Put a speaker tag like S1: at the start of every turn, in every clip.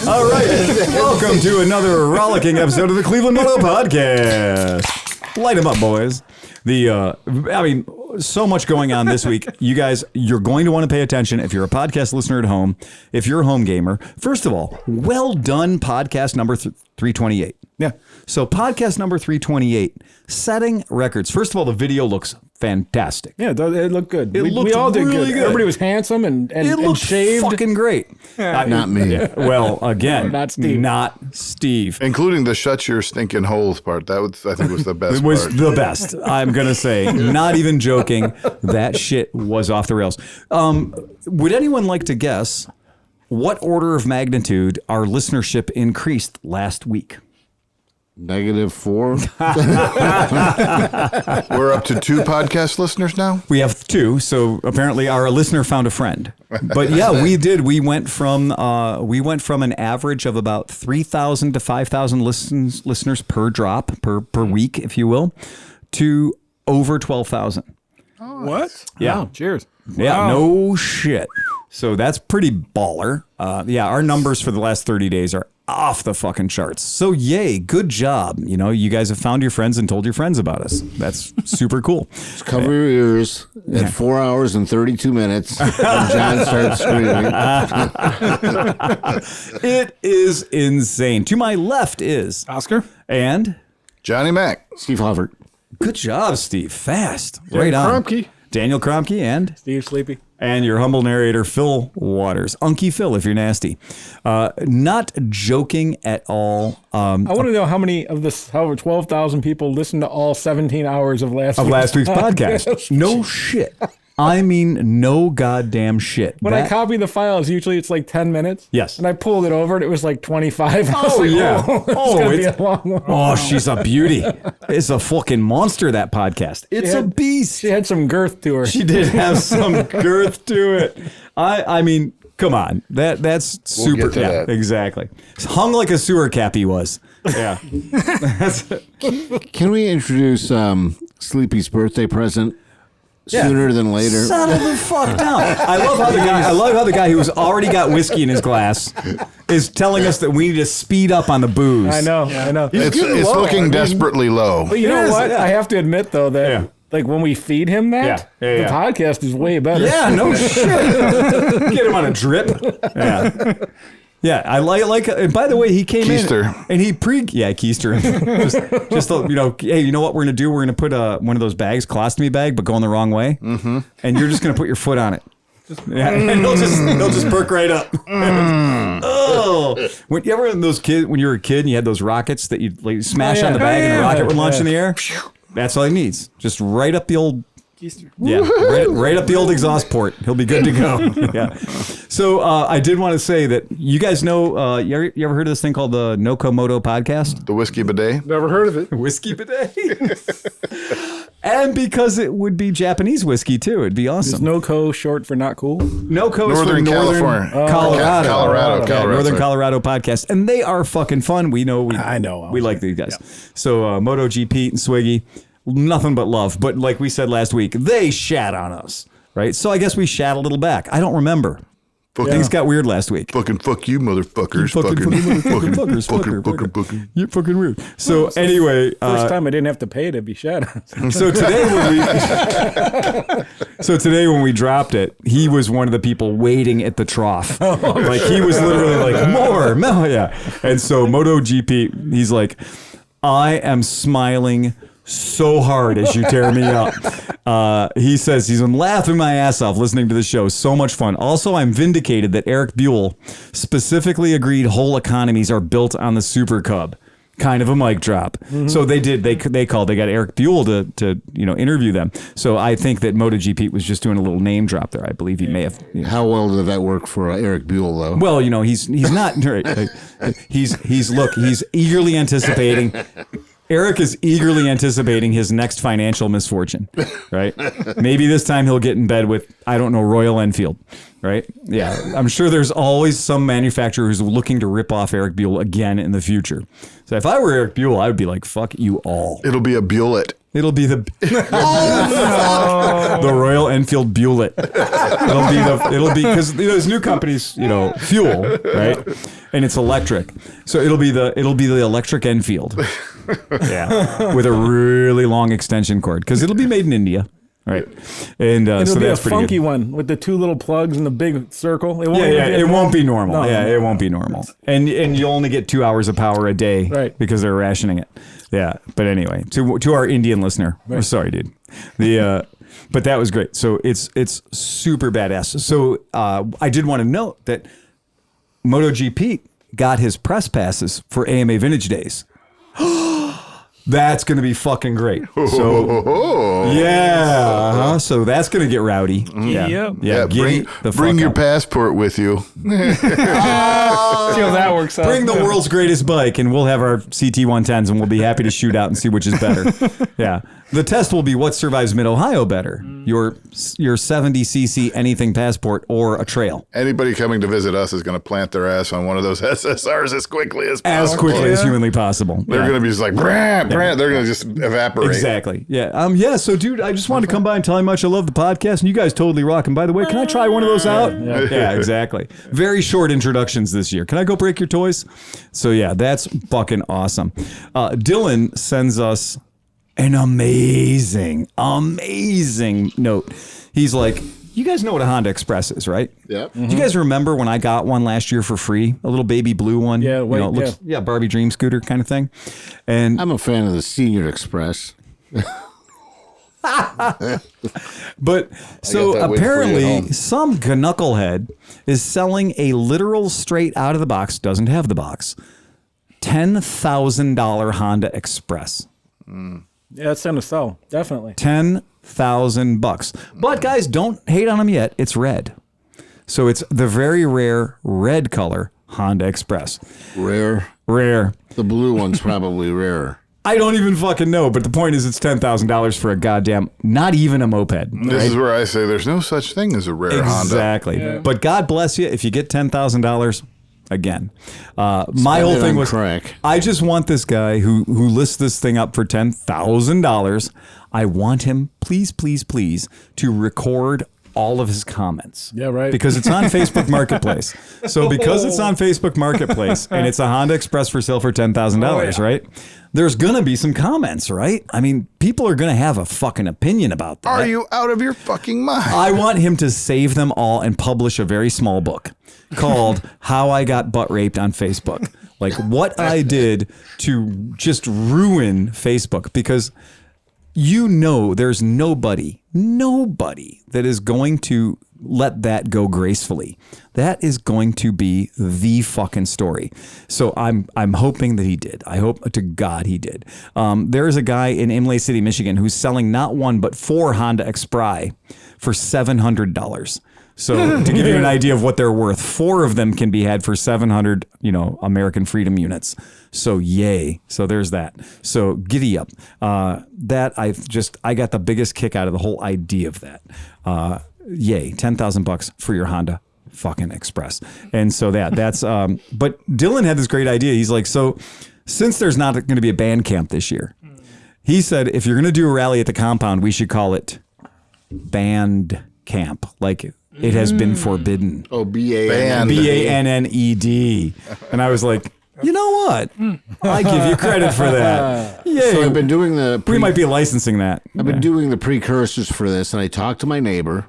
S1: All right. Welcome to another rollicking episode of the ClevelandMoto Podcast. Light them up, boys. So much going on this week. You guys, you're going to want to pay attention if you're a podcast listener at home, if you're a home gamer. First of all, well done, podcast number 328. Yeah. So podcast number 328, setting records. First of all, the video looks fantastic.
S2: Yeah, it looked good.
S1: We all did really good.
S2: Everybody was handsome and shaved.
S1: Fucking great.
S3: Not me.
S1: Well, again,
S2: Not Steve.
S1: Not Steve.
S3: Including the shut your stinking holes part. That was, I think, was the best
S1: It was
S3: part.
S1: the best. I'm going to say, not even joking. That shit was off the rails. Would anyone like to guess what order of magnitude our listenership increased last week?
S3: -4. We're up to 2 podcast listeners now?
S1: We have 2, so apparently our listener found a friend. But yeah, we did. We went from an average of about 3,000 to 5,000 listeners per drop per week, if you will, to over 12,000.
S2: What?
S1: Yeah.
S2: Oh, cheers.
S1: Yeah,
S2: Wow.
S1: no shit. So that's pretty baller. Yeah, our numbers for the last 30 days are off the fucking charts. So yay, good job. You know, you guys have found your friends and told your friends about us. That's super cool.
S4: Just cover your ears at 4 hours and 32 minutes. And John starts screaming.
S1: It is insane. To my left is
S2: Oscar?
S1: and
S3: Johnny Mac.
S4: Steve Hoffert.
S1: good job, Steve. Fast. Right on.
S2: Kromke.
S1: Daniel Kromke
S2: Steve Sleepy.
S1: and your humble narrator, Phil Waters. Unky Phil, if you're nasty. Not joking at all.
S2: I want to know how many of this, however, 12,000 people listened to all 17 hours of last
S1: Week's podcast. No shit. I mean, no goddamn shit.
S2: When I copy the files, usually it's like 10 minutes.
S1: Yes.
S2: And I pulled it over and it was like 25. I was
S1: Oh,
S2: like,
S1: yeah.
S2: it's a long one.
S1: Oh, she's a beauty. It's a fucking monster, that podcast. It's a beast.
S2: She had some girth to her.
S1: She did have some girth to it. I mean, come on. That's super.
S3: get to that.
S1: Exactly. Hung like a sewer cap he was. Yeah.
S4: Can we introduce Sleepy's birthday present sooner than later?
S1: Settle the fuck down. I love how the guy who's already got whiskey in his glass is telling us that we need to speed up on the booze.
S2: I know.
S3: It's looking desperately low.
S2: But you know what?
S1: Yeah.
S2: I have to admit, though, that like when we feed him that, the podcast is way better.
S1: Yeah, no shit. Get him on a drip. Yeah. Yeah, I like. And by the way, he came
S3: Keister.
S1: in and he Keister. just hey, you know what we're gonna do? We're gonna put one of those bags, colostomy bag, but going the wrong way, and you're just gonna put your foot on it. And they'll just perk right up. Oh, when you ever when you were a kid and you had those rockets that you'd like smash on the bag and the rocket would launch in the air. That's all he needs. Just right up the old. Yeah, right up the old exhaust port. He'll be good to go. Yeah. So I did want to say that you guys know, you ever heard of this thing called the McElfresh podcast?
S3: The whiskey bidet.
S2: Never heard of it.
S1: Whiskey bidet. And because it would be Japanese whiskey too, it'd be awesome.
S2: Is NOCO short for not cool?
S1: NOCO is
S3: Northern
S1: for
S3: California.
S1: Colorado.
S3: Colorado.
S1: Northern Colorado podcast. And they are fucking fun. We know.
S2: I know.
S1: We like these guys. Yeah. So MotoGP and Swiggy. Nothing but love. But like we said last week, they shat on us, right? So I guess we shat a little back. I don't remember. Things got weird last week.
S3: Fucking fuck you, motherfuckers.
S1: Fucking you're fucking weird. So anyway.
S2: First time I didn't have to pay to be shat on.
S1: So today when we dropped it, he was one of the people waiting at the trough. Like he was literally like, more. Yeah. And so MotoGP, he's like, I am smiling so hard as you tear me up. He says he's been laughing my ass off listening to the show. So much fun. Also, I'm vindicated that Eric Buell specifically agreed whole economies are built on the Super Cub. Kind of a mic drop. Mm-hmm. So they did. They got Eric Buell to interview them. So I think that MotoGP was just doing a little name drop there. I believe he may have.
S4: How well did that work for Eric Buell, though?
S1: Well, he's not. He's eagerly anticipating. Eric is eagerly anticipating his next financial misfortune, right? Maybe this time he'll get in bed with, I don't know, Royal Enfield, right? Yeah, I'm sure there's always some manufacturer who's looking to rip off Eric Buell again in the future. So if I were Eric Buell, I would be like, fuck you all.
S3: It'll be a Buellet.
S1: It'll be the the Royal Enfield Buellet. It'll be because there's new companies, fuel, right? And it's electric, so it'll be the electric Enfield, yeah, with a really long extension cord because it'll be made in India, right? And
S2: It'll
S1: so
S2: be
S1: that's
S2: a
S1: pretty
S2: funky
S1: good.
S2: one with the 2 little plugs and the big circle. It won't
S1: It won't be normal.
S2: No.
S1: Yeah, it won't be normal. And you'll only get 2 hours of power a day,
S2: right?
S1: Because they're rationing it. Yeah, but anyway, to our Indian listener, we're sorry, dude. But that was great. So it's super badass. So I did want to note that MotoGP got his press passes for AMA Vintage Days. That's going to be fucking great. So yeah, so that's going to get rowdy. Yeah.
S3: Bring your passport with you.
S2: See how that works out.
S1: Bring the world's greatest bike, and we'll have our CT110s, and we'll be happy to shoot out and see which is better. Yeah. The test will be what survives Mid-Ohio better, your 70cc anything passport or a trail.
S3: Anybody coming to visit us is going to plant their ass on one of those SSRs as quickly as possible.
S1: As quickly as humanly possible.
S3: They're going to be just like, brah, brah. They're going to just evaporate.
S1: Exactly. Yeah. So, dude, I just wanted to come by and tell you how much I love the podcast, and you guys totally rock. And by the way, can I try one of those out? Yeah, exactly. Very short introductions this year. Can I go break your toys? So, yeah, that's fucking awesome. Dylan sends us an amazing note. He's like, you guys know what a Honda Express is, right?
S4: Yeah.
S1: Do you guys remember when I got one last year for free? A little baby blue one?
S2: Yeah,
S1: Barbie dream scooter kind of thing. And
S4: I'm a fan of the Senior Express.
S1: But so
S3: that wig for you at
S1: apparently
S3: home.
S1: some knucklehead is selling a literal straight out of the box, doesn't have the box, $10,000 Honda Express.
S2: Yeah, it's time to sell. Definitely.
S1: $10,000. But guys, don't hate on them yet. It's red. So it's the very rare red color Honda Express.
S4: Rare. The blue one's probably rarer.
S1: I don't even fucking know, but the point is it's $10,000 for a goddamn, not even a moped.
S3: This is where I say there's no such thing as a rare Honda.
S1: Exactly. Yeah. But God bless you if you get $10,000 again. My whole thing was,
S4: crack.
S1: I just want this guy who lists this thing up for $10,000. I want him, please, to record all of his comments.
S2: Yeah, right.
S1: Because it's on Facebook Marketplace. So because it's on Facebook Marketplace and it's a Honda Express for sale for $10,000, right? There's going to be some comments, right? I mean, people are going to have a fucking opinion about that.
S3: Are you out of your fucking mind?
S1: I want him to save them all and publish a very small book called How I Got Butt Raped on Facebook. Like what I did to just ruin Facebook, because there's nobody that is going to let that go gracefully. That is going to be the fucking story. So I'm hoping that he did. I hope to God he did. There is a guy in Imlay City, Michigan, who's selling not one but 4 Honda Expri for $700. So to give you an idea of what they're worth, 4 of them can be had for 700, American Freedom units. So yay. So there's that. So giddy up. I got the biggest kick out of the whole idea of that. Yay. $10,000 for your Honda fucking Express. And so that's, but Dylan had this great idea. He's like, so since there's not going to be a band camp this year, he said, if you're going to do a rally at the compound, we should call it Band Camp. Like, it has been forbidden.
S4: Oh, B-A-N-N-E-D.
S1: B-A-N-N-E-D. And I was like, you know what? I give you credit for that. Yeah.
S4: So I've been doing
S1: we might be licensing that.
S4: I've been doing the precursors for this, and I talked to my neighbor.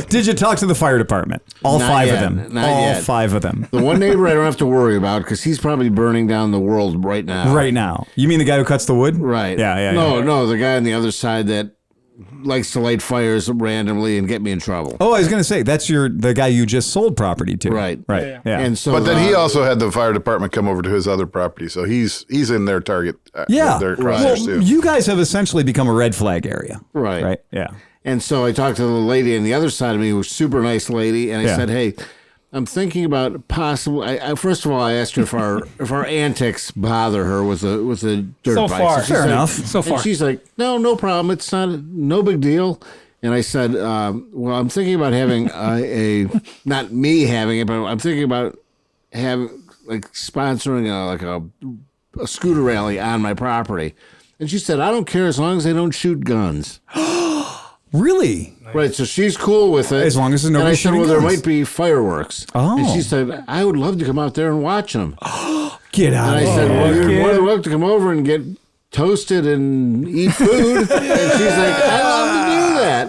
S1: Did you talk to the fire department? All
S4: Not
S1: 5
S4: yet.
S1: of them.
S4: Not
S1: All
S4: yet.
S1: 5 of them.
S4: The one neighbor I don't have to worry about because he's probably burning down the world right now.
S1: Right now. You mean the guy who cuts the wood?
S4: Right.
S1: Yeah.
S4: No, the guy on the other side that likes to light fires randomly and get me in trouble.
S1: Oh, I was going to say, that's the guy you just sold property to.
S4: Right.
S1: Yeah.
S4: And so,
S3: But then he also had the fire department come over to his other property, so he's in their target. Their crosshairs too.
S1: You guys have essentially become a red flag area.
S4: Right.
S1: Yeah.
S4: And so I talked to the lady on the other side of me, who was a super nice lady, and I said, hey, I'm thinking about possible. First of all, I asked her if our antics bother her with a dirt
S2: So
S4: bike.
S2: far.
S1: Fair enough.
S2: So far.
S4: And she's like, no problem. It's no big deal. And I said, well, I'm thinking about having not me having it, but I'm thinking about sponsoring a scooter rally on my property. And she said, I don't care as long as they don't shoot guns.
S1: Really?
S4: Right, so she's cool with it.
S1: As long as there's nobody
S4: And I said,
S1: shooting
S4: well, there
S1: guns.
S4: might be fireworks.
S1: Oh.
S4: And she said, I would love to come out there and watch them.
S1: Get out
S4: And I
S1: of
S4: said,
S1: here.
S4: well, you're more than welcome to come over and get toasted and eat food. And she's like, I love to do that.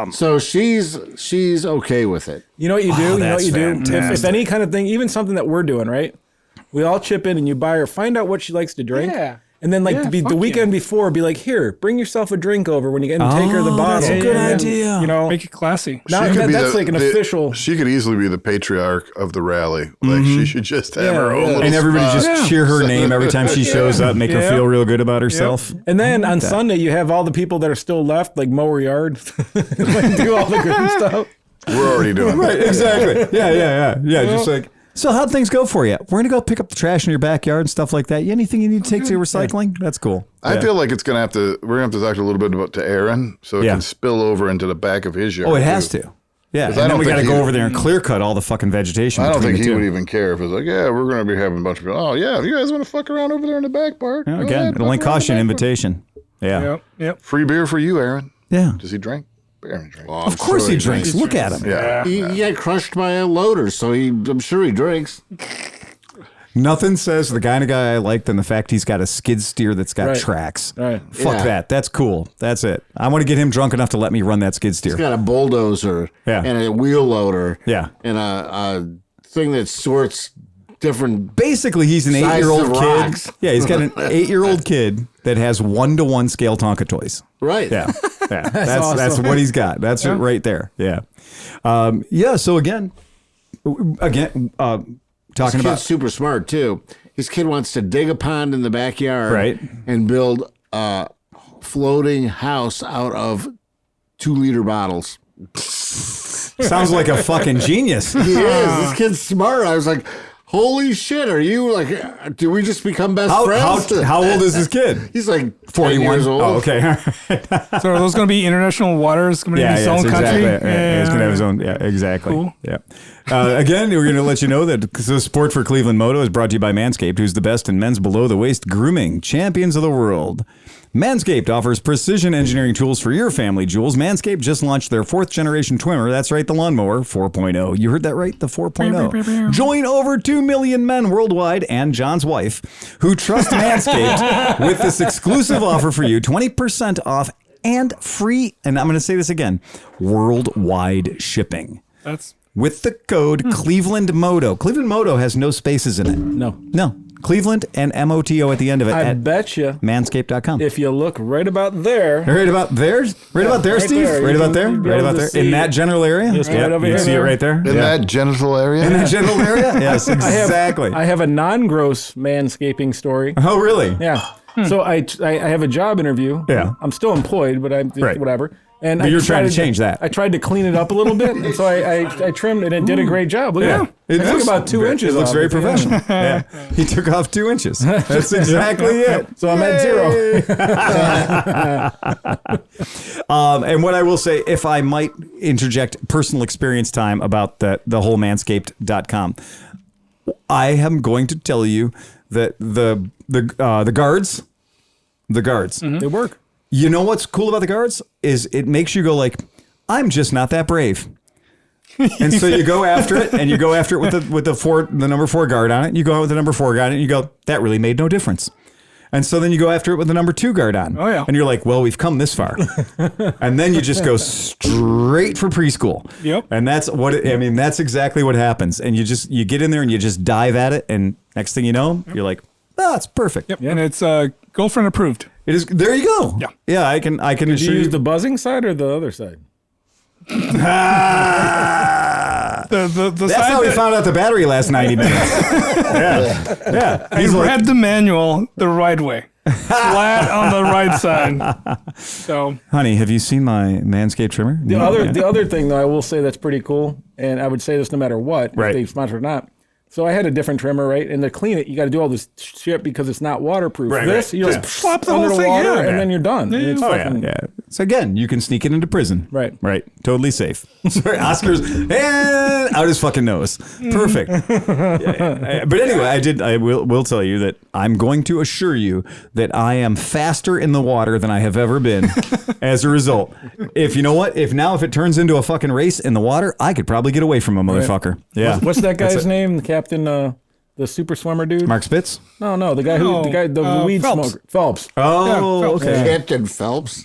S2: Sweet.
S4: So she's okay with it.
S2: You know what you do? You know what
S1: that's
S2: you do?
S1: fantastic.
S2: If any kind of thing, even something that we're doing, right? We all chip in and you buy her, find out what she likes to drink.
S5: Yeah.
S2: And then the
S5: fuck
S2: weekend before, be like, here, bring yourself a drink over when you get and take her the
S1: Oh,
S2: bottle.
S1: that's a good
S2: And then,
S1: idea.
S2: You know,
S5: Make it classy.
S2: now,
S3: She could be
S2: that's like an official.
S3: She could easily be the patriarch of the rally. Like she should just have her own little
S1: And everybody
S3: spot.
S1: just cheer her name every time she shows up, make her
S2: Yeah.
S1: feel real good about herself.
S2: And then on Sunday, you have all the people that are still left, like mow her yard, like, do all the good stuff.
S3: We're already doing
S1: Right,
S3: that.
S1: exactly. Yeah. Just like, so how'd things go for you? We're going to go pick up the trash in your backyard and stuff like that. Anything you need to take to recycling? That's cool.
S3: I feel like it's gonna have to. We're gonna have to talk a little bit about to Aaron, so it
S1: Yeah.
S3: can spill over into the back of his yard.
S1: Oh, it has
S3: too.
S1: to. Yeah. And
S3: I
S1: then
S3: don't
S1: we got to
S3: think
S1: go
S3: he-
S1: over there and clear cut all the fucking vegetation.
S3: I don't
S1: between
S3: think
S1: the
S3: he
S1: two.
S3: would even care if it's like, yeah, we're gonna be having a bunch of people. Oh yeah, you guys want to fuck around over there in the back part?
S1: Yeah,
S3: Go
S1: again,
S3: ahead,
S1: it'll only
S3: fuck around
S1: cost you
S3: in
S1: an
S3: the back part.
S1: invitation. Yeah.
S5: Yep.
S3: Free beer for you, Aaron.
S1: Yeah.
S3: Does he drink? Aaron drinks.
S4: Well,
S1: Of course he drinks. Look at him.
S3: Yeah.
S4: He got crushed by a loader, so I'm sure he drinks.
S1: Nothing says the kind of guy I like than the fact he's got a skid steer that's got
S2: Right.
S1: tracks.
S2: Right.
S1: Fuck
S4: Yeah.
S1: that. That's cool. That's it. I want to get him drunk enough to let me run that skid steer.
S4: He's got a bulldozer
S1: Yeah.
S4: and a wheel loader
S1: Yeah.
S4: and a thing that sorts different.
S1: Basically, he's an
S4: Size
S1: 8-year-old
S4: of
S1: kid.
S4: rocks.
S1: Yeah, he's got an 8-year-old kid that has 1-to-1 scale Tonka toys.
S4: Right.
S1: Yeah, that's
S2: awesome.
S1: what he's got. That's it right there. Yeah, So again, talking
S4: This kid's
S1: about
S4: super smart too. His kid wants to dig a pond in the backyard,
S1: Right.
S4: and build a floating house out of 2-liter bottles.
S1: sounds like a fucking genius.
S4: He is. This kid's smart. I was like, holy shit, are you like, do we just become best friends?
S1: How old is this kid?
S4: He's like
S1: 41
S4: years old.
S1: Oh, okay.
S5: So are those going to be international waters? Going to be his own
S1: it's
S5: country?
S1: exactly. Yeah, he's gonna have his own. Yeah, exactly.
S5: Cool.
S1: Yeah. Again, we're going to let you know that the support for Cleveland Moto is brought to you by Manscaped, who's the best in men's below the waist grooming, champions of the world. Manscaped offers precision engineering tools for your family jewels. Manscaped just launched their 4th generation trimmer. That's right, the Lawnmower 4.0. You heard that right, the 4.0. Join over 2 million men worldwide and John's wife who trust Manscaped with this exclusive offer for you, 20% off and free, and I'm going to say this again, worldwide shipping.
S5: That's
S1: With the code ClevelandMoto. Cleveland Moto has no spaces in it.
S2: No.
S1: Cleveland and MOTO at the end of it
S2: I
S1: at
S2: bet you
S1: manscaped.com.
S2: if you look right about there,
S1: Right about there? Right about there,
S2: right
S1: Steve?
S2: there.
S1: Right
S2: You
S1: about
S2: can-
S1: there?
S2: you'd be
S1: Right
S2: able
S1: about
S2: to
S1: there?
S2: see
S1: In that general area?
S2: Just right
S1: Yep,
S2: over
S1: you
S2: here.
S1: can see it right there?
S3: In that genital area?
S1: In that general area? Yes, exactly.
S2: I have a non-gross manscaping story.
S1: Oh, really?
S2: Yeah. So I have a job interview.
S1: Yeah.
S2: I'm still employed, but I'm
S1: Right.
S2: whatever. And
S1: But you're trying to change that.
S2: I tried to clean it up a little bit, and so I trimmed it, and it did a great job. Look at that. I took about 2 inches.
S1: It looks
S2: off
S1: very
S2: it.
S1: professional. Yeah. He took off 2 inches. That's exactly it.
S2: So I'm at 0.
S1: And what I will say, if I might interject personal experience time about the whole manscaped.com, I am going to tell you that the guards,
S2: They work.
S1: you know what's cool about the guards is it makes you go like, I'm just not that brave. And so you go after it, and you go after it with the number 4 guard on it. And you go out with the number 4 guard on it, and you go, that really made no difference. And so then you go after it with the number 2 guard on.
S5: Oh, yeah.
S1: And you're like, well, we've come this far. And then you just go straight for preschool.
S5: Yep.
S1: And that's exactly what happens. And you get in there and you just dive at it, and next thing you know, you're like, oh, it's perfect.
S5: Yep. And it's girlfriend approved.
S1: It is. There you go.
S5: Yeah.
S1: Yeah. I can
S2: Did you
S1: assure
S2: use
S1: you.
S2: the buzzing side or the other side?
S5: The
S1: That's
S5: side
S1: how we
S5: that
S1: found out the battery lasts 90 minutes. Yeah.
S5: I
S1: He's like,
S5: read the manual the right way. flat on the right side. So,
S1: Honey, have you seen my Manscaped trimmer?
S2: The other thing, though, I will say that's pretty cool, and I would say this no matter what,
S1: Right.
S2: if they sponsor or not. So I had a different trimmer, right? And to clean it, you got to do all this shit because it's not waterproof.
S1: Right,
S2: this,
S1: right.
S2: you just slap the whole thing, water, and then you're done. And it's fucking,
S1: Yeah. So again, you can sneak it into prison.
S2: Right.
S1: Right. Totally safe. Sorry, Oscar's and out his fucking nose. Perfect. Yeah. But anyway, I will tell you that I'm going to assure you that I am faster in the water than I have ever been as a result. If you know what, if it turns into a fucking race in the water, I could probably get away from a motherfucker. Right. Yeah.
S2: What's that guy's name? The captain, the super swimmer dude?
S1: Mark Spitz?
S2: No, the guy the weed
S5: Phelps.
S2: smoker. Phelps.
S1: Oh,
S5: Phelps.
S1: okay.
S4: Captain Phelps.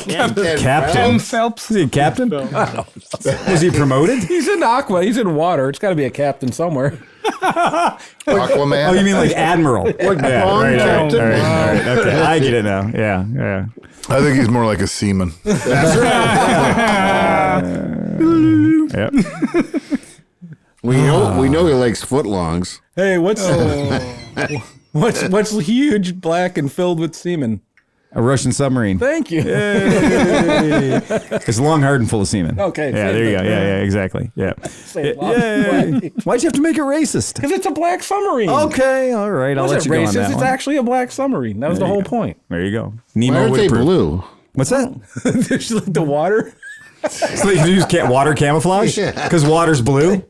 S1: Captain
S5: Phelps.
S1: Is he a captain? Was he promoted?
S2: He's in aqua. He's in water. It's got to be a captain somewhere.
S3: Aquaman.
S1: Oh, you mean like Admiral?
S4: Like
S1: Yeah,
S4: Bond
S1: right,
S4: Captain.
S1: all right. Okay, I get it now. Yeah.
S3: I think he's more like a seaman.
S1: Yep.
S4: We know he likes footlongs.
S2: Hey, what's huge, black, and filled with semen?
S1: A Russian submarine.
S2: Thank you.
S1: It's long, hard, and full of semen.
S2: Okay,
S1: Yeah,
S2: same
S1: there you go.
S2: thing.
S1: Yeah, exactly. Yeah.
S2: Say
S1: Yeah. Why'd you have to make it racist?
S2: Because it's a black submarine.
S1: Okay, all right. I'll let
S2: It's
S1: you go on
S2: racist.
S1: that
S2: It's
S1: one.
S2: actually a black submarine. That was the whole point.
S1: There you go.
S4: Why
S1: Nemo
S4: aren't
S1: would
S4: they
S1: approve.
S4: blue?
S1: What's that?
S2: There's like the water.
S1: So they use water camouflage? Because water's blue?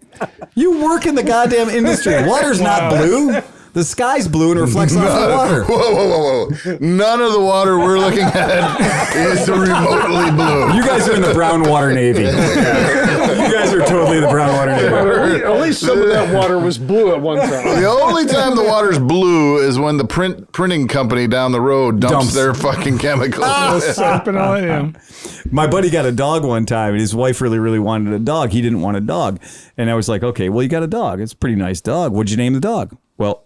S1: You work in the goddamn industry. Water's not blue. The sky's blue and reflects off the water.
S3: Whoa. None of the water we're looking at is remotely blue.
S1: You guys are in the brown water navy. You guys are totally the brown water navy.
S6: At least some of that water was blue at one time.
S3: The only time the water's blue is when the printing company down the road dumps their fucking chemicals.
S5: Soap and all that, yeah.
S1: My buddy got a dog one time, and his wife really, really wanted a dog. He didn't want a dog. And I was like, okay, well, you got a dog. It's a pretty nice dog. What'd you name the dog? Well,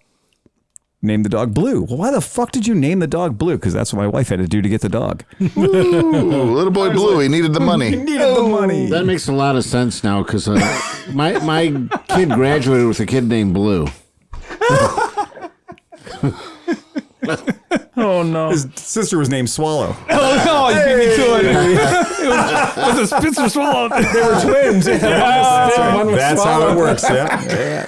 S1: name the dog Blue. Well, why the fuck did you name the dog Blue? Because that's what my wife had to do to get the dog.
S3: Ooh, little boy Blue, he needed the money.
S1: Needed the money.
S4: That makes a lot of sense now because my kid graduated with a kid named Blue.
S2: Oh no!
S1: His sister was named Swallow.
S5: Oh, no, you beat me to it. It was a Spitz or Swallow.
S2: They were twins.
S1: That's how it works. Yeah.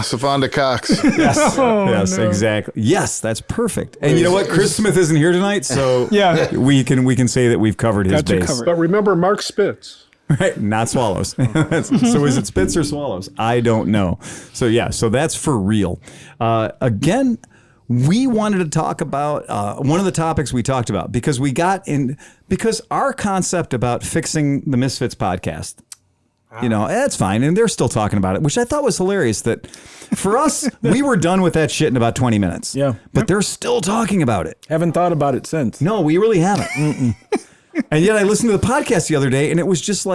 S3: Sofonda Cox.
S1: Yes, exactly. Yes, that's perfect. And you know what? Chris Smith isn't here tonight, so
S5: Yeah.
S1: we can say that we've covered his
S5: Got you
S1: base.
S5: covered.
S6: But remember Mark Spitz.
S1: Right, not swallows. So is it Spitz or swallows? I don't know. So yeah, so that's for real. Again, we wanted to talk about one of the topics we talked about because our concept about fixing the Misfits podcast. You know, that's fine. And they're still talking about it, which I thought was hilarious that for us, we were done with that shit in about 20 minutes.
S2: Yeah.
S1: But they're still talking about it.
S2: Haven't thought about it since.
S1: No, we really haven't. And yet I listened to the podcast the other day and it was just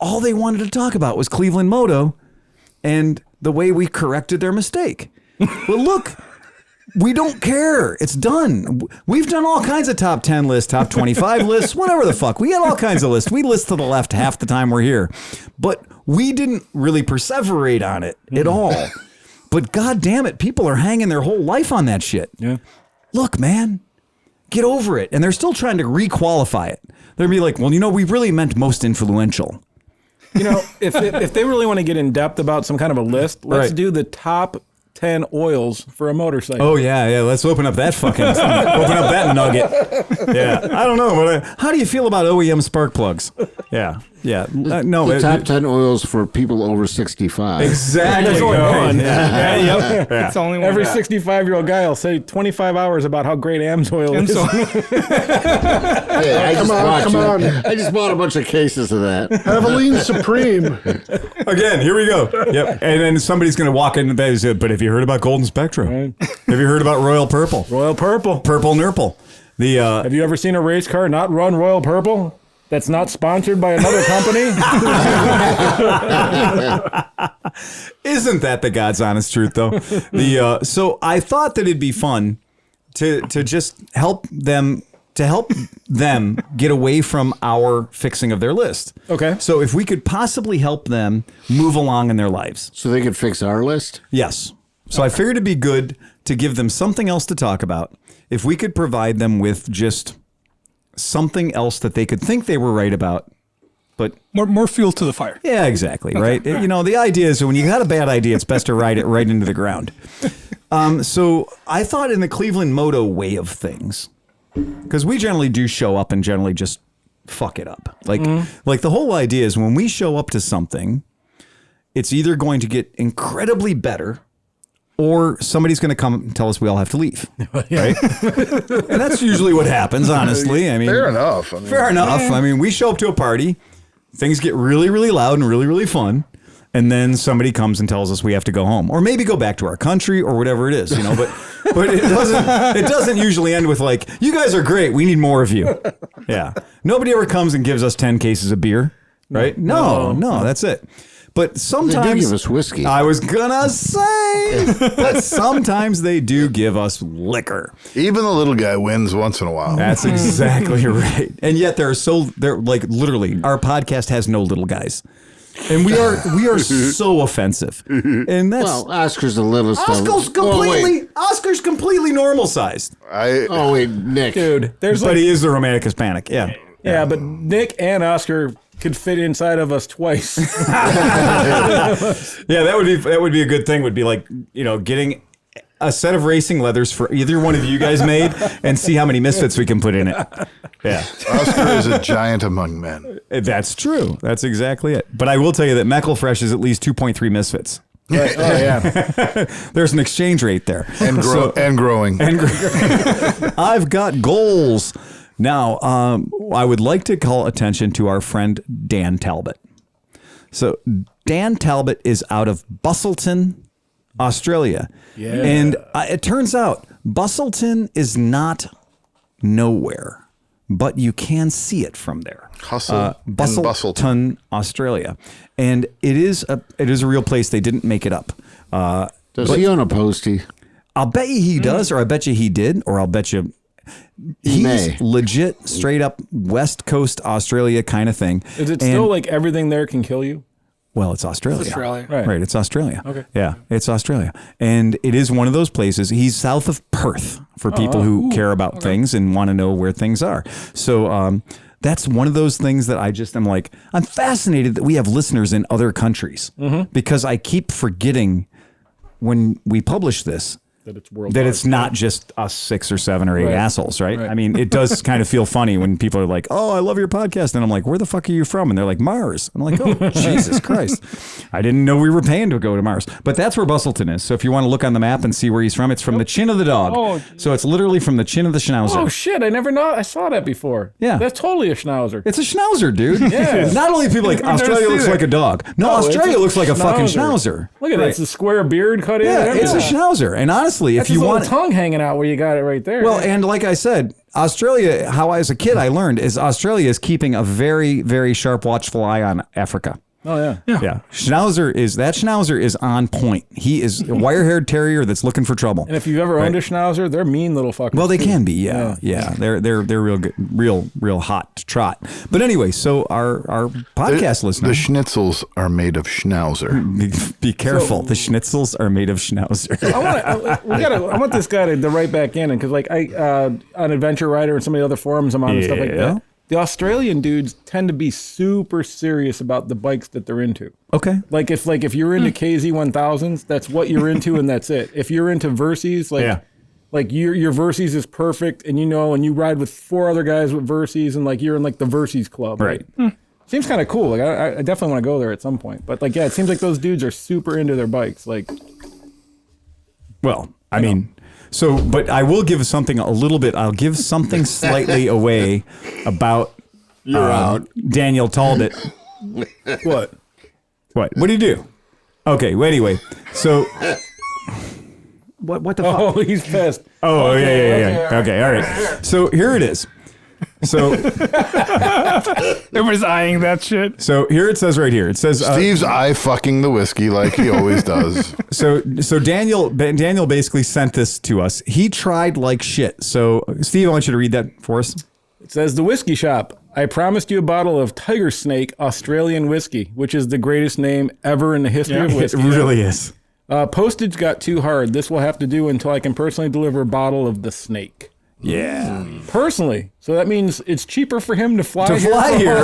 S1: all they wanted to talk about was Cleveland Moto and the way we corrected their mistake. Well, look, we don't care. It's done. We've done all kinds of top 10 lists, top 25 lists, whatever the fuck. We got all kinds of lists. We list to the left half the time we're here. But we didn't really perseverate on it at all. But God damn it, people are hanging their whole life on that shit.
S2: Yeah.
S1: Look, man, get over it. And they're still trying to requalify it. They'll be like, well, you know, we really meant most influential.
S2: You know, if they really want to get in depth about some kind of a list, let's
S1: Right.
S2: do the top 10 oils for a motorcycle.
S1: Oh, yeah. Let's open up that nugget. Yeah. I don't know. But how do you feel about OEM spark plugs? Yeah. No.
S4: The top 10 oils for people over 65.
S1: Exactly.
S2: There's only one.
S1: Yeah.
S5: It's only one.
S2: Every 65-year-old guy will say 25 hours about how great AMS oil is.
S4: Hey, I just bought a bunch of cases of that.
S6: Aveline Supreme.
S1: Again, here we go. Yep. And then somebody's going to walk into that and say, but have you heard about Golden Spectrum?
S2: Right.
S1: Have you heard about Royal Purple?
S2: Royal Purple.
S1: Purple Nurple.
S2: Have you ever seen a race car not run Royal Purple? That's not sponsored by another company?
S1: Isn't that the God's honest truth, though? So I thought that it'd be fun to just help them get away from our fixing of their list.
S2: Okay.
S1: So if we could possibly help them move along in their lives.
S4: So they could fix our list?
S1: Yes. So I figured it'd be good to give them something else to talk about. If we could provide them with just something else that they could think they were right about, but
S5: More fuel to the fire.
S1: yeah, exactly, right? The idea is when you got a bad idea, it's best to ride it right into the ground. So I thought in the Cleveland Moto way of things, because we generally do show up and generally just fuck it up. Like the whole idea is when we show up to something, it's either going to get incredibly better or somebody's going to come and tell us we all have to leave. Right? And that's usually what happens, honestly. I mean,
S3: Fair enough.
S1: Fair enough. I mean, we show up to a party, things get really, really loud and really, really fun. And then somebody comes and tells us we have to go home, or maybe go back to our country, or whatever it is, But it doesn't usually end with like, you guys are great, we need more of you. Yeah, nobody ever comes and gives us 10 cases of beer, right? No, that's it. But sometimes
S4: They do give us whiskey.
S1: I was gonna say, but sometimes they do give us liquor.
S3: Even the little guy wins once in a while.
S1: That's exactly right. And yet they're like literally our podcast has no little guys. And we are so offensive. And that's
S4: Oscar's the littlest.
S1: Oscar's completely normal sized.
S4: Oh wait, Nick.
S2: Dude,
S1: But he is the Romantic Hispanic. Yeah.
S2: Yeah, but Nick and Oscar could fit inside of us twice.
S1: Yeah, that would be a good thing. Would be like, getting a set of racing leathers for either one of you guys made and see how many Misfits we can put in it. Yeah.
S3: Oscar is a giant among men.
S1: That's true. That's exactly it. But I will tell you that McElfresh is at least 2.3 Misfits.
S2: Right. Oh, yeah.
S1: There's an exchange rate there.
S3: And growing.
S1: I've got goals. Now, I would like to call attention to our friend Dan Talbot. So Dan Talbot is out of Busselton, Australia.
S2: Yeah.
S1: And it turns out Busselton is not nowhere, but you can see it from there. Busselton, Australia. And it is a real place. They didn't make it up.
S4: Does he own a postie?
S1: I'll bet you he does, or I bet you he did, or I'll bet you he's legit, straight up West Coast Australia kind of thing.
S2: Is it still like everything there can kill you?
S1: Well, it's Australia.
S2: Right.
S1: It's Australia.
S2: Okay.
S1: Yeah, it's Australia. And it is one of those places. He's south of Perth for people who care about things and want to know where things are. So that's one of those things that I'm fascinated that we have listeners in other countries because I keep forgetting when we publish this that it's not just us 6 or 7 or 8 assholes, right? I mean, it does kind of feel funny when people are like, "Oh, I love your podcast," and I'm like, "Where the fuck are you from?" And they're like, "Mars." I'm like, "Oh, Jesus Christ, I didn't know we were paying to go to Mars." But that's where Busselton is. So if you want to look on the map and see where he's from, it's from the chin of the dog.
S2: Oh.
S1: So it's literally from the chin of the schnauzer.
S2: Oh shit! I never know. I saw that before.
S1: Yeah.
S2: That's totally a schnauzer.
S1: It's a schnauzer, dude.
S2: Yeah.
S1: Not only people like Australia looks like a dog. No, Australia looks like a fucking schnauzer.
S2: Look at that. It's a square beard cut in.
S1: Yeah, it's a schnauzer. And honestly,
S2: That's
S1: if you want
S2: tongue hanging out where you got it right there.
S1: Well, and like I said, Australia, how as a kid I learned is Australia is keeping a very, very sharp watchful eye on Africa.
S2: Oh, yeah.
S1: Yeah. Schnauzer is on point. He is a wire-haired terrier that's looking for trouble.
S2: And if you've ever owned a schnauzer, they're mean little fuckers.
S1: Well, they can be, yeah. They're real good, real hot to trot. But anyway, so our podcast listeners,
S3: the schnitzels are made of schnauzer.
S1: Be careful. The schnitzels are made of schnauzer.
S2: I want this guy to write back in, because like on Adventure Rider and some of the other forums I'm on and stuff like that. The Australian dudes tend to be super serious about the bikes that they're into.
S1: Okay.
S2: Like if you're into KZ1000s, that's what you're into and that's it. If you're into Versys, like your Versys is perfect, and and you ride with 4 other guys with Versys, and like you're in like the Versys club.
S1: Right.
S2: Seems kind of cool. Like I definitely want to go there at some point. But like it seems like those dudes are super into their bikes. Like,
S1: well, I mean. So, but I will give something a little bit. I'll give something slightly away about Daniel Talbot.
S2: What?
S1: What do you do? Okay. Well, anyway, so what the fuck?
S2: Oh, he's pissed.
S1: Oh, yeah. Okay, all right. So here it is. So
S5: Everybody's eyeing that shit.
S1: So here it says right here. It says
S3: Steve's eye fucking the whiskey like he always does.
S1: So Daniel basically sent this to us. He tried like shit. So Steve, I want you to read that for us.
S2: It says, "The Whiskey Shop. I promised you a bottle of Tiger Snake Australian whiskey, which is the greatest name ever in the history of whiskey.
S1: It really is.
S2: Postage got too hard. This will have to do until I can personally deliver a bottle of the snake.
S1: Yeah.
S2: Personally. So that means it's cheaper for him to fly here.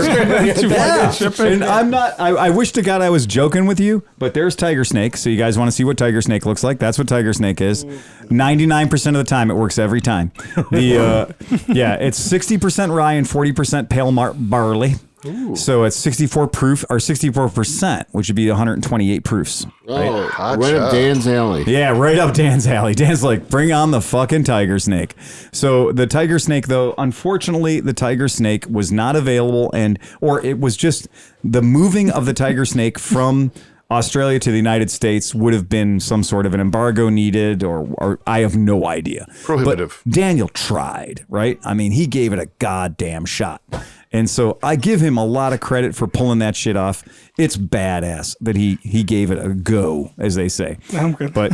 S1: And I'm not, I wish to God I was joking with you, but there's tiger snake. So you guys want to see what tiger snake looks like? That's what tiger snake is. 99% of the time, it works every time. It's 60% rye and 40% pale barley. Ooh. So it's 64 proof or 64%, which would be 128 proofs.
S4: Oh, right up Dan's alley.
S1: Yeah, right up Dan's alley. Dan's like, bring on the fucking tiger snake. So the tiger snake, though, unfortunately, the tiger snake was not available, or it was just the moving of the tiger snake from Australia to the United States would have been some sort of an embargo needed, or I have no idea.
S3: Prohibitive.
S1: But Daniel tried, right? I mean, he gave it a goddamn shot. And so I give him a lot of credit for pulling that shit off. It's badass that he gave it a go, as they say.
S5: I'm good.
S1: But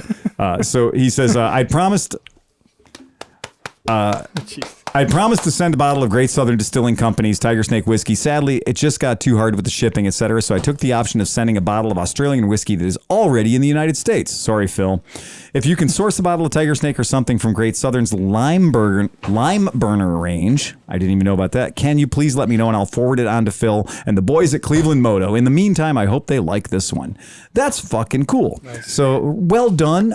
S1: so he says, I promised to send a bottle of Great Southern Distilling Company's Tiger Snake whiskey. Sadly, it just got too hard with the shipping, etc. So I took the option of sending a bottle of Australian whiskey that is already in the United States. Sorry, Phil. If you can source a bottle of Tiger Snake or something from Great Southern's Lime Burner range, I didn't even know about that, can you please let me know and I'll forward it on to Phil and the boys at Cleveland Moto. In the meantime, I hope they like this one. That's fucking cool. Nice. So well done.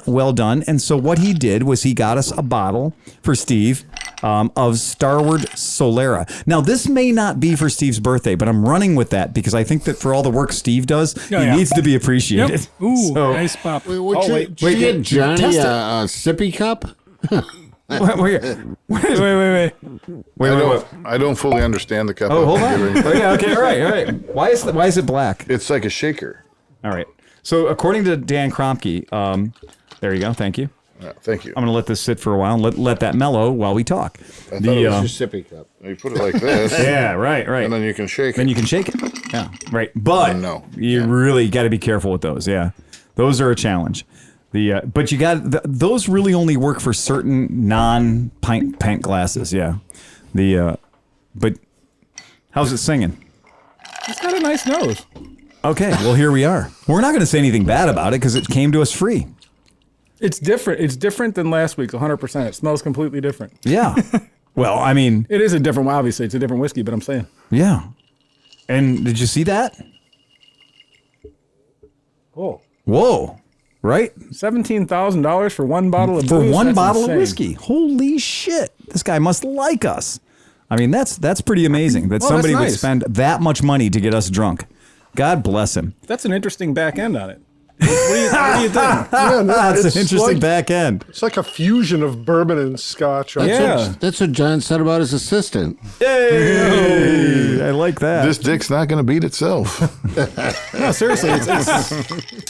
S1: And so what he did was he got us a bottle for Steve of Starward Solera. Now, this may not be for Steve's birthday, but I'm running with that because I think that for all the work Steve does, he needs to be appreciated.
S5: Yep. Ooh, nice pop.
S4: Wait, did you get Johnny a sippy cup?
S5: Wait.
S3: I don't fully understand the cup.
S1: Oh, hold on. Okay, all right. Why is it black?
S3: It's like a shaker.
S1: All right. So according to Dan Kromke, there you go. Thank you.
S3: Thank you.
S1: I'm going to let this sit for a while and let that mellow while we talk.
S3: I thought it
S4: was a sippy cup.
S3: You put it like this.
S1: Yeah, right.
S3: And then you can shake it.
S1: Then you can shake it. Yeah, right. But you really got to be careful with those. Yeah, those are a challenge. But you got those really only work for certain non-pint glasses. Yeah. But how's it singing?
S2: It's got a nice nose.
S1: Okay, well here we are. We're not going to say anything bad about it because it came to us free.
S2: It's different. It's different than last week's 100%. It smells completely different.
S1: Yeah. Well, I mean,
S2: it is a different. Well, obviously, it's a different whiskey, but I'm saying.
S1: Yeah. And did you see that? Whoa. Right?
S2: $17,000 for one bottle of
S1: for
S2: booze?
S1: one
S2: That's
S1: bottle
S2: insane.
S1: of whiskey. Holy shit! This guy must like us. I mean, that's pretty amazing that somebody would spend that much money to get us drunk. God bless him.
S2: That's an interesting back end on it. What do you think?
S6: Yeah,
S1: That's an interesting back end.
S6: It's like a fusion of bourbon and scotch.
S4: That's what John said about his assistant.
S1: Hey, I like that.
S3: This dick's not going to beat itself.
S2: No, seriously,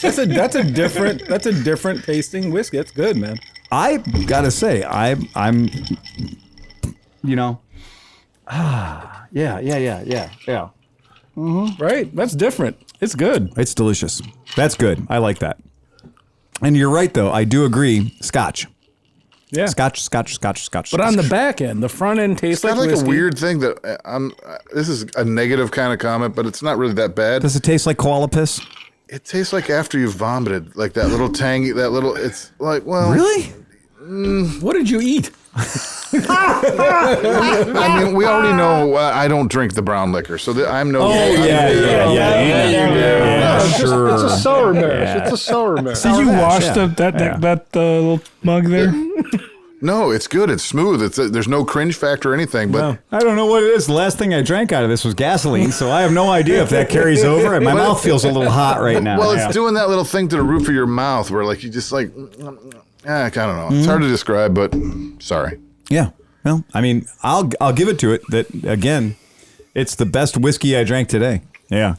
S2: that's a different tasting whiskey. It's good, man.
S1: I gotta say, I'm, you know, yeah.
S2: Mm-hmm. Right? That's different. It's good.
S1: It's delicious. That's good. I like that. And you're right, though. I do agree. Scotch.
S2: Yeah.
S1: Scotch.
S2: But on the back end, the front end tastes like
S3: like
S2: whiskey.
S3: a weird thing that this is a negative kind of comment, but it's not really that bad.
S1: Does it taste like koala piss?
S3: It tastes like after you've vomited, like that little tangy, it's like, well.
S1: Really?
S2: What did you eat?
S3: I mean, we already know I don't drink the brown liquor, so I'm no.
S1: Sure.
S6: It's a sour mash. It's a sour mash.
S5: Did you wash that little mug there?
S3: No, it's good. It's smooth. There's no cringe factor or anything. But
S1: I don't know what it is. The last thing I drank out of this was gasoline, so I have no idea if that carries over. And my mouth feels a little hot right now.
S3: Well, it's doing that little thing to the roof of your mouth where, like, you just like, I don't know. It's hard to describe, but sorry.
S1: Yeah. Well, I mean, I'll give it to it that, again, it's the best whiskey I drank today. Yeah.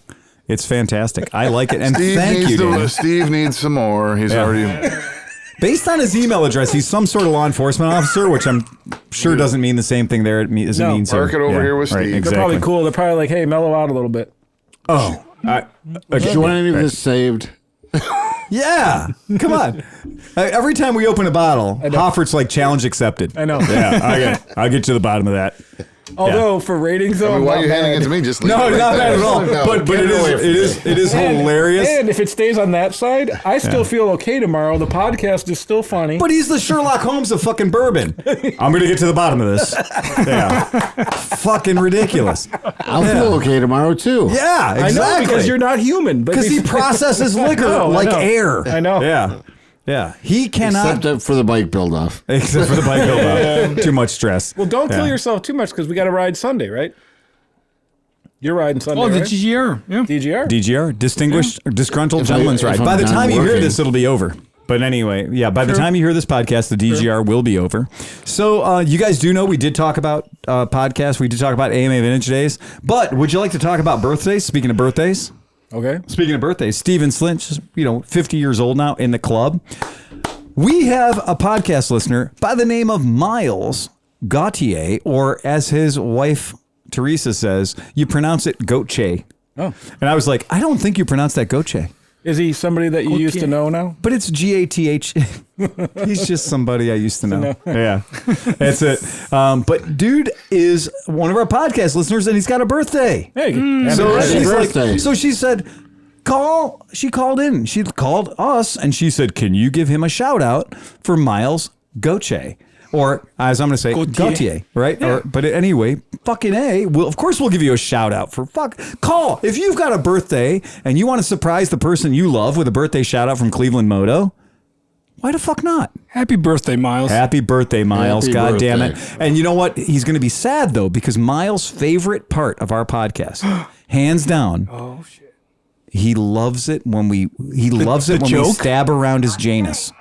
S1: It's fantastic. I like it. And thank you, Dan.
S3: Steve needs some more. He's already...
S1: Based on his email address, he's some sort of law enforcement officer, which I'm sure doesn't mean the same thing there as it means here.
S3: Park it over here with Steve.
S1: Right, exactly.
S2: They're probably cool. They're probably like, hey, mellow out a little bit.
S1: Oh.
S4: Do you want any of this saved?
S1: Yeah. Come on. Every time we open a bottle, Hoffert's like, challenge accepted.
S2: I know.
S1: Yeah, I'll get to the bottom of that.
S2: Although for ratings, though,
S3: Why are
S2: I'm
S3: you
S2: not
S3: handing it
S2: mad.
S3: to me? Just leave
S1: No,
S3: it right
S1: not
S3: there.
S1: bad at all.
S4: No,
S1: But
S4: get
S1: it is hilarious.
S2: And if it stays on that side, I still feel okay tomorrow. The podcast is still funny.
S1: But he's the Sherlock Holmes of fucking bourbon. I'm going to get to the bottom of this. Yeah. Fucking ridiculous.
S4: I'll feel okay tomorrow too.
S1: Yeah,
S2: I
S1: exactly.
S2: know because you're not human.
S1: Because he processes liquor
S2: know, I
S1: like
S2: know.
S1: air.
S2: I know.
S1: Yeah. Yeah. He cannot.
S4: Except for the bike build-off.
S1: Except for the bike build-up. Too much stress.
S2: Well, don't kill
S1: Yeah.
S2: yourself too much because we got to ride Sunday, right? You're riding Sunday,
S5: Oh, the
S2: right?
S5: GGR. Yeah.
S2: DGR?
S1: DGR, distinguished or disgruntled
S4: If
S1: gentleman's
S4: I-
S1: ride.
S4: if
S1: By
S4: I'm
S1: the
S4: done
S1: time you hear
S4: working.
S1: this, it'll be over. But anyway, yeah, by the time you hear this podcast, the DGR will be over. So you guys do know we did talk about podcasts. We did talk about AMA Vintage Days. But would you like to talk about birthdays? Speaking of birthdays.
S2: Okay.
S1: Speaking of birthdays, Steven Cinch, 50 years old now in the club. We have a podcast listener by the name of Miles Gautier, or as his wife Teresa says, you pronounce it Gautier.
S2: Oh.
S1: And I was like, I don't think you pronounce that Gautier.
S2: Is he somebody that you used to know now?
S1: But it's Gath. He's just somebody I used to know. Yeah, that's it. But dude is one of our podcast listeners, and he's got a birthday.
S2: Hey,
S1: So
S4: Happy
S1: she's
S4: birthday.
S1: like, so she said, call. She called in. She called us, and she said, can you give him a shout out for Miles Gautier? Or as I'm going to say, Gautier, right? Yeah. But anyway, fucking A. Well, of course we'll give you a shout out for call. If you've got a birthday and you want to surprise the person you love with a birthday shout out from Cleveland Moto, why the fuck not?
S5: Happy birthday, Miles.
S1: Happy birthday, Miles.
S4: Happy
S1: God damn it.
S4: birthday.
S1: And you know what? He's going to be sad though, because Miles' favorite part of our podcast, hands down.
S5: Oh shit.
S1: He loves it when we we
S5: joke?
S1: stab around his Janus.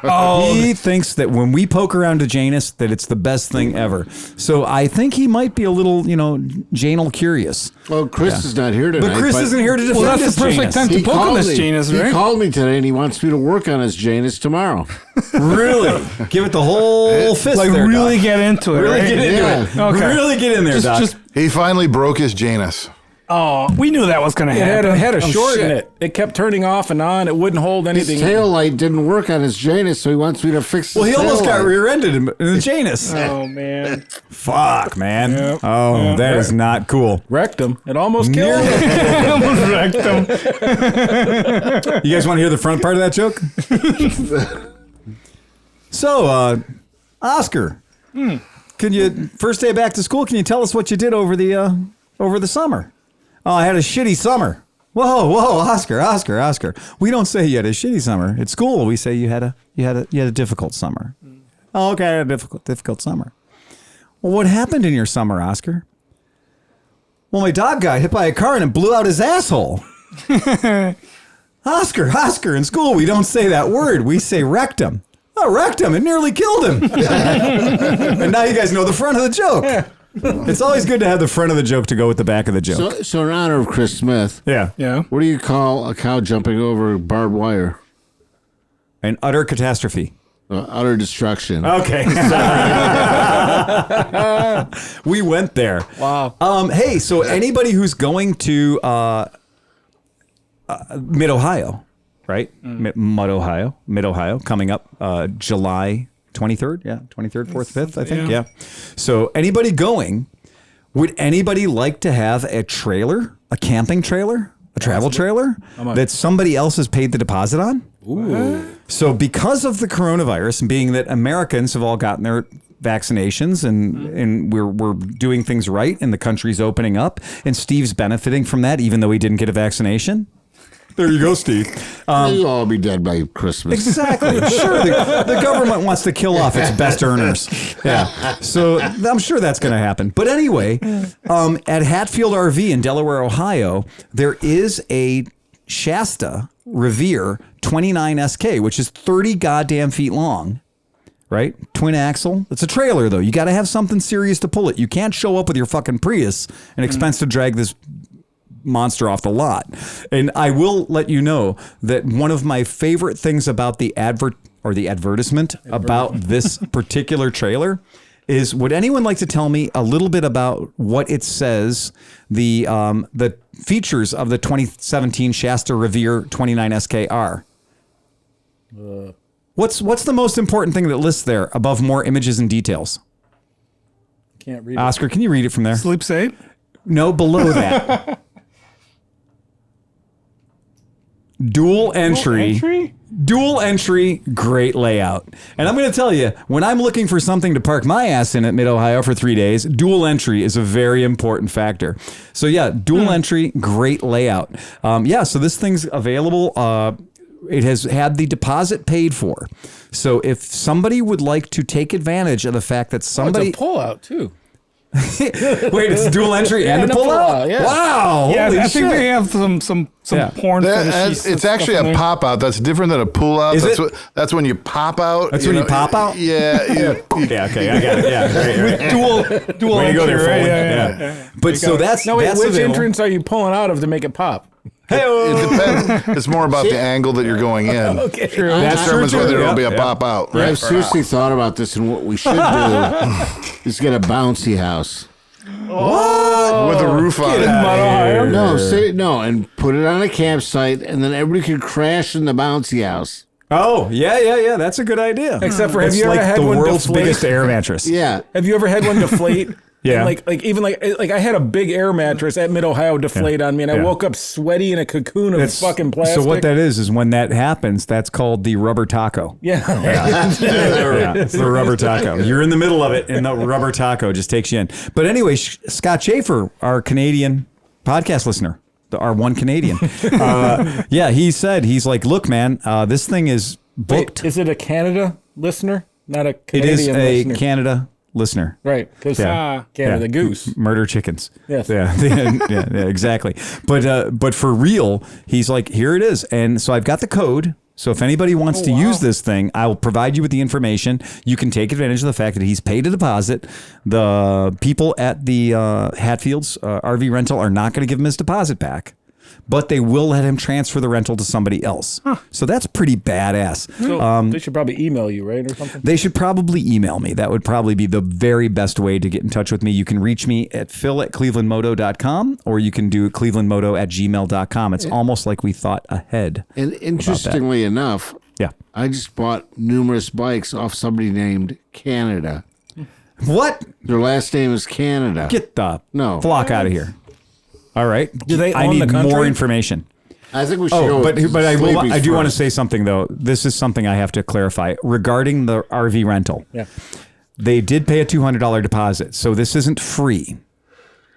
S5: Oh,
S1: He thinks that when we poke around a Janus, that it's the best thing ever. So I think he might be a little, Janal curious.
S4: Well, Chris is not here tonight.
S1: But Chris isn't here to defend
S5: well, that's
S1: his
S5: the perfect
S1: Janus.
S5: time to
S4: He
S5: poke on
S4: called
S5: this
S4: me.
S5: Janus,
S4: He
S5: right?
S4: called me today and he wants me to work on his Janus tomorrow.
S1: Really? Give it the whole fist
S5: Like
S1: there,
S5: really
S1: Doc.
S5: get into it,
S1: Really
S5: right?
S1: get into
S4: Yeah.
S1: it.
S5: Okay.
S1: Really get in there, Doc.
S5: Just
S3: He finally broke his Janus.
S5: oh, we knew that was gonna
S2: It
S5: happen.
S2: had a
S5: Oh,
S2: short in
S5: shit.
S2: it. It kept turning off and on. It wouldn't hold
S4: His
S2: anything.
S4: tail light didn't work on his Janus, so he wants me to fix
S1: Well,
S4: his
S1: he almost
S4: tail
S1: got
S4: light.
S1: rear-ended in the Janus.
S5: Oh man.
S1: Fuck, man.
S2: Yep.
S1: Oh,
S2: Yep.
S1: that is not cool.
S2: Wrecked him. It almost killed him.
S5: Almost wrecked him.
S1: You guys want to hear the front part of that joke? So, Oscar, can you first day back to school? Can you tell us what you did over the summer? Oh, I had a shitty summer. Whoa, Oscar. We don't say you had a shitty summer at school. We say you had a difficult summer. Oh, okay, I had a difficult summer. Well, what happened in your summer, Oscar? Well, my dog got hit by a car and it blew out his asshole. Oscar, in school we don't say that word. We say rectum. Oh, rectum, it nearly killed him. And now you guys know the front of the joke. It's always good to have the front of the joke to go with the back of the joke.
S4: So in honor of Chris Smith,
S1: Yeah.
S5: Yeah.
S4: what do you call a cow jumping over barbed wire?
S1: An utter catastrophe.
S4: Utter destruction.
S1: Okay. We went there.
S2: Wow.
S1: Hey, so anybody who's going to Mid-Ohio, right? Mid-Ohio, coming up July 23rd. Yeah, 23rd, 4th, 5th, I think. Yeah. So anybody going, would anybody like to have a trailer, a camping trailer, a travel trailer that somebody else has paid the deposit on? Ooh. So because of the coronavirus and being that Americans have all gotten their vaccinations and we're doing things right and the country's opening up and Steve's benefiting from that even though he didn't get a vaccination. There you go, Steve.
S4: You'll all be dead by Christmas.
S1: Exactly. Sure, the government wants to kill off its best earners. Yeah. So I'm sure that's going to happen. But anyway, at Hatfield RV in Delaware, Ohio, there is a Shasta Revere 29 SK, which is 30 goddamn feet long. Right? Twin axle. It's a trailer, though. You got to have something serious to pull it. You can't show up with your fucking Prius and expect to drag this monster off the lot. And I will let you know that one of my favorite things about the advertisement about this particular trailer is, would anyone like to tell me a little bit about what it says, the features of the 2017 Shasta Revere 29 SK are? What's the most important thing that lists there above more images and details?
S2: can't read it.
S1: Oscar, can you read it from there?
S5: Sleep safe.
S1: No, below that. Dual entry. Dual entry, great layout. And I'm going to tell you, when I'm looking for something to park my ass in at Mid-Ohio for 3 days, dual entry is a very important factor. So yeah, dual entry, great layout. So this thing's available. It has had the deposit paid for. So if somebody would like to take advantage of the fact that somebody...
S2: it's a pull-out, too.
S1: Wait, it's dual entry and a pull-out?
S2: Yeah.
S1: Wow.
S5: Yeah,
S1: holy
S5: I think
S1: shit.
S5: they have some porn fetishes.
S3: It's actually a pop out. That's different than a pull out.
S1: Is
S3: That's when you pop out.
S1: That's when you pop out?
S3: Yeah.
S1: Yeah, okay, I got it. Yeah, right.
S5: dual
S1: Way to go
S5: entry,
S1: there,
S5: right?
S1: Foley.
S5: Yeah.
S1: But so that's
S2: No, wait,
S1: that's
S2: which
S1: available.
S2: entrance are you pulling out of to make it pop?
S3: It depends. It's more about the angle that you're going in.
S2: Okay.
S3: That determines whether it'll be a pop out.
S4: I've seriously thought about this, and what we should do is get a bouncy house.
S3: With a roof on it.
S4: No, and put it on a campsite, and then everybody could crash in the bouncy house.
S1: Oh, yeah. That's a good idea.
S2: Except for, have
S1: it's
S2: you ever
S1: like
S2: had
S1: the
S2: one
S1: world's
S2: deflate?
S1: biggest air mattress.
S4: Yeah.
S2: Have you ever had one deflate?
S1: Yeah.
S2: And like I had a big air mattress at Mid-Ohio deflate on me, and I woke up sweaty in a cocoon of fucking plastic.
S1: So what that is when that happens, that's called the rubber taco.
S2: Yeah.
S1: It's the rubber taco. You're in the middle of it, and the rubber taco just takes you in. But anyway, Scott Schaefer, our Canadian podcast listener, our one Canadian, he said, he's like, look, man, this thing is booked.
S2: Wait, is it a Canada listener? Not a
S1: It
S2: Canadian
S1: is a
S2: listener.
S1: Canada listener.
S2: Right, because Canada Goose.
S1: Murder chickens.
S2: Yes.
S1: Yeah, exactly. But for real, he's like, here it is. And so I've got the code. So if anybody wants to use this thing, I will provide you with the information. You can take advantage of the fact that he's paid a deposit. The people at the Hatfields RV rental are not going to give him his deposit back, but they will let him transfer the rental to somebody else. So that's pretty badass.
S2: So they should probably email you, right, or something?
S1: They should probably email me. That would probably be the very best way to get in touch with me. You can reach me at phil@clevelandmoto.com, or you can do clevelandmoto@gmail.com. It's almost like we thought ahead.
S4: And interestingly enough,
S1: Yeah.
S4: I just bought numerous bikes off somebody named Canada.
S1: What?
S4: Their last name is Canada.
S1: Get the
S4: No.
S1: flock out of here. All right.
S2: Do they
S1: I
S2: own
S1: need
S2: the country?
S1: more information.
S4: I think we should go
S1: but
S4: with
S1: I
S4: Sleepy's
S1: do want to
S4: first.
S1: say something, though. This is something I have to clarify regarding the RV rental.
S2: Yeah.
S1: They did pay a $200 deposit, so this isn't free.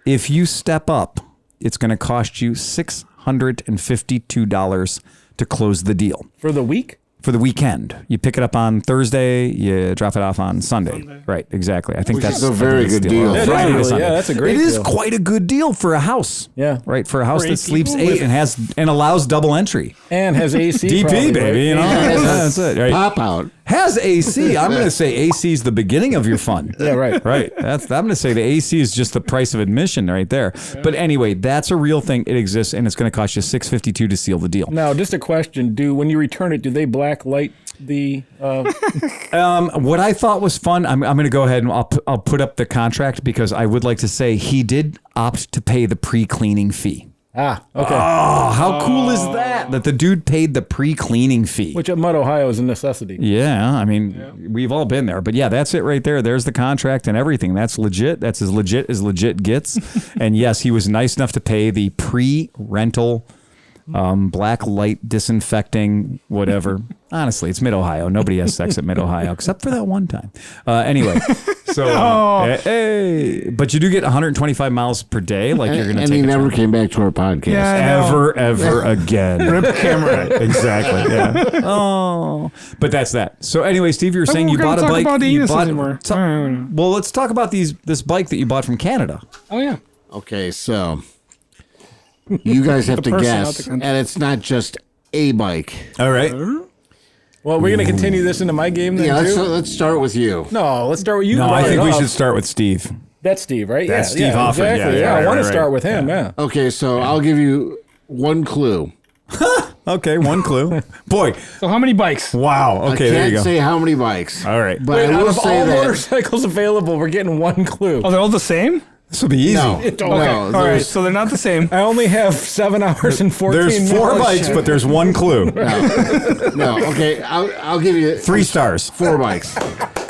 S1: If you step up, it's going to cost you $652 to close the deal.
S2: For the week?
S1: For the weekend. You pick it up on Thursday, you drop it off on Sunday. Right, exactly. I think
S4: Which
S1: that's
S4: is a very good deal.
S2: That is
S1: Friday to
S2: really-
S1: Sunday.
S2: yeah, that's a great
S1: It is
S2: deal.
S1: quite a good deal for a house.
S2: Yeah.
S1: Right, for a house
S5: For
S1: that
S5: 8
S1: sleeps
S5: people
S1: 8 and has and allows double entry.
S2: And has AC.
S1: DP,
S2: probably,
S1: baby,
S2: right?
S1: you know. That's it. Right.
S4: Pop out.
S1: Has AC. I'm going to say AC is the beginning of your fun.
S2: Yeah, right.
S1: Right. I'm going to say the AC is just the price of admission right there. But anyway, that's a real thing. It exists, and it's going to cost you $652 to seal the deal.
S2: Now, just a question: when you return it, do they black light the?
S1: What I thought was fun, I'm going to go ahead and I'll put up the contract because I would like to say he did opt to pay the pre-cleaning fee.
S2: Okay.
S1: Oh, how cool is that? That the dude paid the pre-cleaning fee.
S2: Which at Mid-Ohio is a necessity.
S1: Yeah, I mean, we've all been there. But yeah, that's it right there. There's the contract and everything. That's legit. That's as legit gets. And yes, he was nice enough to pay the pre-rental black light disinfecting, whatever. Honestly, it's Mid-Ohio. Nobody has sex at Mid-Ohio except for that one time. Anyway, so hey, but you do get 125 miles per day. Like you're going to
S4: And
S1: take
S4: he
S1: a
S4: never
S1: turn.
S4: came back to our podcast.
S5: Yeah, I know.
S1: ever again.
S5: Rip camera.
S1: Exactly. Yeah. Oh, but that's that. So anyway, Steve, you were saying you bought a
S5: talk
S1: bike.
S5: about the
S1: you
S5: anus
S1: bought,
S5: anymore.
S1: Well, let's talk about this bike that you bought from Canada.
S5: Oh yeah.
S4: Okay, so you guys have to
S5: person out
S4: guess,
S5: the country.
S4: and it's not just a bike.
S1: All right.
S2: Well, we're going to continue this into my game then,
S4: Yeah,
S2: too?
S4: let's start with you.
S2: No, let's start with you.
S1: No,
S2: brought
S1: I think
S2: it
S1: we
S2: up.
S1: should start with Steve.
S2: That's Steve, right?
S1: That's
S2: yeah,
S1: Steve Hoffert.
S2: Exactly.
S1: Yeah,
S2: I
S1: right,
S2: want to
S1: right,
S2: start
S1: right.
S2: with him, yeah.
S4: Okay, so I'll give you one clue.
S1: Okay, one clue. Boy,
S5: So how many bikes?
S1: wow. Okay,
S4: I
S1: there you
S4: can't
S1: go.
S4: say how many bikes.
S1: All right.
S4: But
S2: Wait,
S4: I
S2: out
S4: will
S2: of
S4: say
S2: all
S4: that.
S2: motorcycles available, we're getting one clue.
S5: Oh, they're all the same?
S1: This will be easy.
S4: No,
S2: Okay.
S4: no,
S5: All right,
S4: there's-
S5: so they're not the same.
S2: I only have 7 hours and 14
S1: There's
S2: minutes.
S1: 4 bikes, but there's one clue.
S4: no. Okay, I'll give you
S1: 3 stars.
S4: 4 bikes.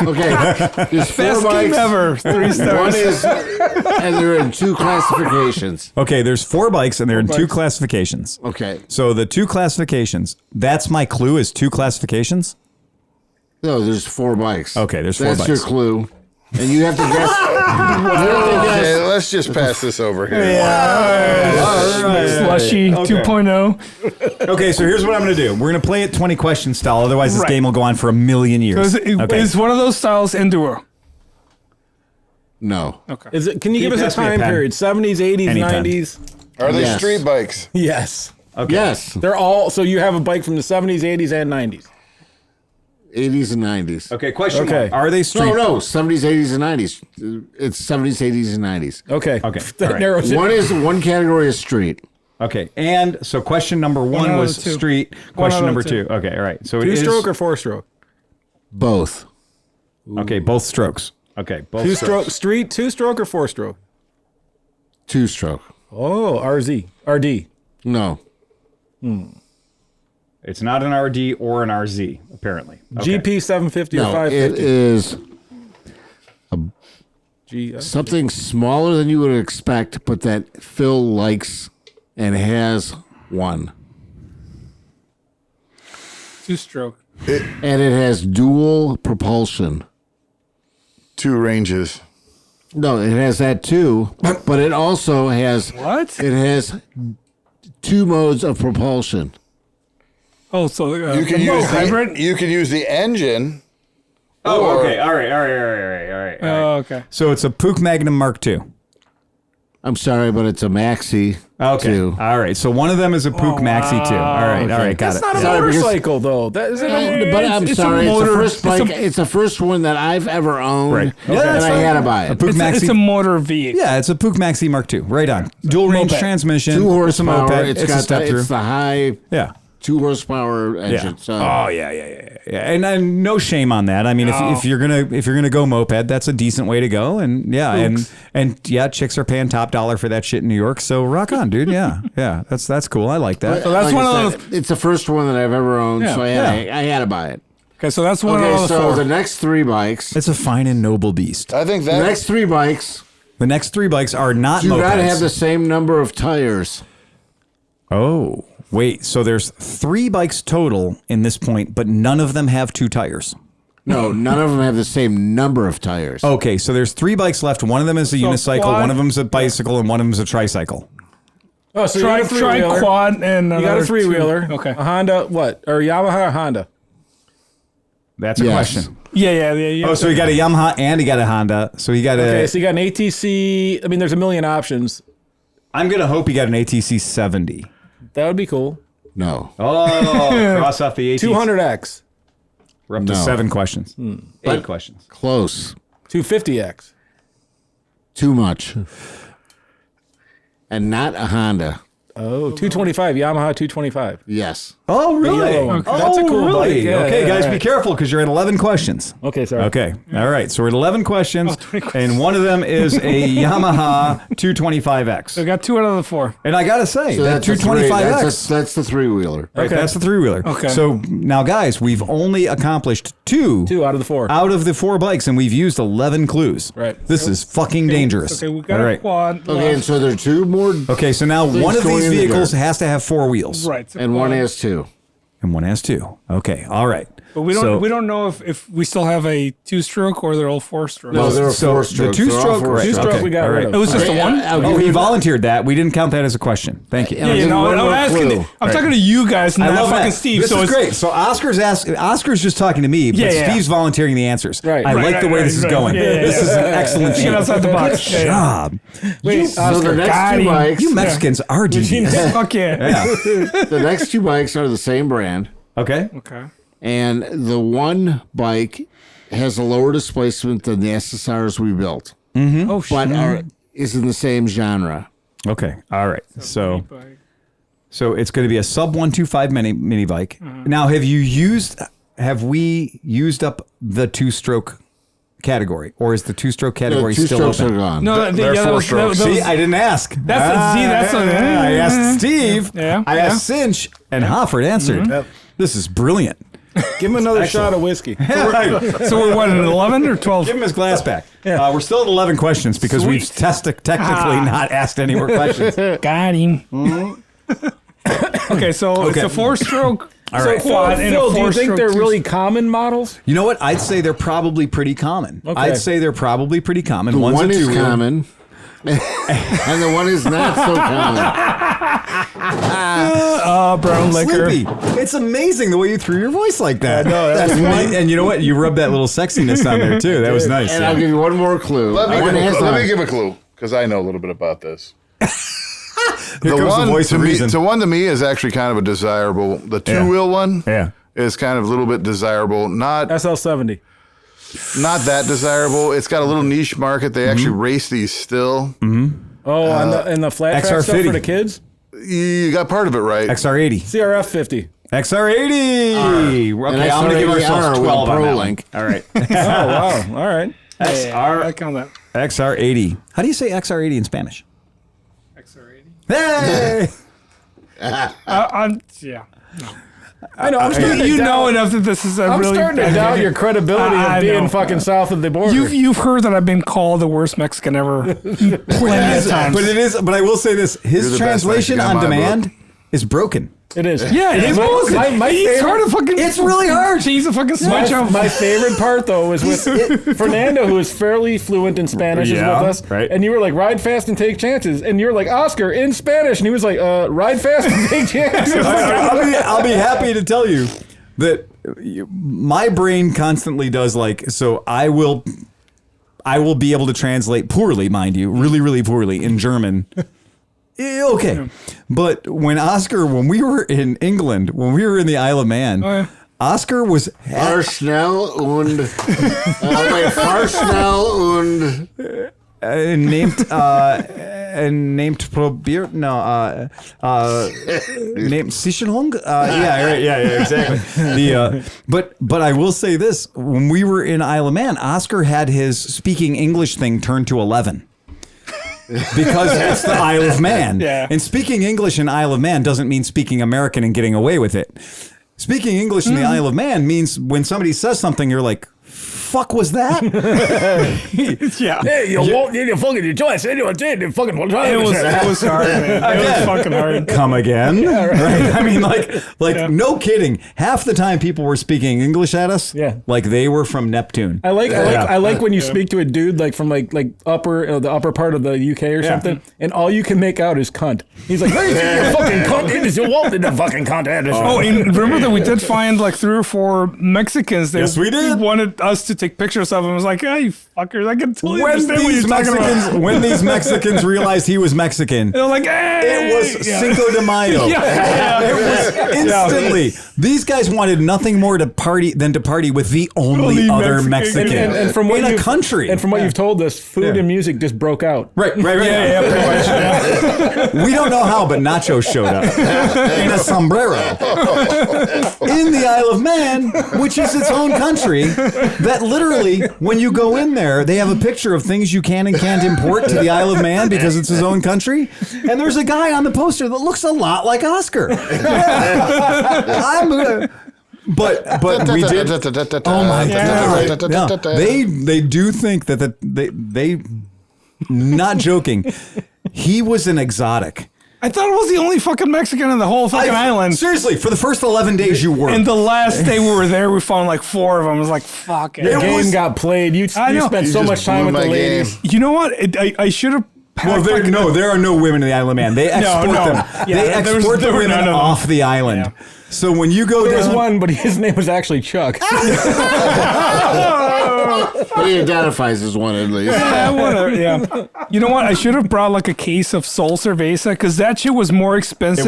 S4: Okay, there's 4
S5: Best
S4: bikes.
S5: game ever. 3 stars.
S4: One is, and they're in 2 classifications.
S1: Okay, there's 4 bikes and they're in 2 classifications.
S4: Okay.
S1: So the 2 classifications, that's my clue is 2 classifications?
S4: No, there's 4 bikes.
S1: Okay, there's 4
S4: That's
S1: bikes.
S4: your clue. And you have to guess.
S3: Okay, let's just pass this over here.
S5: Slushy 2.0.
S1: Okay, so here's what I'm going to do. We're going to play it 20 question style. Otherwise, this
S5: Right.
S1: game will go on for a million years.
S5: Is one of those styles enduro?
S4: No.
S5: Okay.
S2: Is it? Can you
S1: Can
S2: give
S1: you
S2: us a
S1: pass me a
S2: time
S1: pen?
S2: period? 70s, 80s,
S1: Anytime.
S2: 90s?
S3: Are they
S4: Yes.
S3: street bikes?
S2: Yes.
S1: Okay.
S4: Yes.
S2: They're all. So you have a bike from the 70s, 80s, and 90s.
S4: 80s and 90s.
S1: Okay, question
S2: Okay.
S1: one. Are they street?
S4: No, 70s, 80s, and 90s. It's 70s, 80s, and 90es.
S2: Okay.
S1: Okay.
S2: That
S1: All right.
S2: narrows it.
S4: One category is street.
S1: Okay, and so question number 1
S5: out of
S1: was
S5: the 2.
S1: street.
S5: One
S1: Question
S5: out of
S1: number
S5: the
S1: 2.
S5: 2.
S1: Okay, all right. So it
S2: 2-stroke
S1: is.
S2: or 4-stroke?
S4: Both.
S1: Okay, both strokes. Okay, both
S2: 2-stroke street, 2-stroke or 4-stroke?
S4: 2-stroke.
S2: Oh, RD.
S4: No.
S1: It's not an RD or an RZ, apparently. Okay.
S2: GP 750 or
S4: No, it
S2: 550.
S4: is
S2: G,
S4: something smaller than you would expect, but that Phil likes and has one.
S5: 2-stroke.
S4: And it has dual propulsion.
S3: 2 ranges.
S4: No, it has that too, but it also has
S5: What?
S4: It has 2 modes of propulsion.
S5: Oh, so
S3: You can use
S5: hybrid?
S3: you can use the engine.
S1: Oh,
S3: or-
S1: okay. All right.
S5: Oh, okay.
S1: So it's a Puch Magnum Mark II.
S4: I'm sorry, but it's a Maxi.
S1: Okay.
S4: 2.
S1: All right. So one of them is a Puch Maxi 2. All right. All right. Got
S2: That's
S1: it.
S2: not a
S4: Sorry, because-
S2: motorcycle, though. That is
S4: But I'm
S5: it's a
S4: sorry, it's the
S5: motor-
S4: first
S5: it's a-
S4: bike. It's the first one that I've ever owned,
S1: Right.
S4: and
S1: that's
S4: I
S1: fine.
S4: had to buy
S1: A
S4: it.
S1: Puch
S5: It's
S1: Maxi.
S5: a motor vehicle.
S1: Yeah, it's a Puch Maxi Mark II. Right on. Dual range
S5: Moped.
S1: transmission.
S4: 2
S1: It's a
S4: horsepower.
S1: moped.
S4: It's
S1: a
S4: got
S1: step
S4: the,
S1: through.
S4: it's the high
S1: Yeah.
S4: 2 horsepower
S1: Yeah.
S4: engine. So
S1: Oh yeah. And no shame on that. I mean, if you're gonna go moped, that's a decent way to go. And yeah, and yeah, chicks are paying top dollar for that shit in New York. So rock on, dude. Yeah, that's cool. I like that.
S5: So that's
S4: like
S5: one
S4: I
S5: of
S4: said, It's the first one that I've ever owned, so I had to buy it.
S5: Okay, so that's one of
S4: Okay,
S5: the
S4: so
S5: 4.
S4: the next 3 bikes.
S1: It's a fine and noble beast.
S3: I think
S4: The
S3: that
S4: next 3 bikes
S1: The next 3 bikes are not
S4: do
S1: mopeds.
S4: not have the same number of tires.
S1: Oh, wait. So there's 3 bikes total in this point, but none of them have 2 tires.
S4: No, none of them have the same number of tires.
S1: Okay, so there's 3 bikes left. One of them is a unicycle,
S5: quad-
S1: one of them's a bicycle, and one of them's a tricycle.
S2: Oh, so
S5: Try
S2: you got a 3-wheeler.
S5: quad and
S2: You got a
S5: another
S2: 3-wheeler.
S5: 2. Okay.
S2: A Honda, what? Or Yamaha or Honda?
S1: That's a
S4: Yes.
S1: question.
S5: Yeah.
S1: Oh, so you got a Yamaha and you got a Honda. So you got
S2: Okay,
S1: a.
S2: so you got an ATC. I mean, there's a million options.
S1: I'm gonna hope you got an ATC 70.
S2: That would be cool.
S4: No.
S1: Oh, cross off the ATC.
S2: 200X.
S1: We're up to
S4: No.
S1: 7 questions. 8 questions.
S4: Close.
S2: 250X.
S4: Too much. And not a Honda.
S2: Oh, 225. Yamaha 225.
S4: Yes.
S1: Oh, really?
S2: yellow one.
S1: Oh,
S2: That's a cool
S1: really?
S2: bike. Yeah,
S1: okay,
S2: yeah,
S1: guys,
S2: right.
S1: be careful because you're at 11 questions.
S2: Okay, sorry.
S1: Okay. All right. So we're at 11 questions,
S5: 20 questions.
S1: and one of them is a Yamaha 225X.
S5: So I got 2 out of the 4.
S1: And I got to say, that
S4: that's a
S1: 225X.
S4: that's the 3-wheeler.
S1: Right,
S2: Okay.
S1: that's the 3-wheeler.
S5: Okay.
S1: So now, guys, we've only accomplished 2
S2: out of the 4.
S1: out of the 4 bikes, and we've used 11 clues.
S2: Right.
S1: This is fucking dangerous.
S5: Okay, we got
S1: All
S5: a
S1: right.
S5: quad.
S4: Okay, and so there are 2 more,
S1: Okay, so now
S4: Things
S1: one of
S4: going
S1: these
S4: in the
S1: vehicles
S4: dirt.
S1: has to have 4 wheels.
S5: Right. so
S4: and one
S5: quad.
S4: has 2.
S1: And one has 2. Okay, all right.
S5: But we don't know if we still have a 2-stroke or they're all 4-stroke.
S4: No, they're
S1: So
S4: 4-stroke.
S1: the 2-stroke, right,
S2: 2-stroke
S1: okay,
S2: we got
S1: all
S2: rid
S1: right.
S2: of.
S5: It was just a 1?
S1: Oh, he volunteered that. We didn't count that as a question. Thank you.
S4: And I'll
S5: Yeah,
S4: give you one
S5: I'm
S4: more
S5: asking.
S4: clue.
S5: I'm talking to you guys, not fucking
S1: that.
S5: Steve.
S1: This
S5: so
S1: is
S5: it's
S1: great. So Oscar's just talking to me, but
S5: Yeah.
S1: Steve's volunteering the answers.
S2: Right.
S1: I
S2: Right,
S1: like the way this is going. This is an excellent
S5: Get outside the box.
S1: Good job.
S2: Wait,
S4: So the next
S5: got
S4: 2
S5: him.
S4: bikes,
S1: You Mexicans are genius.
S5: Fuck yeah.
S4: the next 2 bikes are the same brand,
S1: Okay.
S5: Okay.
S4: and the one bike has a lower displacement than the SSRs we built,
S5: Oh shit.
S4: but is in the same genre.
S1: Okay. All right. So it's going to be a sub 125 mini bike. Now, have we used up the 2-stroke category, or is the 2-stroke
S4: The
S1: category
S4: 2
S1: still
S4: strokes
S1: open?
S4: are gone.
S5: No,
S3: They're
S5: that was,
S3: 4-strokes.
S5: that was,
S1: See, I didn't ask.
S5: That's
S1: I asked Steve.
S5: Yeah,
S1: I
S5: yeah.
S1: asked Cinch, and Hoffert answered. This is brilliant.
S2: Give him another shot of whiskey.
S5: So we're what, at 11 or 12?
S1: Give him his glass back. We're still at 11 questions because we've technically not asked any more questions.
S5: Got him. Okay, so it's a 4-stroke.
S1: All right.
S5: Quad and
S2: Phil,
S5: a
S2: do you think
S5: 4-stroke
S2: they're
S5: two-
S2: really common models?
S1: You know what? I'd say they're probably pretty common.
S2: Okay.
S1: I'd say they're probably pretty common. One's
S4: One
S1: a
S4: is
S1: two-wheel.
S4: common, and the one is not so common.
S5: brown liquor.
S1: Sleepy. It's amazing the way you threw your voice like that.
S2: That's
S1: and you know what? You rubbed that little sexiness on there too. That was nice.
S4: And I'll give you one more clue.
S3: Let me
S4: One
S3: give a clue because I know a little bit about this.
S1: Here comes the voice
S3: to
S1: of
S3: me,
S1: reason.
S3: to one to me is actually kind of a desirable. The two-wheel one
S1: Yeah.
S3: is kind of a little bit desirable. Not
S2: SL70.
S3: that desirable. It's got a little niche market. They actually race these still.
S2: Oh, and the flat track stuff
S1: XR50.
S2: for the kids?
S3: You got part of it right.
S1: XR80.
S2: CRF 50.
S1: XR80. Okay, I'm going to give ourselves 12 on that one. All right.
S2: Oh, wow. All right.
S5: I count that.
S1: XR80. How do you say XR80 in Spanish?
S5: XR80.
S1: Hey!
S5: Yeah.
S2: I know. I'm starting to
S5: You
S2: doubt-
S5: know enough that this is a
S2: I'm
S5: really
S2: starting to
S5: bad
S2: doubt
S5: game.
S2: your credibility
S5: I
S2: of being
S5: know.
S2: fucking south of the border.
S5: You've heard that I've been called the worst Mexican ever plenty of times.
S1: But I will say this:
S3: You're
S1: his
S3: the best
S1: translation
S3: Mexican
S1: on
S3: in my
S1: demand is broken.
S2: It is.
S5: Yeah, it is broken. It's hard to fucking.
S1: It's really hard.
S5: Change the fucking switch off.
S2: My favorite part though was with Fernando, who is fairly fluent in Spanish,
S1: Yeah,
S2: is with us,
S1: right.
S2: and you were like, "Ride fast and take chances," and you were like, "Oscar in Spanish," and he was like, "Ride fast and take chances."
S1: I'll be happy to tell you that my brain constantly does so I will be able to translate poorly, mind you, really, really poorly in German. Okay. But when we were in England, when we were in the Isle of Man, Oscar was
S4: Fahrschnell und Fahrschnell und
S1: named probiert named Sicherung. Yeah, exactly. But I will say this: when we were in Isle of Man, Oscar had his speaking English thing turned to 11. Because that's the Isle of Man.
S5: Yeah.
S1: And speaking English in Isle of Man doesn't mean speaking American and getting away with it. Speaking English in the Isle of Man means when somebody says something, you're like, fuck was that?
S5: Yeah.
S2: Hey, you won't need your fucking choice. Anyone did you fucking
S5: It was hard, man. It was fucking hard.
S1: Come again? Right? I mean, no kidding. Half the time people were speaking English at us, like they were from Neptune.
S2: I like when you speak to a dude like from like upper the upper part of the UK or something, and all you can make out is cunt. He's like, "Hey, you fucking cunt! It is your Walt in the fucking cunt."
S5: Oh, and remember that we did find like 3 or 4 Mexicans.
S1: Yes, we did.
S5: Wanted us to take pictures of them. I was like, "Hey, you fuckers! I can totally
S1: When
S5: understand what you're
S1: these
S5: talking about."
S1: when these Mexicans realized he was Mexican,
S5: They're like, "Hey!"
S1: it was Cinco de Mayo. It was instantly. These guys wanted nothing more to party with the only other Mexican
S2: And from what
S1: in a
S2: you've-
S1: country.
S2: and from what you've told us, food and music just broke out.
S1: Right.
S5: Yeah, pretty much. Yeah.
S1: We don't know how, but Nacho showed up in a sombrero in the Isle of Man, which is its own country. That literally, when you go in there, they have a picture of things you can and can't import to the Isle of Man because it's his own country. And there's a guy on the poster that looks a lot like Oscar. But we did. Oh my God! They do think that they not joking. He was an exotic.
S5: I thought it was the only fucking Mexican on the whole fucking island.
S1: Seriously, for the first 11 days you were.
S5: And the last day we were there, we found like 4 of them. I was like, fuck it.
S2: The game got played. You
S5: know.
S2: spent so
S3: just
S2: much time
S3: blew
S2: with the
S3: my
S2: ladies.
S5: You know what? I should have.
S1: Well, there are no women in the Isle of Man. They export them.
S5: Yeah,
S1: they export the
S5: there were
S1: women
S5: none of them.
S1: off the island.
S5: Yeah.
S1: So when you go
S2: There was
S1: down,
S2: one, but his name was actually Chuck.
S4: But he identifies as one at least.
S5: Yeah, whatever. Yeah. You know what? I should have brought like a case of Sol Cerveza because that shit was more expensive.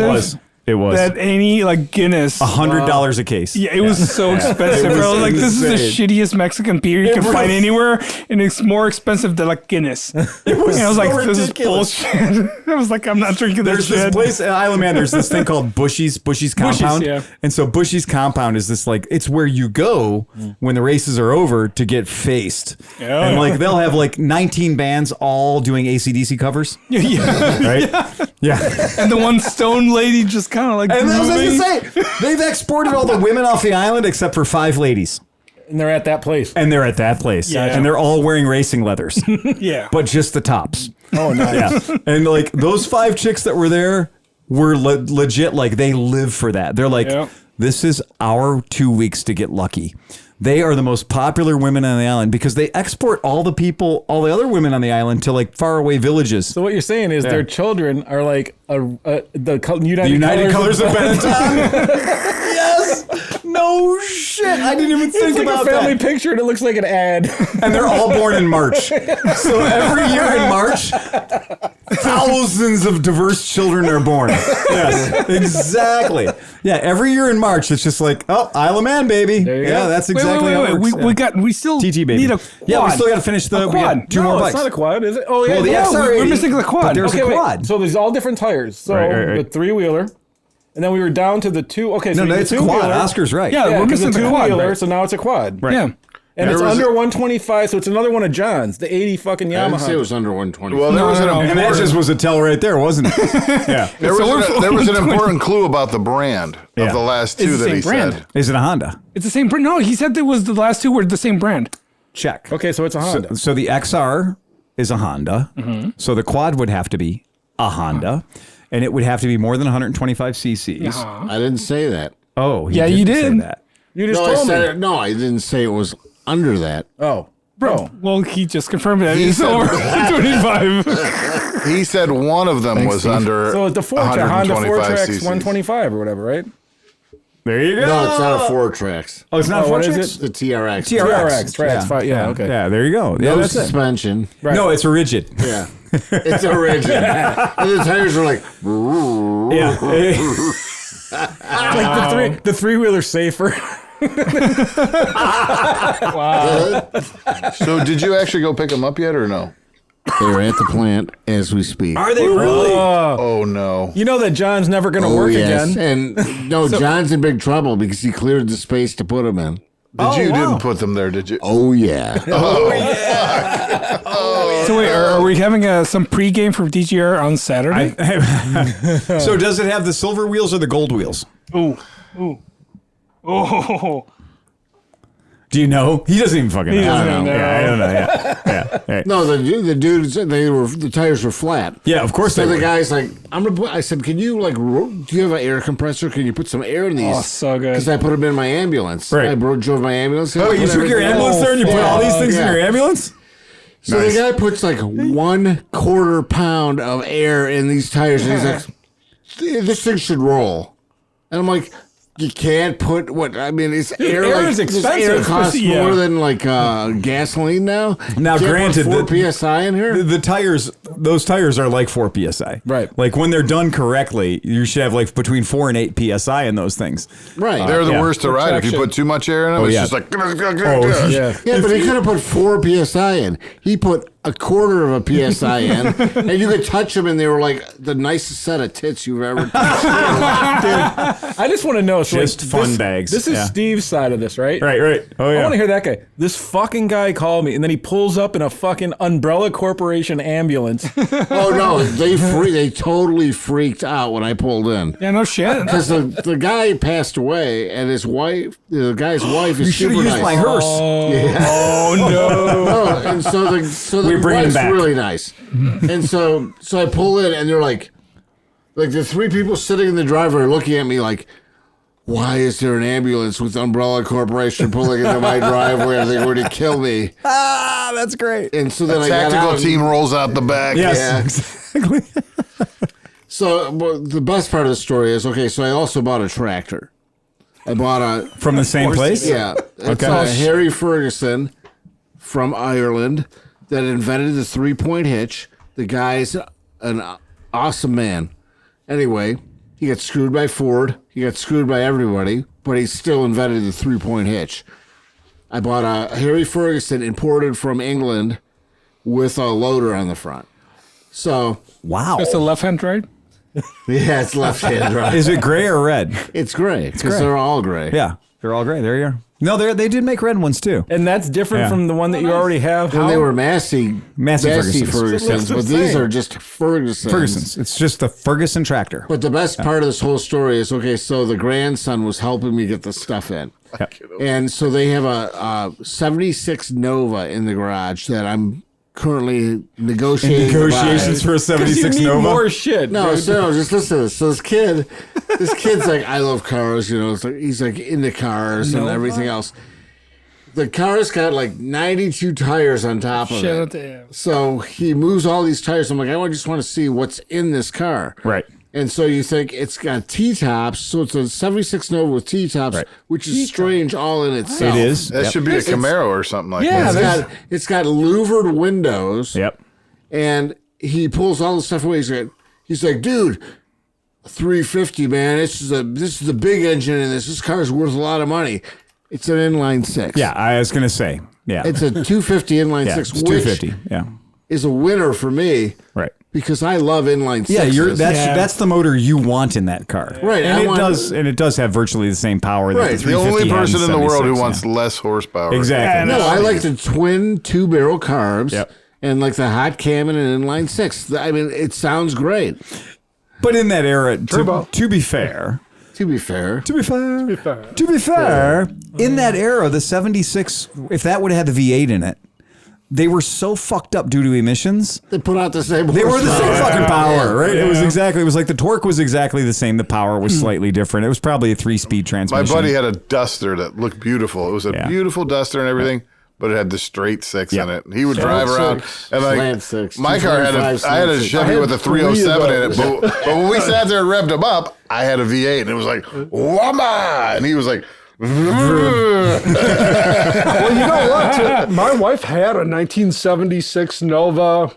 S1: It was
S5: Than any like Guinness.
S1: $100 a case.
S5: Yeah, it was so expensive,
S1: It
S5: bro.
S1: was
S5: Like this is the
S1: insane.
S5: shittiest Mexican beer you can find anywhere, and it's more expensive than like Guinness. It
S1: was
S5: I was
S1: so
S5: like, this
S1: ridiculous.
S5: is bullshit. I was like, I'm not drinking
S1: There's
S5: this
S1: this
S5: shit.
S1: place in Isle of Man. There's this thing called Bushy's Compound,
S5: yeah.
S1: and so Bushy's Compound is this like it's where you go when the races are over to get faced,
S5: Yeah.
S1: and like they'll have like 19 bands all doing AC/DC covers,
S5: Yeah.
S1: right? Yeah.
S5: And the one stone lady just kind of like.
S1: And I was
S5: grooving.
S1: going to say, they've exported all the women off the island except for 5 ladies.
S2: And they're at that place.
S1: And they're at that place.
S5: Yeah.
S1: And they're all wearing racing leathers.
S5: Yeah.
S1: But just the tops.
S2: Oh, nice.
S1: Yeah. And like those 5 chicks that were there were legit, like they live for that. They're like,
S5: Yeah.
S1: this is our 2 weeks to get lucky. They are the most popular women on the island because they export all the other women on the island to like faraway villages.
S2: So what you're saying is their children are like the
S1: United Colors of Benetton. Yes. No shit. I didn't even think
S2: It's like
S1: about
S2: a family
S1: that.
S2: picture and it looks like an ad.
S1: And they're all born in March. So every year in March, thousands of diverse children are born. Yes, exactly. Yeah, every year in March, it's just like, oh, Isle of Man, baby.
S2: There you
S1: Yeah,
S2: go.
S1: that's exactly how it works.
S5: We still
S1: TT baby.
S5: need a quad.
S1: Yeah, we still got to finish the
S5: A
S1: we got
S5: quad.
S1: 2 more
S2: No,
S1: bikes.
S2: it's not a quad, is it? Oh, yeah.
S1: Well, the
S2: yeah.
S1: XR
S5: we're missing the quad.
S1: But there's
S2: Okay,
S1: a
S2: wait.
S1: quad.
S2: So there's all different tires. So
S1: Right.
S2: the 3-wheeler. And then we were down to the 2. Okay, so
S1: No,
S2: the
S1: it's a
S2: 2-wheeler.
S1: quad. Oscar's right.
S5: Yeah, we're
S2: 'cause
S5: missing the quad.
S2: 2-wheeler,
S5: Right?
S2: so now it's a quad.
S1: Right.
S5: Yeah.
S2: And it's
S3: There was
S2: under 125, so it's another one of John's, the 80 fucking
S4: I didn't say it
S2: Yamaha.
S4: was under 120.
S3: Well, there was an
S5: no.
S1: And that just was a tell right there, wasn't it? Yeah.
S3: There was an important clue about the brand
S1: Yeah.
S3: of the last
S5: It's
S3: 2
S5: the
S3: that he
S5: same brand.
S3: said.
S1: Is it a Honda?
S5: It's the same brand. No, he said there was the last 2 were the same brand.
S1: Check.
S2: Okay, so it's a Honda.
S1: So the XR is a Honda. So the quad would have to be a Honda. And it would have to be more than 125 cc's.
S4: I didn't say that.
S1: Oh,
S5: Yeah,
S1: didn't
S5: you
S1: say
S5: did.
S1: that.
S2: You just
S4: No, I
S2: told me.
S4: said it. No, I didn't say it was under that.
S2: Oh.
S5: Bro, well, he just confirmed that.
S3: He
S5: He's
S3: said-
S5: over 25.
S3: He said one of them was under
S2: So the Honda
S3: 125
S2: 4Trax
S3: cc's.
S2: 125 or whatever, right?
S1: There you go.
S4: No, it's not a 4Trax.
S1: Oh, it's not
S2: Oh,
S1: a
S2: what is
S1: 4Trax?
S4: It's the TRX.
S2: TRX, Trax, fine, yeah, okay.
S1: Yeah, there you go. Yeah,
S4: No
S1: that's it.
S4: suspension.
S2: Right.
S1: No, it's a rigid.
S4: Yeah. It's a rigid. And the tires are like,
S1: Yeah.
S2: Like the 3-wheeler safer.
S3: So did you actually go pick them up yet or no?
S4: they're at the plant as we speak.
S1: Are they really?
S3: Oh, no.
S2: You know that John's never going to
S4: Oh,
S2: work
S4: yes.
S2: again.
S4: And no, John's in big trouble because he cleared the space to put them in.
S3: Didn't put them there, did you?
S4: Oh, yeah.
S5: So wait, are we having some pregame for DGR on Saturday?
S1: So does it have the silver wheels or the gold wheels?
S5: Ooh. Oh.
S1: Do you know? He doesn't even fucking know.
S5: doesn't even know.
S1: Yeah, I don't know. Yeah. Yeah.
S4: No, the dudes, the tires were flat.
S1: Yeah, of course
S4: So
S1: they
S4: the
S1: were.
S4: guy's like, I said, can you do you have an air compressor? Can you put some air in these?
S5: Oh, so good.
S4: Because I put them in my ambulance.
S1: Right.
S4: I drove my ambulance.
S1: Oh, you took your ambulance there and you put all these things in
S4: Yeah.
S1: your ambulance?
S4: So
S1: Nice.
S4: the guy puts like 1/4 pound of air in these tires, and he's like, "This thing should roll." And I'm like, "You can't put what? I mean, it's air.
S2: air
S4: like,
S2: is
S4: this
S2: expensive.
S4: Air costs
S5: Yeah.
S4: more than like gasoline now.
S1: Now,
S4: You can't
S1: granted,
S4: put 4 psi in here.
S1: The tires, those tires are like 4 psi.
S2: Right.
S1: Like when they're done correctly, you should have like between 4 and 8 psi in those things.
S4: Right.
S3: They're the
S1: Yeah.
S3: worst to ride. If you
S2: Traction.
S3: put too much air in them, it's
S1: yeah.
S3: just like...
S2: Yeah.
S4: Yeah, but he could have put 4 psi in. He put 1/4 of a psi in, and you could touch them, and they were like the nicest set of tits you've ever touched.
S2: I just want to know. So
S1: Just fun
S2: this,
S1: bags.
S2: This is
S1: Yeah.
S2: Steve's side of this, right?
S1: Right. Oh,
S2: I
S1: yeah.
S2: want to hear that guy. This fucking guy called me, and then he pulls up in a fucking Umbrella Corporation ambulance.
S4: Oh no, they totally freaked out when I pulled in.
S5: Yeah, no shit.
S4: Because the guy passed away, and his wife, the guy's wife, is
S1: You should
S4: super
S1: have used
S4: nice.
S1: my hearse.
S2: Oh no!
S4: Oh, and so the
S1: bring him
S4: wife's
S1: back.
S4: really nice, and so I pull in, and they're like the 3 people sitting in the driveway are looking at me like, why is there an ambulance with Umbrella Corporation pulling into my driveway? Are they going to kill me?
S1: Ah, that's great.
S4: And so then I got
S3: Tactical
S4: out
S3: team rolls out the back.
S1: Yes,
S4: Yeah.
S1: exactly.
S4: So well, the best part of the story is, okay, so I also bought a tractor. I bought a
S1: From the same place?
S4: Yeah. It's
S1: Okay.
S4: Harry Ferguson from Ireland that invented the 3-point hitch. The guy's an awesome man. Anyway, he got screwed by Ford. He got screwed by everybody, but he still invented the 3-point hitch. I bought a Harry Ferguson imported from England with a loader on the front. So,
S1: Wow.
S5: Just a left-hand drive?
S4: yeah, it's left-hand drive.
S1: Is it gray or red?
S4: It's gray because they're all gray.
S1: Yeah. They're all gray. There you are. No, they did make red ones too.
S2: And that's different from the one that you already have.
S4: When they were Massey Fergusons, but these are just Fergusons.
S1: It's just the Ferguson tractor.
S4: But the best part of this whole story is, okay, so the grandson was helping me get the stuff in.
S1: Yep.
S4: And so they have a 76 Nova in the garage that I'm currently
S1: negotiations for a 76 Nova.
S2: More shit.
S4: No, just listen to this. So this kid's like, I love cars, you know. It's like he's like into cars and everything else. The car's got like 92 tires on top of
S5: Shout out to
S4: it.
S5: him.
S4: So he moves all these tires. I'm like, I just want to see what's in this car.
S1: Right.
S4: And so you think it's got T-tops, so it's a 76 Nova with T-tops, which is strange all in itself.
S1: It is.
S3: That should be a Camaro or something like that.
S4: It's got louvered windows.
S1: Yep.
S4: And he pulls all the stuff away. He's like, dude, 350, man. This is the big engine in this. This car's worth a lot of money. It's an inline six.
S1: Yeah, I was gonna say. Yeah.
S4: It's a 250 inline six,
S1: it's
S4: which
S1: 250. Yeah.
S4: is a winner for me.
S1: Right.
S4: Because I love inline
S1: Yeah,
S4: sixes.
S1: that's the motor you want in that car.
S4: Right,
S1: And
S4: I
S1: it does have virtually the same power that the 350
S3: The only
S1: had
S3: person in the world who
S1: 76,
S3: wants less horsepower.
S1: Exactly.
S4: No, I like the twin 2-barrel carbs.
S1: Yep.
S4: And like the hot cam and an inline six. I mean, it sounds great.
S1: But in that era, to be fair, in that era, the 76, if that would have had the V8 in it, they were so fucked up due to emissions.
S4: They put out the same.
S1: They were the same fucking power, right?
S2: Yeah.
S1: It was like the torque was exactly the same. The power was slightly different. It was probably a 3-speed
S3: My
S1: transmission.
S3: buddy had a Duster that looked beautiful. It was a beautiful Duster and everything, but it had the straight six in it. He would drive around and
S4: Slant six.
S3: my car had I had a Chevy with a 307 in it, but when we sat there and revved him up, I had a V8 and it was like, whamma! And he was like,
S6: Well, you know what? My wife had a 1976 Nova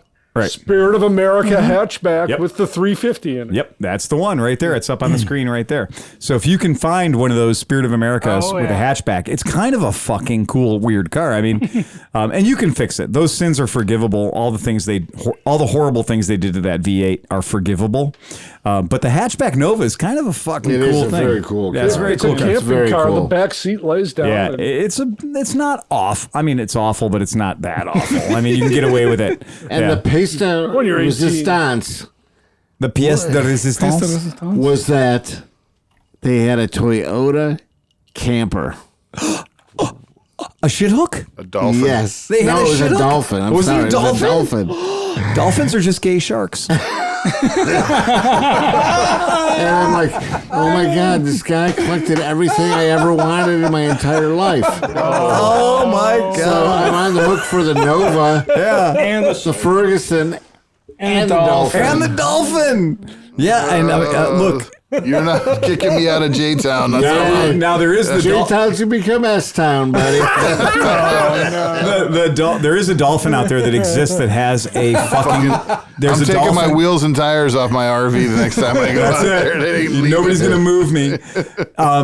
S6: Spirit of America hatchback with the 350 in it.
S1: Yep, that's the one right there. It's up on the screen right there. So if you can find one of those Spirit of Americas with a hatchback, it's kind of a fucking cool, weird car. I mean, and you can fix it. Those sins are forgivable. All the horrible things they did to that V8 are forgivable. But the hatchback Nova is kind of a fucking cool thing.
S4: Very cool.
S1: Yeah, it's very
S6: It's
S1: cool.
S6: a camping
S4: very
S6: car.
S4: cool.
S6: The back seat lays down.
S1: Yeah,
S6: and
S1: it's not off. I mean, it's awful, but it's not that awful. I mean, you can get away with it.
S4: And the piece
S6: When you're 18.
S4: resistance
S1: the pièce de résistance.
S4: was that they had a Toyota camper.
S1: A shit hook?
S3: a Dolphin.
S4: Yes.
S1: They had
S4: no,
S1: a
S4: it was
S1: shit
S4: a
S1: hook?
S4: dolphin. I'm
S1: Was it a
S4: sorry. It was a
S1: dolphin?
S4: dolphin.
S1: Dolphins are just gay sharks.
S4: And I'm like, oh my God, this guy collected everything I ever wanted in my entire life.
S1: Oh my
S4: So I'm on the hook for the Nova,
S5: And
S4: the Ferguson, and the Dolphin.
S1: And the dolphin. Yeah, and look.
S3: You're not kicking me out of J-Town. That's
S1: Now there is the dolphin.
S4: J-Town should become S-Town, buddy.
S1: There is a dolphin out there that exists that has a fucking. There's
S3: I'm
S1: a
S3: taking
S1: dolphin.
S3: my wheels and tires off my RV the next time I go out there. They ain't leaving
S1: Nobody's
S3: it.
S1: gonna move me.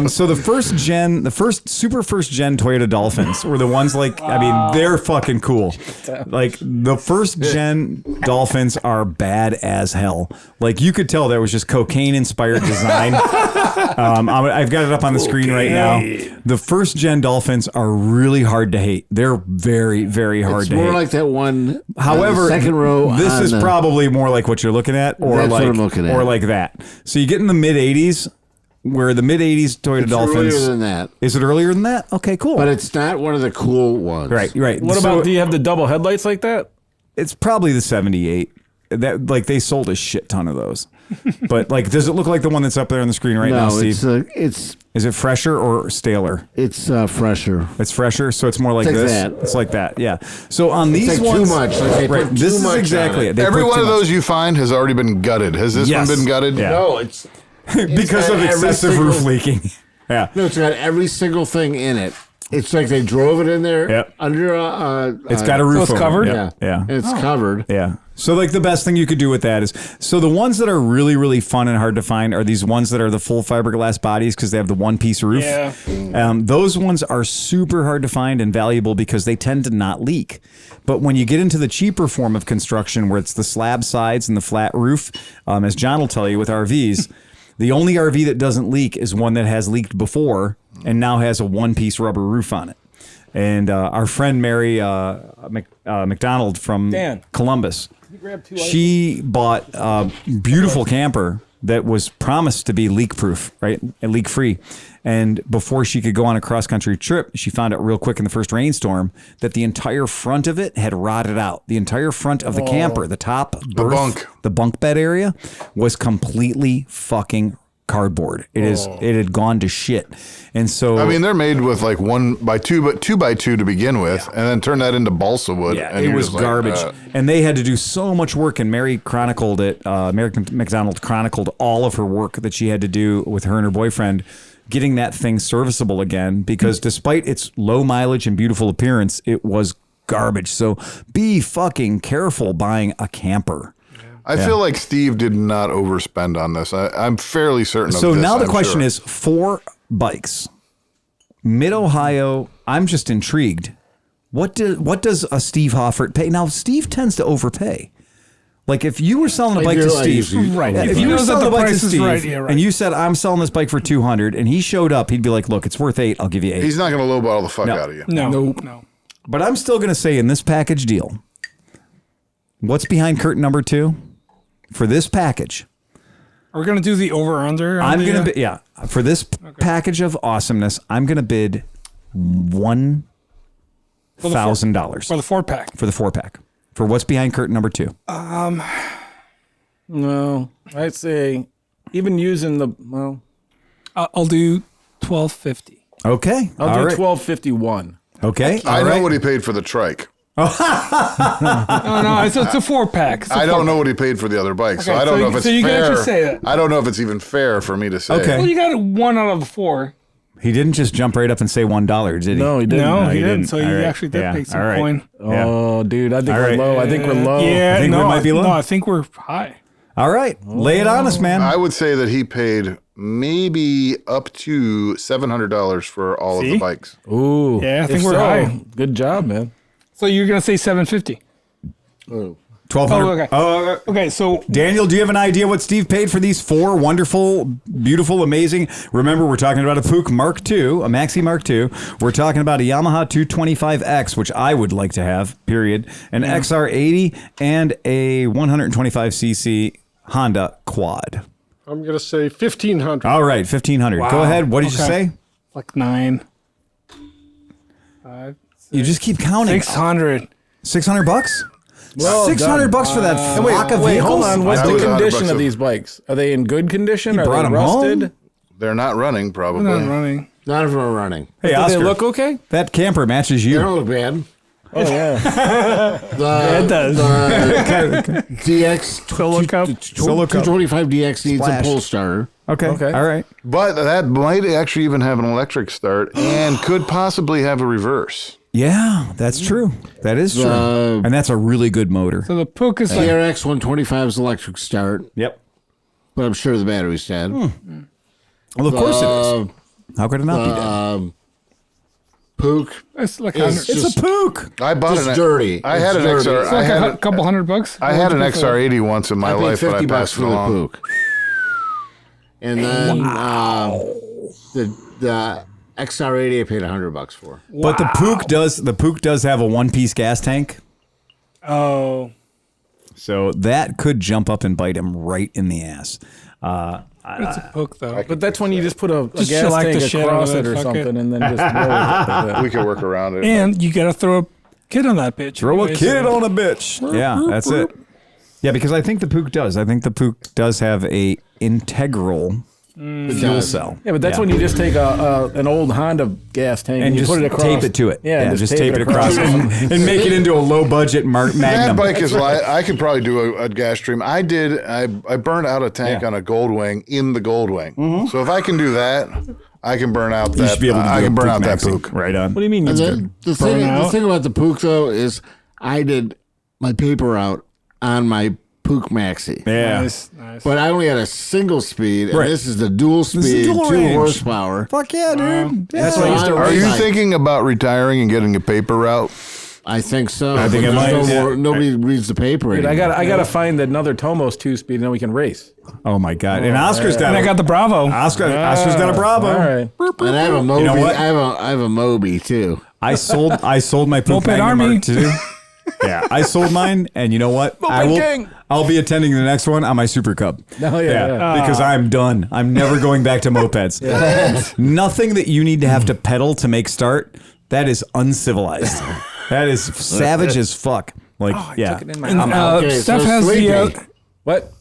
S1: So the first gen Toyota Dolphins were the ones like, I mean, they're fucking cool. Like the first gen Dolphins are bad as hell. Like you could tell there was just cocaine inspired design. I've got it up on the screen right now. The first gen Dolphins are really hard to hate. They're very, very hard
S4: It's
S1: to
S4: more
S1: hate.
S4: like that one.
S1: However,
S4: second row.
S1: this
S4: on
S1: is
S4: the-
S1: probably more like what you're looking at, or
S4: That's
S1: like,
S4: what I'm looking at.
S1: or like that. So you get in the mid '80s, where the mid '80s Toyota
S4: It's
S1: Dolphins.
S4: earlier than that,
S1: Is it earlier than that? Okay, cool.
S4: but it's not one of the cool ones.
S1: right.
S2: What
S1: So
S2: about, do you have the double headlights like that?
S1: it's probably the '78. That like they sold a shit ton of those. But like, does it look like the one that's up there on the screen right now,
S4: No,
S1: Steve?
S4: it's
S1: Is it fresher or staler?
S4: fresher.
S1: It's fresher, so it's more like
S4: It's like
S1: this.
S4: that.
S1: It's like that, yeah. So on these
S4: It's like
S1: ones,
S4: too much. Like they
S1: right?
S4: put
S1: This
S4: too
S1: is
S4: much
S1: exactly
S4: on
S1: it. They
S3: Every
S1: put
S3: one
S1: too
S3: of
S1: much.
S3: those you find has already been gutted. Has this
S1: Yes.
S3: one been gutted?
S1: Yeah.
S4: No, it's
S1: because of
S4: got every
S1: excessive
S4: single-
S1: roof leaking. Yeah.
S4: No, it's got every single thing in it. It's like they drove it in there
S1: Yep.
S4: under a.
S1: It's got a roof.
S2: it's
S1: over it.
S2: covered?
S1: Yeah. Yeah.
S4: And it's covered.
S1: Yeah. So like the best thing you could do with that is, so the ones that are really, really fun and hard to find are these ones that are the full fiberglass bodies because they have the one piece roof.
S5: Yeah.
S1: Those ones are super hard to find and valuable because they tend to not leak. But when you get into the cheaper form of construction where it's the slab sides and the flat roof, as John will tell you with RVs, The only RV that doesn't leak is one that has leaked before and now has a one-piece rubber roof on it. And our friend Mary McDonald from Columbus, she bought a beautiful camper that was promised to be leak-proof, right, and leak-free. And before she could go on a cross-country trip, she found out real quick in the first rainstorm that the entire front of it had rotted out. The entire front of the camper, the top berth, the bunk bed area, was completely fucking cardboard. It had gone to shit. And so
S3: I mean, they're made with like 1x2, but 2x2 to begin with, and then turn that into balsa wood.
S1: Yeah,
S3: and
S1: it was garbage. And they had to do so much work, and Mary chronicled it. Mary McDonald chronicled all of her work that she had to do with her and her boyfriend getting that thing serviceable again, because despite its low mileage and beautiful appearance, it was garbage. So be fucking careful buying a camper.
S3: I feel like Steve did not overspend on this. I'm fairly certain of this.
S1: So now the question is 4 bikes. Mid-Ohio, I'm just intrigued. What does a Steve Hoffert pay? Now, Steve tends to overpay. Like if you were selling a bike to Steve,
S5: right?
S1: If you were selling a bike to Steve, and you said I'm selling this bike for $200, and he showed up, he'd be like, "Look, it's worth $8. I'll give you $8."
S3: He's not going to lowball the fuck out of you.
S5: No.
S1: But I'm still going to say in this package deal, what's behind curtain number 2 for this package?
S5: We're gonna do the over/under.
S1: I'm gonna bid, for this package of awesomeness, I'm gonna bid $1,000
S5: for the 4-pack.
S1: For the 4-pack. For what's behind curtain number 2.
S2: No, I'd say even using the
S5: I'll do $1,250.
S1: Okay,
S2: I'll do $1,251.
S1: Okay,
S3: I know what he paid for the trike.
S5: No, it's a 4-pack.
S3: I don't know what he paid for the other bike, so I don't know if it's
S5: so you
S3: fair.
S5: can actually say that.
S3: I don't know if it's even fair for me to say.
S1: Okay.
S5: Well, you got 1 out of the 4.
S1: He didn't just jump right up and say $1, did he?
S2: No, he didn't.
S5: No, he didn't. So
S1: All
S5: you
S1: right.
S5: actually did pay some
S1: All
S5: coin.
S2: Oh, dude, I think
S1: All
S2: we're
S1: right.
S2: low. I think we're low.
S5: Yeah,
S1: I think we might be low.
S5: No, I think we're high.
S1: All right, lay it on us, man.
S3: I would say that he paid maybe up to $700 for all of the bikes.
S2: Ooh,
S5: Yeah, I think
S2: if
S5: we're
S2: so,
S5: high.
S2: Good job, man.
S5: So you're gonna say $750.
S2: Oh.
S1: $1,200.
S5: Oh, okay. Okay, so
S1: Daniel, do you have an idea what Steve paid for these 4 wonderful, beautiful, amazing? Remember, we're talking about a Puch Mark II, a Maxi Mark II. We're talking about a Yamaha 225X, which I would like to have, period. An XR80 and a 125cc Honda Quad.
S6: I'm going to say 1,500.
S1: All right, 1,500. Go ahead. What did you say?
S5: like 9, 5,
S1: You just keep counting.
S5: 600.
S1: $600?
S2: Well
S1: $600
S2: done.
S1: for that flock of
S2: Wait,
S1: vehicles?
S2: hold on. What's
S3: I
S2: the
S3: was
S2: condition
S3: $100
S2: of these bikes? Are they in good condition? Are
S1: brought
S2: they
S1: them
S2: rusted?
S1: home?
S3: They're not running, probably.
S5: They're not running.
S4: None of them are running.
S1: Hey,
S2: Do
S1: Oscar,
S2: they look okay?
S1: that camper matches
S4: They
S1: you.
S4: don't look bad.
S2: Oh yeah.
S5: It does.
S4: The DX
S5: Solo Cup.
S1: Solo Cup.
S4: 225 DX needs
S1: Splash.
S4: a pull starter.
S1: Okay.
S2: Okay.
S1: All right.
S3: But that might actually even have an electric start and could possibly have a reverse.
S1: Yeah, that's true. That is true. And that's a really good motor.
S5: So the Puch is like
S4: TRX 125 is electric start,
S1: Yep.
S4: but I'm sure the battery's dead.
S1: Well, of course it is. How could it not be dead?
S4: Puch
S5: it's like
S4: is
S5: 100.
S1: It's a Puch.
S3: I bought
S4: just
S3: an
S4: dirty.
S3: I had
S4: It's
S3: an
S4: dirty.
S3: XR.
S5: It's
S3: I
S5: like
S3: had
S5: a couple $100.
S3: I had an
S5: What'd you pay for
S3: XR80 once in my
S4: I paid
S3: life, but I
S4: $50
S3: passed
S4: for
S3: it
S4: the
S3: along.
S4: Puch. And then the XR80 I paid $100 for.
S1: But the Puch does have a one-piece gas tank.
S5: Oh.
S1: So that could jump up and bite him right in the ass.
S5: It's a Puch though.
S2: But that's when you just put a
S5: Just
S2: gas
S5: shellac
S2: tank
S5: the shit out
S2: across
S5: of
S2: it
S5: it,
S2: or
S5: fuck
S2: something,
S5: it.
S2: and then just roll it like that.
S3: We could work around it.
S5: And you gotta throw a kid on that bitch.
S1: Throw a
S5: anyway,
S1: kid
S5: so-
S1: on a bitch. Yeah, that's it. Yeah, because I think the Puch does. I think the Puch does have a integral fuel cell.
S2: Yeah, but that's when you just take an old Honda gas tank
S1: and
S2: you
S1: just
S2: put it across.
S1: tape it to it.
S2: Yeah,
S1: just tape it across and make it into a low-budget
S3: That
S1: Magnum.
S3: bike is like, I could probably do a gas stream. I burned out a tank on a Goldwing in the Goldwing. So if I can do that, I can burn out that.
S1: You should be able to do
S3: I
S1: a
S3: can burn
S1: Puch
S3: out that
S1: Maxi.
S3: Puch.
S1: Right on.
S2: What do you mean?
S4: And
S2: It's
S4: then the thing about the Puch though is I did my paper route on my Puch Maxi.
S1: Yeah.
S5: Nice.
S4: But I only had a single speed, and
S1: Right.
S4: this is the dual
S1: is
S4: speed,
S1: dual
S4: 2
S1: range.
S4: horsepower.
S1: Fuck yeah, dude.
S2: That's
S1: Yeah.
S2: why I used to
S3: Are
S2: race
S3: you
S2: like-
S3: thinking about retiring and getting a paper route?
S4: I think so.
S1: I think it might.
S4: Nobody reads the paper.
S2: Dude, I gotta find another Tomos 2-speed, and then we can race.
S1: Oh my God! And Oscar's got.
S5: And I got the Bravo.
S1: Oscar's got a Bravo.
S2: All right.
S4: And I have a Moby.
S1: You know what?
S4: I have a Moby too.
S1: I sold my Poop
S5: Moped Army.
S1: Mark II. Yeah, I sold mine, and you know what? I'll be attending the next one on my Super Cub.
S2: Oh, yeah.
S1: Because I'm done. I'm never going back to mopeds. Nothing that you need to have to pedal to make start. That is uncivilized. That is savage as fuck. Like, yeah.
S5: Steph has the
S2: What?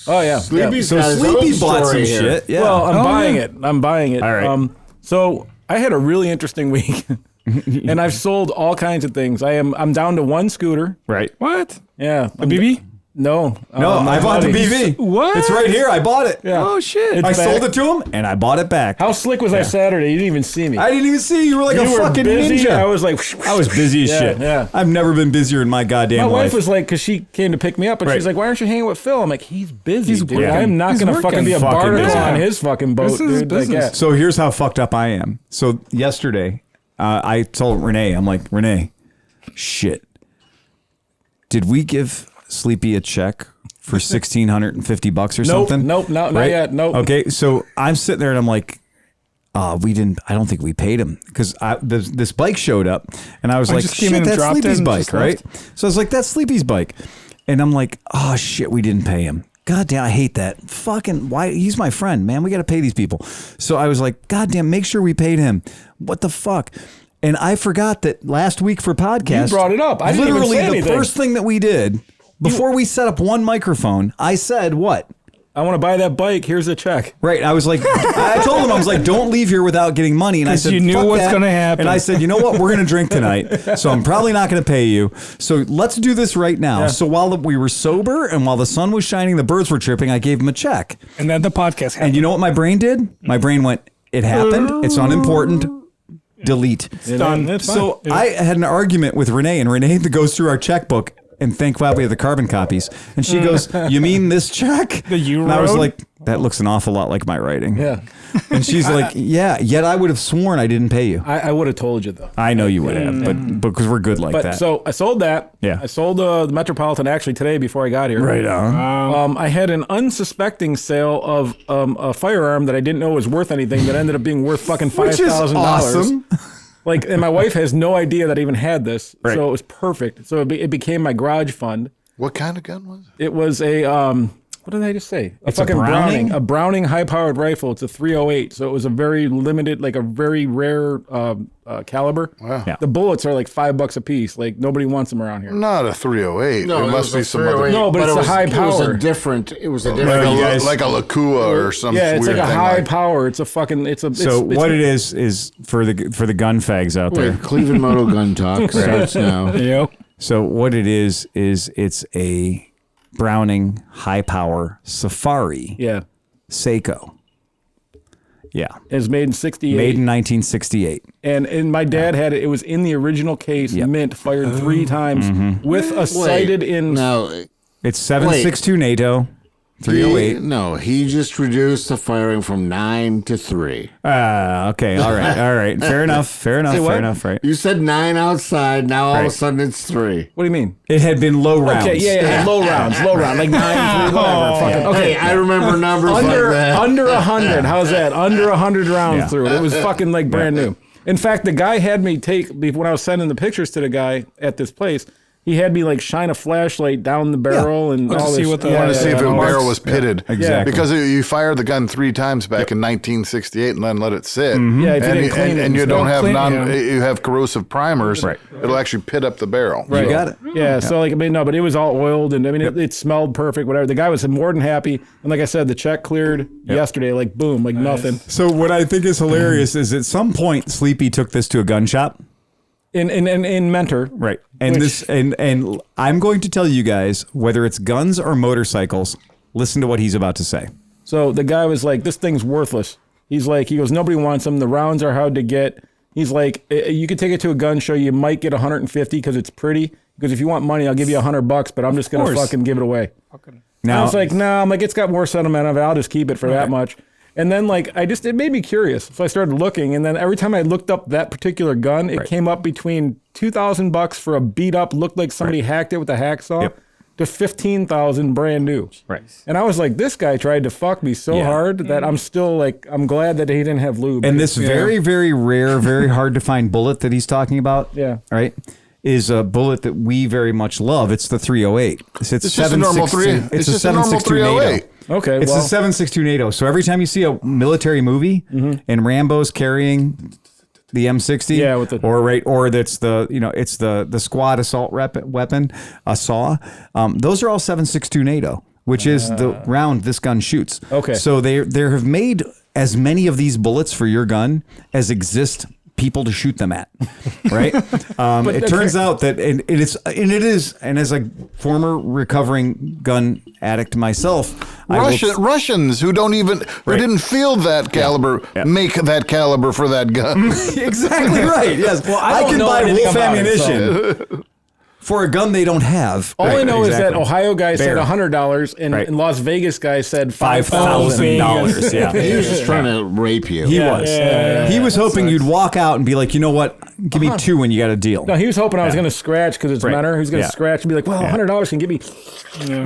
S2: Oh yeah.
S4: Sleepy's
S1: So
S4: got his
S1: Sleepy
S4: own
S1: bought some
S4: story here.
S1: shit. Yeah.
S2: Well, I'm buying
S5: yeah.
S2: it. I'm buying it.
S1: All right.
S2: So I had a really interesting week, and I've sold all kinds of things. I'm down to one scooter.
S1: right.
S5: what?
S2: Yeah.
S5: A BB?
S2: No.
S1: No, I bought the BV.
S5: What?
S1: It's right here. I bought it.
S2: Yeah.
S5: Oh shit!
S2: It's
S1: I
S2: back.
S1: sold it to him, and I bought it back.
S2: How slick was I Saturday? You didn't even see me.
S1: I didn't even see you. Were like
S2: You
S1: a
S2: were
S1: fucking
S2: busy.
S1: ninja.
S2: I was like,
S1: I was busy as
S2: Yeah,
S1: shit.
S2: yeah.
S1: I've never been busier in my goddamn
S2: my
S1: life.
S2: wife was like, because she came to pick me up, and
S1: Right.
S2: she's like, "Why aren't you hanging with Phil?" I'm like, "He's busy, dude.
S1: working.
S2: I'm not
S5: He's
S2: gonna
S5: working.
S2: fucking be a
S1: Fucking
S2: barnacle
S1: busy.
S2: on his fucking boat,
S5: This is
S2: dude." Like,
S5: business.
S2: yeah.
S1: So here's how fucked up I am. So yesterday, I told Renee, I'm like, Renee, shit. Did we give Sleepy a check for $1,650 or something?
S2: Nope, not yet. Nope.
S1: Okay, so I'm sitting there and I'm like, we didn't. I don't think we paid him because this bike showed up, and I was like,
S5: just came
S1: shit,
S5: in and
S1: that's
S5: dropped it
S1: Sleepy's
S5: and
S1: bike,
S5: just
S1: right?
S5: left?
S1: So I was like, that's Sleepy's bike, and I'm like, oh shit, we didn't pay him. God damn, I hate that. Fucking why? He's my friend, man. We got to pay these people. So I was like, God damn, make sure we paid him. What the fuck? And I forgot that last week for podcast,
S2: You brought it up. I didn't even
S1: literally
S2: say
S1: the
S2: anything.
S1: first thing that we did before we set up one microphone, I said what?
S2: I want to buy that bike. Here's a check.
S1: Right. I was like, I told him, I was like, don't leave here without getting money. And I
S5: 'Cause
S1: said,
S5: you knew
S1: "Fuck
S5: what's
S1: that."
S5: gonna happen.
S1: And I said, you know what? We're going to drink tonight. So I'm probably not going to pay you. So let's do this right now.
S2: Yeah.
S1: So while we were sober and while the sun was shining, the birds were chirping, I gave him a check.
S5: And then the podcast happened.
S1: And you know what my brain did? My brain went, it happened. It's unimportant. Delete.
S2: Done. It's fine.
S1: So I had an argument with Renee, and Renee goes through our checkbook, and thank God we have the carbon copies. And she goes, "You mean this check?"
S5: That you
S1: And I was
S5: wrote?
S1: like, "That looks an awful lot like my writing."
S2: Yeah.
S1: And she's like, "Yeah." Yet I would have sworn I didn't pay you.
S2: I would have told you though.
S1: I know you would have, but because we're good like
S2: But
S1: that.
S2: so I sold that.
S1: Yeah.
S2: I sold the Metropolitan actually today before I got here.
S1: right on.
S2: I had an unsuspecting sale of a firearm that I didn't know was worth anything that ended up being worth fucking
S1: Which is
S2: $5,000.
S1: awesome.
S2: Like, and my wife has no idea that I even had this,
S1: Right.
S2: so it was perfect. So it became my garage fund.
S3: What kind of gun was it?
S2: It was a what did I just say?
S1: It's a Browning?
S2: A Browning high-powered rifle. It's a 308, so it was a very limited, like a very rare caliber.
S3: Wow.
S1: Yeah.
S2: The bullets are like $5 a piece. Like nobody wants them around here.
S3: Not a 308.
S4: No,
S3: there
S4: it
S3: must
S4: was
S3: be
S4: a
S3: some
S4: 308,
S3: other.
S2: No, but it's
S4: it
S2: a
S4: was-
S2: high
S4: It was
S2: power.
S4: a different. It was a
S3: Like
S4: different.
S1: you guys-
S3: like a Lakua or some
S2: Yeah, it's
S3: weird
S2: like a
S3: thing
S2: high
S3: like
S2: power. It's a fucking. It's a.
S1: So
S2: it's,
S1: what it is for the gun fags out there.
S4: Wait, Cleveland Moto Gun Talk starts now.
S5: Yep.
S1: So what it is it's a Browning high power Safari
S2: Yeah,
S1: Seiko. Yeah.
S2: it's made in '68.
S1: Made in 1968.
S2: and my dad had it. It was in the original case,
S1: Yep.
S2: mint, fired 3 times with a sighted in.
S4: No,
S1: It's 7.62 NATO, 308.
S4: he just reduced the firing from 9 to 3.
S1: Okay. All right. Fair enough.
S2: what?
S1: Right.
S4: You said 9 outside. Now all of a
S1: Right.
S4: sudden it's 3.
S2: What do you mean?
S1: It had been low rounds.
S2: Okay, yeah, low rounds, like 9, 3, whatever. Fucking, okay,
S4: Okay, I remember numbers like that.
S2: under 100. How's that? Under 100 rounds
S1: Yeah.
S2: through it. It was fucking like brand new. In fact, the guy had me when I was sending the pictures to the guy at this place. He had me like shine a flashlight down the barrel and
S5: to
S2: all
S5: see
S2: this.
S5: what the-
S3: I want to see if the
S2: all
S3: barrel
S2: this-
S3: was pitted.
S1: exactly.
S3: Because you fired the gun 3 times back in 1968 and then let it sit.
S2: Yeah, if you didn't clean it,
S3: and you don't have
S5: clean it,
S3: you have corrosive primers.
S1: Right.
S3: It'll actually pit up the barrel.
S2: Right.
S1: You got it.
S2: Yeah, so like, I mean, no, but it was all oiled and I mean, it smelled perfect, whatever. The guy was more than happy. And like I said, the check cleared yesterday, like boom, like nothing.
S1: So what I think is hilarious is at some point Sleepy took this to a gun shop.
S2: In Mentor.
S1: Right. And
S2: Which-
S1: and I'm going to tell you guys, whether it's guns or motorcycles, listen to what he's about to say.
S2: So the guy was like, this thing's worthless. He goes, nobody wants them. The rounds are hard to get. He's like, you could take it to a gun show. You might get 150 because it's pretty. Because if you want money, I'll give you $100, but I'm just going to
S1: course.
S2: fucking give it away. I
S1: Now,
S2: was like, no, I'm like, it's got more sentiment of it. I'll just keep it for that much. And then like it made me curious. So I started looking, and then every time I looked up that particular gun, it came up between $2,000 for a beat up, looked like somebody hacked it with a hacksaw, to $15,000 brand new.
S1: Right.
S2: And I was like, this guy tried to fuck me so hard that I'm still like, I'm glad that he didn't have lube.
S1: And this very, very rare, very hard to find bullet that he's talking about, right, is a bullet that we very much love. It's the 308. It's
S3: just a normal 308.
S1: It's a 7.62 NATO.
S2: Okay,
S1: it's a 7.62 NATO. So every time you see a military movie and Rambo's carrying the M60, or that's the it's the squad assault weapon, a saw. Those are all 7.62 NATO, which is the round this gun shoots. Okay, so they have made as many of these bullets for your gun as exist people to shoot them at, right? It turns out that it is, and as a former recovering gun addict myself,
S3: Russians who didn't field that caliber make that caliber for that gun.
S1: Exactly right. Yes. Well, I can buy Wolf ammunition for a gun they don't have.
S2: All I know is that Ohio guy said $100 and Las Vegas guy said $5,000.
S1: Yeah,
S4: he was just trying to rape you.
S1: He was. He was hoping you'd walk out and be like, you know what? Give me two when you got a deal.
S2: No, he was hoping I was going to scratch because it's Menor. He was going to scratch and be like, well, $100 can give me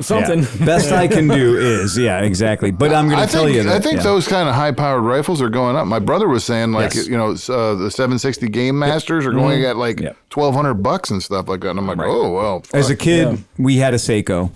S2: something.
S1: Best I can do is, exactly. But I'm going to tell you that.
S3: I think those kind of high-powered rifles are going up. My brother was saying, like, the 760 Game Masters are going at like $1,200 and stuff like that. And I'm like, oh, well. Fuck.
S1: As a kid, we had a Seiko.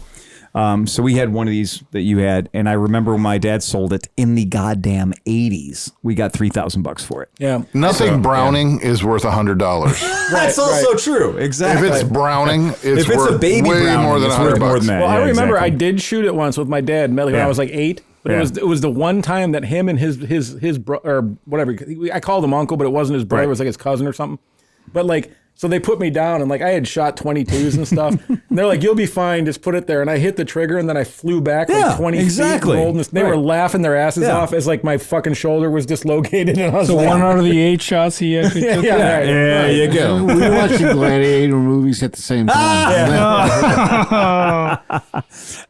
S1: So we had one of these that you had, and I remember when my dad sold it in the goddamn 80s. We got $3,000 for it.
S2: Yeah,
S3: nothing Browning is worth $100.
S1: That's also true. Exactly.
S3: If it's Browning, it's worth
S1: a baby
S3: way
S1: Browning,
S3: more than $100.
S1: More than that.
S2: Well, I remember I did shoot it once with my dad when I was like 8. But it was the one time that him and his brother, or whatever, I called him uncle, but it wasn't his brother. It was like his cousin or something. But like. So they put me down, and like I had shot 22s and stuff. And they're like, "You'll be fine. Just put it there." And I hit the trigger, and then I flew back like 20 feet. And they were laughing their asses off as like my fucking shoulder was dislocated. And I was like,
S5: 1 out of the 8 shots he actually took.
S1: There you go.
S4: We were watching gladiator movies at the same time.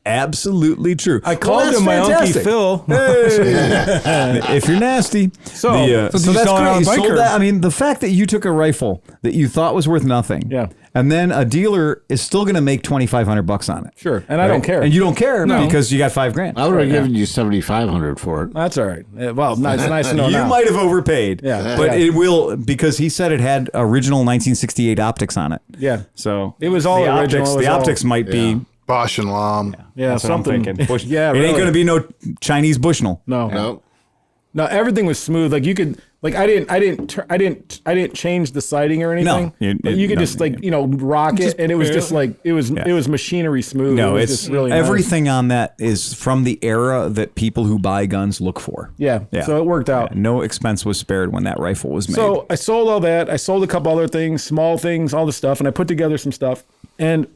S1: Absolutely true.
S2: I called him my Uncle Phil.
S1: If you're nasty. So that's great. You sold that. I mean, the fact that you took a rifle that you thought was worth nothing.
S2: Yeah.
S1: And then a dealer is still going to make $2,500 on it.
S2: Sure. And I don't care.
S1: And you don't care because you got $5,000.
S4: I would have given you $7,500 for it.
S2: That's all right. Well, it's nice to know.
S1: You might have overpaid.
S2: Yeah.
S1: But it will, because he said it had original 1968 optics on it.
S2: Yeah.
S1: So
S2: it was all original.
S1: The optics might be
S3: Bosch and Lom.
S2: Yeah, something.
S1: It ain't going to be no Chinese Bushnell.
S2: No. No, everything was smooth. Like you could, like I didn't change the sighting or anything. No, you could just rock it, and it was just like it was machinery smooth.
S1: No,
S2: it was
S1: it's
S2: just really
S1: everything
S2: nice.
S1: on that is from the era that people who buy guns look for.
S2: Yeah. So it worked out.
S1: No expense was spared when that rifle was made.
S2: So I sold all that. I sold a couple other things, small things, all the stuff, and I put together some stuff. And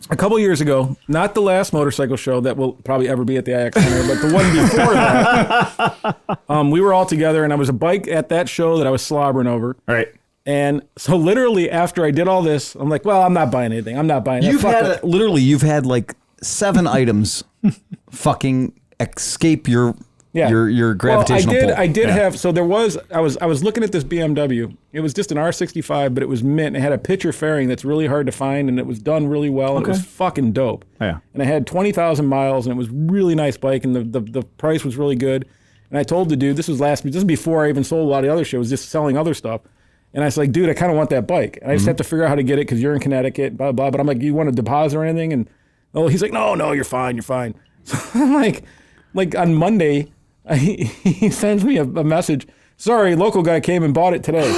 S2: a couple years ago, not the last motorcycle show that will probably ever be at the IX Center, but the one before that, we were all together, and I was a bike at that show that I was slobbering over.
S1: All right.
S2: And so literally after I did all this, I'm like, well, I'm not buying anything. I'm not buying it.
S1: You've had like 7 items fucking escape your gravitational pull.
S2: I did have, so there was, I was looking at this BMW. It was just an R65, but it was mint. It had a picture fairing that's really hard to find, and it was done really well. And it was fucking dope.
S1: Yeah.
S2: And I had 20,000 miles, and it was really nice bike, and the price was really good. And I told the dude, this was before I even sold a lot of the other shit. I was just selling other stuff. And I was like, dude, I kind of want that bike. And I just have to figure out how to get it because you're in Connecticut, blah, blah. But I'm like, you want a deposit or anything? And he's like, no, you're fine. So I'm like on Monday, he sends me a message. Sorry, local guy came and bought it today.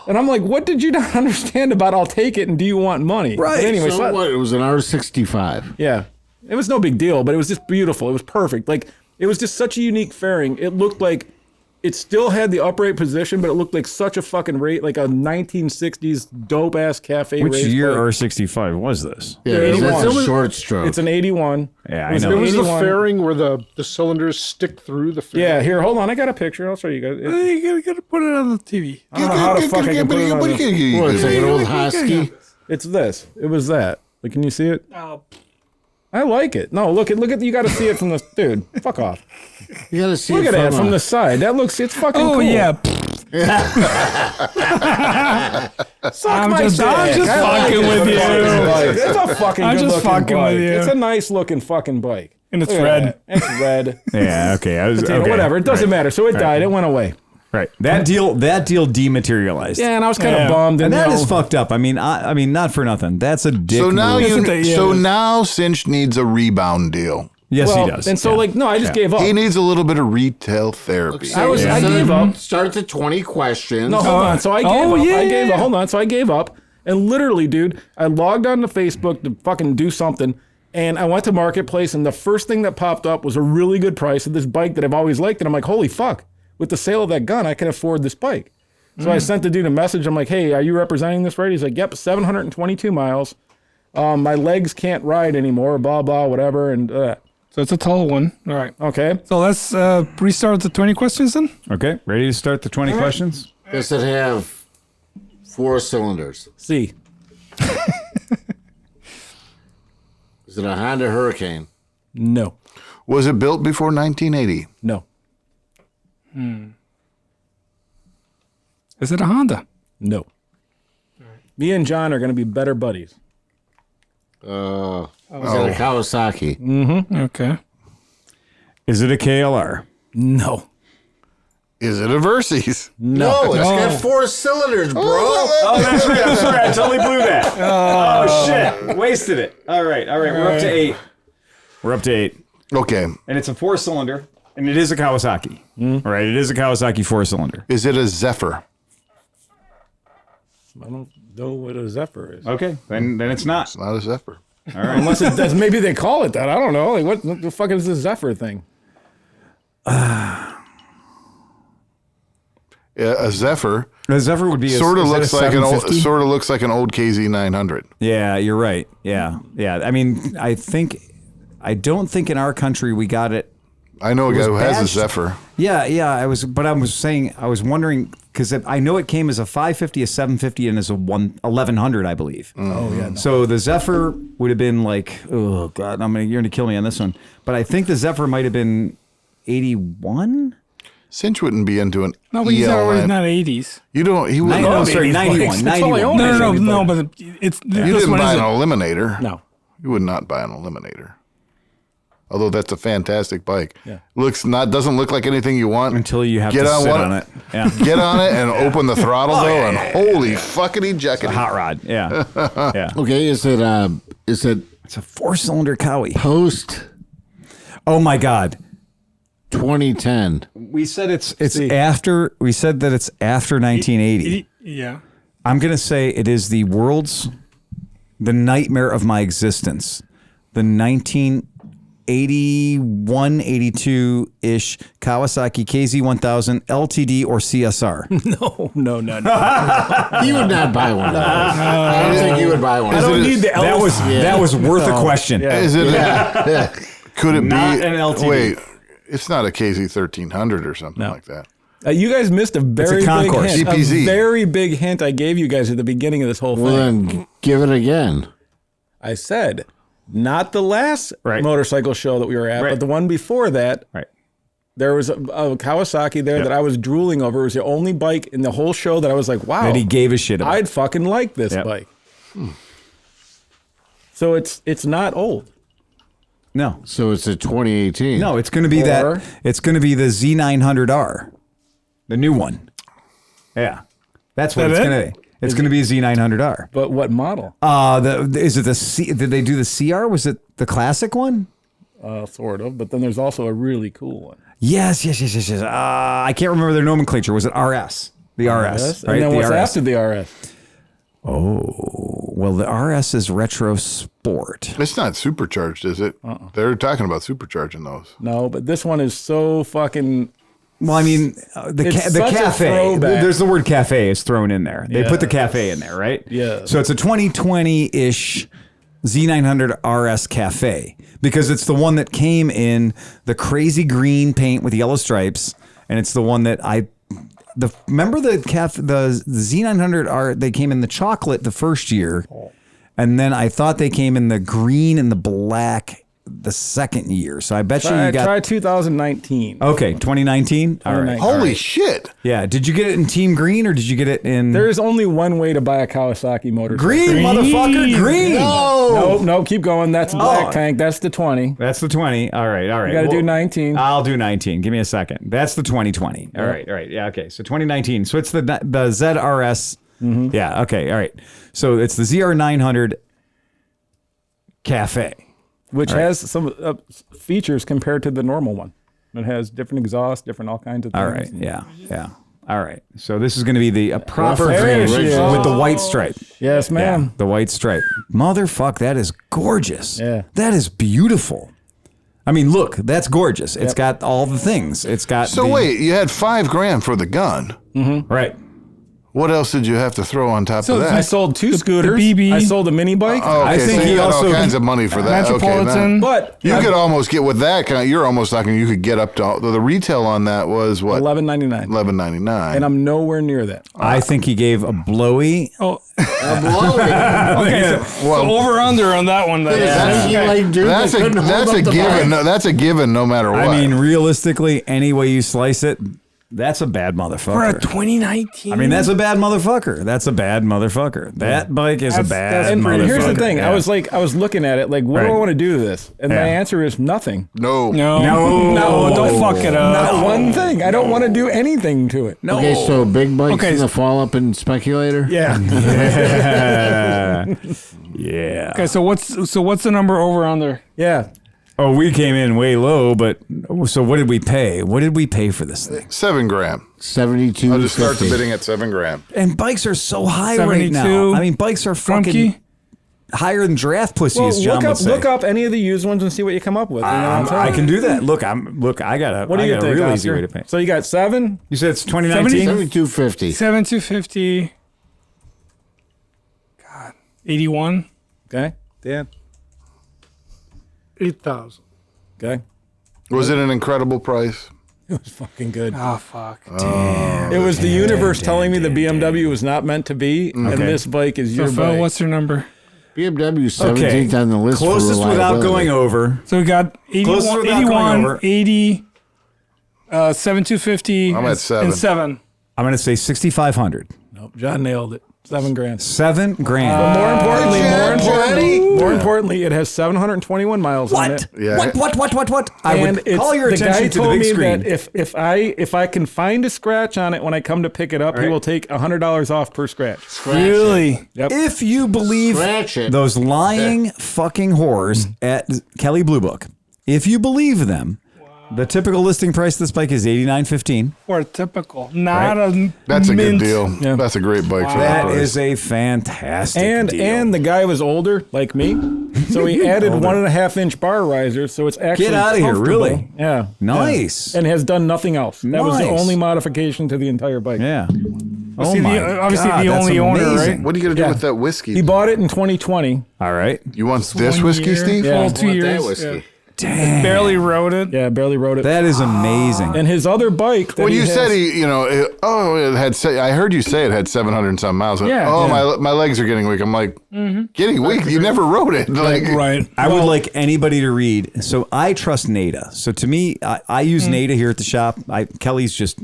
S2: And I'm like, what did you not understand about I'll take it and do you want money?
S1: Right.
S2: But anyway,
S4: So what? It was an R65.
S2: Yeah. It was no big deal, but it was just beautiful. It was perfect. Like, it was just such a unique fairing. It looked like it still had the upright position, but it looked like such a fucking like a 1960s dope ass cafe.
S1: Which year
S2: bike.
S1: R65 was this?
S4: Yeah, that's a short stroke.
S2: It's an 81.
S1: Yeah, I know.
S6: It was the fairing where the cylinders stick through the fairing.
S2: Yeah, here, hold on. I got a picture. I'll show you guys.
S5: You gotta put it on the TV.
S2: I don't know how the fuck I can put it on this.
S4: It's like an old Husky.
S2: It's this. It was that. Like, can you see it? I like it. No, look at you got to see it from the dude. Fuck off.
S4: You gotta see
S2: Look
S4: it
S2: at that from the side. That looks. It's fucking.
S5: Oh
S2: cool.
S5: yeah.
S2: I'm
S5: just fucking with you.
S2: It's a fucking.
S5: I'm
S2: good
S5: just
S2: looking
S5: fucking
S2: bike.
S5: with you.
S2: It's a nice looking fucking bike.
S5: And it's
S2: Look at
S5: red.
S2: that. It's red.
S1: Yeah. Okay. I was okay.
S2: Whatever. It doesn't matter. So it died. It went away.
S1: Right. That deal dematerialized.
S2: Yeah, and I was kind of bummed.
S1: And that is fucked up. I mean, not for nothing. That's a dick.
S3: So now
S1: move.
S3: now Cinch needs a rebound deal.
S1: Yes, he does.
S2: And so I just gave up.
S3: He needs a little bit of retail therapy.
S2: I gave up.
S4: Start the 20 questions.
S2: No, hold on. So I gave up. Hold on. So I gave up. And literally, dude, I logged on to Facebook to fucking do something. And I went to Marketplace, and the first thing that popped up was a really good price of this bike that I've always liked. And I'm like, holy fuck. With the sale of that gun, I can afford this bike. So I sent the dude a message. I'm like, hey, are you representing this right? He's like, yep, 722 miles. My legs can't ride anymore, blah, blah, whatever. And
S5: So it's a tall one. All right.
S2: okay.
S5: So let's restart the 20 questions then.
S1: Okay. Ready to start the 20 questions?
S4: Does it have 4 cylinders?
S2: C.
S4: Is it a Honda Hurricane?
S2: No.
S3: Was it built before 1980?
S2: No.
S5: Is it a Honda?
S2: No. Me and John are going to be better buddies.
S4: Is it a Kawasaki?
S5: Okay.
S1: Is it a KLR?
S2: No.
S3: Is it a Versys?
S4: No, it's got 4 cylinders, bro.
S1: Oh, that's right. I'm sorry. I totally blew that. Oh, shit. Wasted it. All right. We're up to 8. We're up to 8.
S3: Okay.
S1: And it's a 4-cylinder, and it is a Kawasaki. All right. It is a Kawasaki 4-cylinder.
S3: Is it a Zephyr?
S2: I don't know what a Zephyr is.
S1: Okay. Then it's not.
S3: It's not a Zephyr.
S1: All right.
S2: Unless it does, maybe they call it that. I don't know. Like, what the fuck is this Zephyr thing?
S3: Yeah, a Zephyr
S1: The Zephyr would be
S3: sort of looks like an old
S1: 750?
S3: KZ 900.
S1: Yeah, you're right. Yeah. I mean, I don't think in our country we got it.
S3: I know a guy who has a
S1: badged.
S3: Zephyr.
S1: Yeah. I was wondering because I know it came as a 550, a 750, and as a 1100, I believe.
S2: Oh yeah. No.
S1: So the Zephyr would have been like, oh god, you're gonna kill me on this one. But I think the Zephyr might have been 81.
S3: Cinch wouldn't be into an
S5: No, but he's always
S3: ELN.
S5: not 80s.
S3: You don't. He wouldn't.
S1: No, sorry, 91.
S5: No, but it's
S3: You
S5: this
S3: didn't
S5: one
S3: buy an
S5: isn't.
S3: Eliminator.
S2: No.
S3: You would not buy an Eliminator. Although that's a fantastic bike.
S2: Yeah.
S3: Doesn't look like anything you want
S1: Until you have
S3: Get
S1: to
S3: on
S1: sit
S3: one-
S1: on it. Yeah.
S3: Get on it and open the throttle though, and holy fuckity jackety.
S1: Hot rod. Yeah. Yeah.
S4: Okay, is it
S1: It's a 4-cylinder Cowie.
S4: post
S1: Oh my god.
S4: 2010?
S1: We said it's after. We said that it's after 1980.
S5: Yeah.
S1: I'm gonna say it is the nightmare of my existence. The 1981, 82-ish Kawasaki KZ1000 LTD or CSR.
S2: No.
S4: You would not buy one of those. I don't think you would buy one.
S2: I don't need the
S1: That was worth a question.
S2: Yeah.
S3: Is it? Could it
S1: Not
S3: be
S1: an LTD.
S3: Wait, it's not a KZ 1300 or something like that.
S2: You guys missed a very big
S1: concourse.
S2: hint.
S3: CPZ.
S2: A very big hint I gave you guys at the beginning of this whole
S4: Well,
S2: thing.
S4: then give it again.
S2: I said, not the last
S1: Right.
S2: motorcycle show that we were at,
S1: Right.
S2: but the one before that.
S1: Right.
S2: There was a Kawasaki there that I was drooling over. It was the only bike in the whole show that I was like, wow.
S1: That he gave a shit about.
S2: I'd fucking like this
S1: Yep.
S2: bike. So it's not old.
S1: No.
S4: So it's a 2018.
S1: No, it's going to be
S2: Or-
S1: It's going to be the Z900R, the new one. Yeah, that's what
S5: That
S1: it's
S5: it?
S1: going to be. It's going to be a Z900R.
S2: But what model?
S1: Is it the C? Did they do the CR? Was it the classic one?
S2: Sort of. But then there's also a really cool one.
S1: Yes. I can't remember their nomenclature. Was it RS? The RS,
S2: Yes.
S1: right?
S2: And then
S1: the
S2: what's
S1: RS.
S2: after the RS?
S1: Well, the RS is retro sport.
S3: It's not supercharged, is it? They're talking about supercharging those.
S2: No, but this one is so fucking.
S1: Well, I mean, the
S2: It's such a
S1: cafe.
S2: throwback.
S1: There's the word cafe is thrown in there. They put the cafe in there, right?
S2: Yeah.
S1: So it's a 2020-ish Z900 RS Cafe because it's the one that came in the crazy green paint with yellow stripes, and it's the one that remember the Z900R. They came in the chocolate the first year, And then I thought they came in the green and the black the second year. So I bet you got...
S2: Try 2019.
S1: Okay, 2019? All right.
S3: Holy shit.
S1: Yeah. Did you get it in team green or did you get it in...
S2: There is only one way to buy a Kawasaki motorcycle.
S1: Green, motherfucker, green.
S2: No, keep going. That's black tank. That's the 20.
S1: That's the 20. All right.
S2: You got to do 19.
S1: I'll do 19. Give me a second. That's the 2020. All right. Yeah, okay. So 2019. So it's the ZRS. Yeah, okay. All right. So it's the ZR900 Cafe.
S2: Which has some features compared to the normal one. It has different exhaust, different all kinds of things.
S1: All right. Yeah. All right. So this is going to be the proper
S2: There
S1: green
S2: she is.
S1: with the white stripe.
S2: Yes, ma'am.
S1: Yeah, the white stripe. Motherfuck, that is gorgeous.
S2: Yeah.
S1: That is beautiful. I mean, look, that's gorgeous. It's got all the things. It's got
S3: So wait, you had $5,000 for the gun.
S1: Right.
S3: What else did you have to throw on top of
S2: I
S3: that?
S2: sold 2 scooters.
S5: BB.
S2: I sold a mini bike.
S3: Oh, okay,
S1: I think
S3: so
S1: he
S3: you got
S1: also-
S3: all kinds of money for that.
S5: Metropolitan.
S3: Okay,
S2: But
S3: you could almost get with that kind. You're almost talking. You could get up to the retail on that was what?
S2: $11.99.
S3: $11.99.
S2: And I'm nowhere near that.
S1: I think he gave a blowy.
S5: Oh,
S3: well,
S5: so over under on that one. Then.
S3: that's a given. No, that's a given, no matter what.
S1: I mean, realistically, any way you slice it, that's a bad
S5: For a
S1: motherfucker.
S5: 2019.
S1: I mean, that's a bad motherfucker. That bike is a bad
S2: And
S1: motherfucker.
S2: here's the thing.
S1: Yeah.
S2: I was looking at it like, what do I
S1: Right.
S2: want to do to this? And my
S1: Yeah.
S2: answer is nothing.
S3: no.
S5: No, don't fuck it up.
S2: Not one thing. I don't want to do anything to it.
S1: No.
S4: Okay, so big bikes
S5: Okay.
S4: in the fall up in Speculator?
S2: Yeah.
S1: Yeah.
S5: Okay, so what's the number over under?
S2: Yeah.
S1: Oh, we came in way low, but so what did we pay? What did we pay for this thing?
S3: $7,000.
S4: 72.
S3: I'll just start the bidding at $7,000.
S1: And bikes are so high right
S5: 72.
S1: now. I mean, bikes are fucking
S5: Kromke?
S1: higher than draft pussy, as John would say.
S2: Look up any of the used ones and see what you come up with. You know what I'm saying?
S1: I can do that. Look, I got
S2: What do you
S1: a
S2: think,
S1: real easy
S2: Oscar?
S1: way to pay.
S2: So you got 7?
S1: You said it's 2019?
S4: 7250.
S5: 7250. God. 81.
S2: Okay. Dan.
S6: 8,000.
S2: Okay.
S3: Was it an incredible price?
S2: It was fucking good.
S5: Oh, fuck.
S2: It was the universe telling me the BMW was not meant to be, and this bike is
S5: So
S2: your
S5: Phil,
S2: bike.
S5: what's your number?
S4: BMW 17th on the list.
S1: Closest
S4: for
S1: without
S4: reliability.
S1: going over.
S5: So we got
S1: Closest
S5: 81,
S1: without going
S5: 81
S1: over.
S5: 80, 7250,
S3: I'm at 7.
S5: and 7.
S1: I'm going to say 6,500.
S2: Nope, John nailed it. $7,000.
S1: $7,000.
S2: More importantly, it has 721 miles on it.
S3: Yeah.
S1: What? I
S2: And
S1: would call your
S2: the guy
S1: attention to the
S2: told
S1: big
S2: me
S1: screen.
S2: that if I can find a scratch on it when I come to pick it up, he will take $100 off per scratch.
S5: Really?
S2: Yep.
S1: If you believe
S4: Scratch it.
S1: those lying fucking whores at Kelly Blue Book, if you believe them, the typical listing price of this bike is $89.15.
S5: Or typical. Not a
S3: That's a
S5: mint.
S3: good deal.
S2: Yeah.
S3: That's a great bike for
S1: That
S3: that price.
S1: is a fantastic deal.
S2: And the guy was older, like me, so he added 1.5-inch bar risers, so it's actually
S1: Get outta here,
S2: comfortable.
S1: really?
S2: Yeah.
S1: Nice.
S2: Yeah. And has done nothing else. That was the
S1: Nice.
S2: only modification to the entire bike.
S1: Yeah. Oh
S5: See,
S1: my
S5: obviously
S1: God,
S5: the
S1: that's
S5: only owner,
S1: amazing.
S5: right?
S3: What are you going to do
S2: Yeah.
S3: with that whiskey?
S2: He bought it in 2020.
S1: All right.
S3: You want this
S5: 1
S3: whiskey,
S5: year,
S3: Steve?
S2: Yeah.
S5: Full 2
S4: Want that
S5: years.
S4: whiskey.
S5: Yeah.
S1: Damn.
S5: Barely rode it.
S2: Yeah, barely rode it.
S1: That is amazing.
S2: And his other bike. That
S3: When you
S2: has,
S3: said it had, I heard you say it had 700 and some miles.
S2: Yeah,
S3: Oh,
S2: yeah.
S3: my legs are getting weak. I'm like, getting weak? You never rode it. Like,
S5: Right.
S1: I would like anybody to read. So I trust NADA. So to me, I use NADA here at the shop. Kelly's just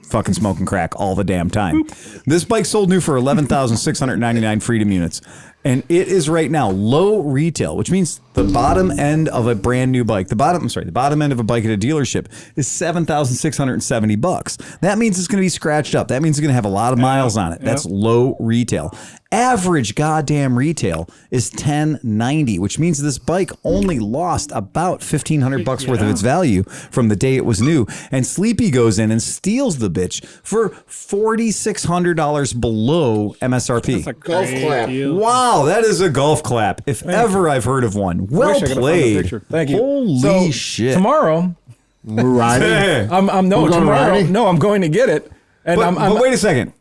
S1: fucking smoking crack all the damn time. This bike sold new for 11,699 Freedom units. And it is right now low retail, which means the bottom end of a brand new bike, the bottom end of a bike at a dealership is $7,670. That means it's going to be scratched up. That means it's going to have a lot of miles on it. That's low retail. Average goddamn retail is $1,090, which means this bike only lost about $1,500 worth of its value from the day it was new. And Sleepy goes in and steals the bitch for $4,600 below MSRP.
S5: That's a
S4: Golf
S5: great
S4: clap.
S5: deal.
S1: Wow, that is a golf clap. If ever I've heard of one. Well
S2: Wish I could've found the
S1: played.
S2: picture. Thank you.
S1: Holy
S2: So,
S1: shit.
S2: Tomorrow,
S4: We're riding.
S2: I'm
S4: We're going
S2: tomorrow.
S4: riding?
S2: No, I'm going to get it. And
S1: But wait a second.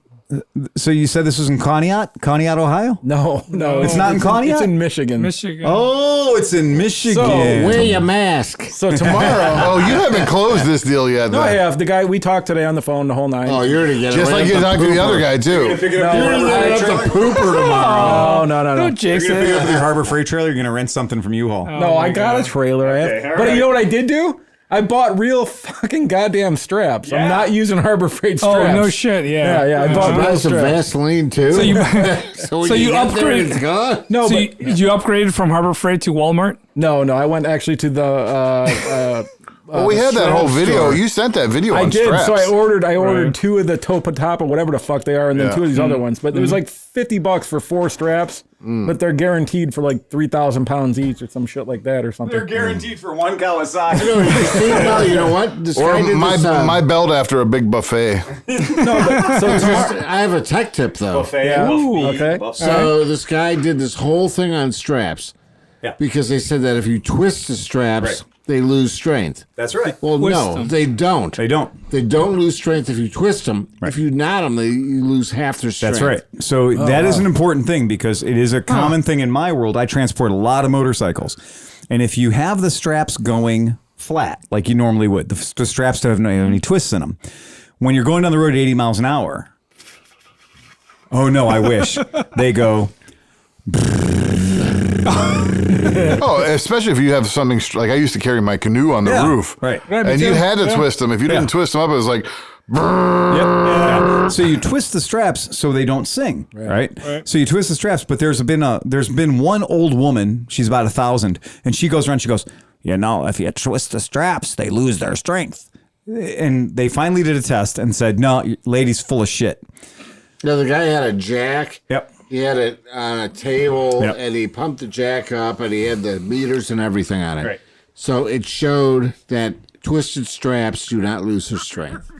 S1: So you said this was in Conneaut, Ohio?
S2: No,
S1: It's not in Conneaut?
S2: It's in Michigan.
S1: Oh, it's in Michigan.
S2: So,
S4: Wear your mask.
S2: So tomorrow.
S3: Oh, you haven't closed this deal yet.
S2: No, I have. The guy we talked today on the phone, the whole nine.
S4: Oh, you're gonna get it.
S3: Just like you talked to the other guy too.
S4: You're gonna get it up the pooper tomorrow.
S2: No.
S5: Don't jinx
S1: You're gonna pick it up with
S5: it.
S1: your Harbor Freight trailer. You're gonna rent something from U-Haul.
S2: No, I got a trailer. But you know what I did do? I bought real fucking goddamn straps. I'm not using Harbor Freight straps.
S5: Oh, no shit. Yeah.
S2: Yeah. I bought real
S4: Buy some
S2: straps.
S4: Vaseline too.
S5: So you,
S4: so
S5: so you
S4: get there and
S5: upgrade.
S4: it's gone.
S2: No,
S5: So
S2: but
S5: did you upgrade from Harbor Freight to Walmart?
S2: no. I went actually to the.
S3: Well, we had that whole video. You sent that video
S2: I
S3: on
S2: did.
S3: straps.
S2: So I ordered
S5: Right.
S2: 2 of the Top or whatever the fuck they are, and then 2 of these other ones. But it was like $50 for 4 straps, but they're guaranteed for like 3,000 pounds each or some shit like that or something.
S1: guaranteed for one Kawasaki.
S4: You know what? This
S3: Or
S4: guy did
S3: my
S4: this,
S3: my belt after a big buffet.
S4: I have a tech tip though.
S2: Yeah.
S5: Ooh.
S2: Okay.
S4: So this guy did this whole thing on straps.
S1: Yeah.
S4: Because they said that if you twist the straps, they lose strength.
S1: That's right.
S4: Well,
S5: Twist
S4: no,
S5: them.
S4: they don't.
S1: They don't.
S4: They don't lose strength if you twist them. If you knot them, you lose half their strength.
S1: That's right. So that is an important thing because it is a common thing in my world. I transport a lot of motorcycles. And if you have the straps going flat, like you normally would, the straps don't have any twists in them. When you're going down the road at 80 miles an hour, oh no, I wish, they go...
S3: Oh, especially if you have something like I used to carry my canoe on the roof.
S1: Right.
S3: And you had to twist them. If you didn't twist them up, it was like...
S1: Yeah. So you twist the straps so they don't sing, right? So you twist the straps, but there's been one old woman, she's about 1,000, and she goes around, she goes, if you twist the straps, they lose their strength. And they finally did a test and said, no, lady's full of shit.
S4: No, the guy had a jack.
S1: Yep.
S4: He had it on a table,
S1: Yep.
S4: and he pumped the jack up, and he had the meters and everything on it.
S1: Right.
S4: So it showed that twisted straps do not lose their strength.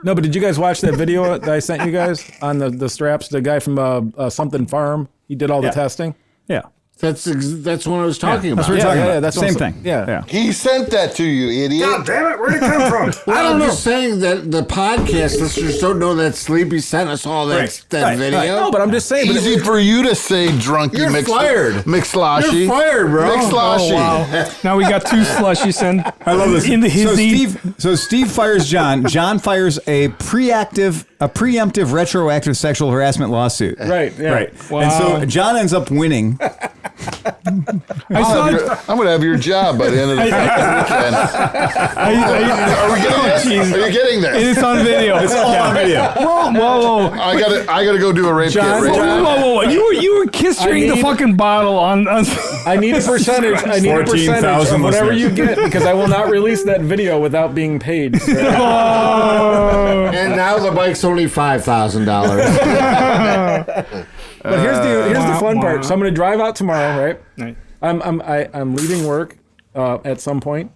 S2: No, but did you guys watch that video that I sent you guys on the straps? The guy from something farm, he did all the testing.
S1: Yeah.
S4: That's what I was talking about.
S1: That's what we're talking about.
S2: that's
S1: Same
S2: also-
S1: thing.
S2: Yeah.
S3: He sent that to you, idiot.
S1: Damn it, where'd it come from?
S4: Well, I'm just saying that the podcast listeners don't know that Sleepy sent us all that video.
S2: No, but I'm just saying. But
S3: Easy for you to say, drunky
S4: You're fired.
S3: McSloshy.
S4: You're fired, bro.
S3: McSloshy.
S5: Wow. Now we got 2 slushies in.
S1: I love this.
S5: Into his
S1: So Steve fires John. John fires a preemptive retroactive sexual harassment lawsuit.
S2: Right. Yeah.
S1: Right.
S5: Wow.
S1: And so John ends up winning.
S5: I
S3: I'm going to have your job by the end of the weekend. Are you getting this?
S5: It's on video.
S1: It's all on video.
S5: Whoa.
S3: I gotta go do a rape
S2: John,
S3: kit.
S5: Whoa. You were kissing the fucking bottle on.
S2: I need a percentage. I need a percentage
S1: 14,000
S2: of whatever
S1: listeners.
S2: you get because I will not release that video without being paid. So.
S4: And now the bike's only $5,000.
S2: But here's the fun part. So I'm going to drive out tomorrow, right?
S5: Right.
S2: I'm leaving work at some point,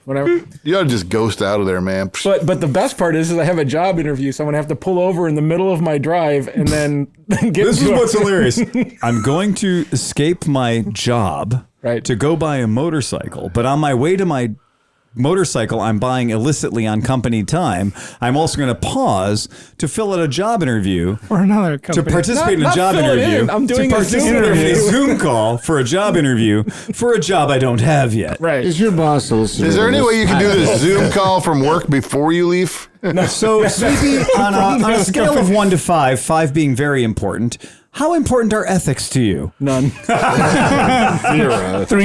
S2: whatever.
S3: You ought to just ghost out of there, man.
S2: But the best part is I have a job interview, so I'm gonna have to pull over in the middle of my drive and then get.
S1: This is
S2: into
S1: what's hilarious. I'm going to escape my job to go buy a motorcycle, but on my way to my motorcycle I'm buying illicitly on company time, I'm also going to pause to fill out a job interview
S5: Or another company.
S1: to participate in a
S2: Not
S1: job
S2: fill it
S1: interview.
S2: in. I'm doing
S1: to
S2: a Zoom
S1: participate in a
S2: interview.
S1: Zoom call for a job interview for a job I don't have yet.
S2: Right.
S4: Is your boss listening?
S3: Is there any way you can do this Zoom call from work before you leave?
S1: So, Sleepy, on a scale of 1 to 5, 5 being very important, how important are ethics to you?
S2: None.
S5: 3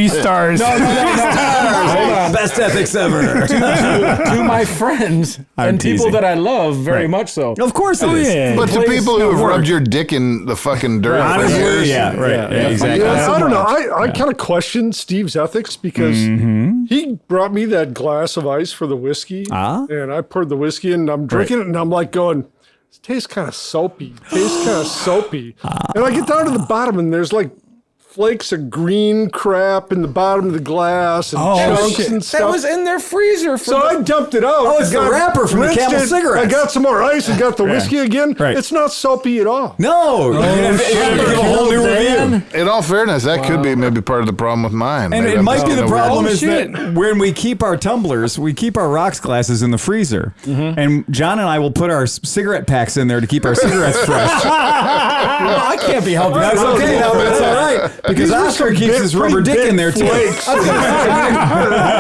S5: stars.
S2: Hold on.
S1: Best ethics ever.
S2: To my friends and people
S1: teasing.
S2: that I love very much so.
S1: Of course it is.
S5: yeah.
S3: But to
S2: Please,
S3: people who have
S2: work.
S3: rubbed your dick in the fucking dirt for
S1: Honestly,
S3: years.
S1: yeah, right. Yeah, exactly.
S6: Yeah, I don't know. I kind of question Steve's ethics because he brought me that glass of ice for the whiskey, and I poured the whiskey in, and I'm drinking it, and I'm like going, "This tastes kind of soapy. And I get down to the bottom, and there's like flakes of green crap in the bottom of the glass and chunks and stuff.
S2: That was in their freezer.
S6: So I dumped it out.
S1: Oh, it's the wrapper from the Camel cigarettes.
S6: I got some more ice and got the whiskey again.
S1: Right.
S6: It's not soapy at all.
S1: No. You're gonna give a whole new review.
S3: In all fairness, that could be maybe part of the problem with mine.
S1: And
S3: Maybe
S1: it
S3: I'm
S1: might
S3: just
S1: be the
S3: getting
S1: problem
S3: over
S1: is that when we keep our tumblers, we keep our rocks glasses in the freezer. And John and I will put our cigarette packs in there to keep our cigarettes fresh.
S2: Well, I can't be helping.
S1: That's okay now, but it's all right. Because Oscar keeps his rubber dick in there, too.
S2: I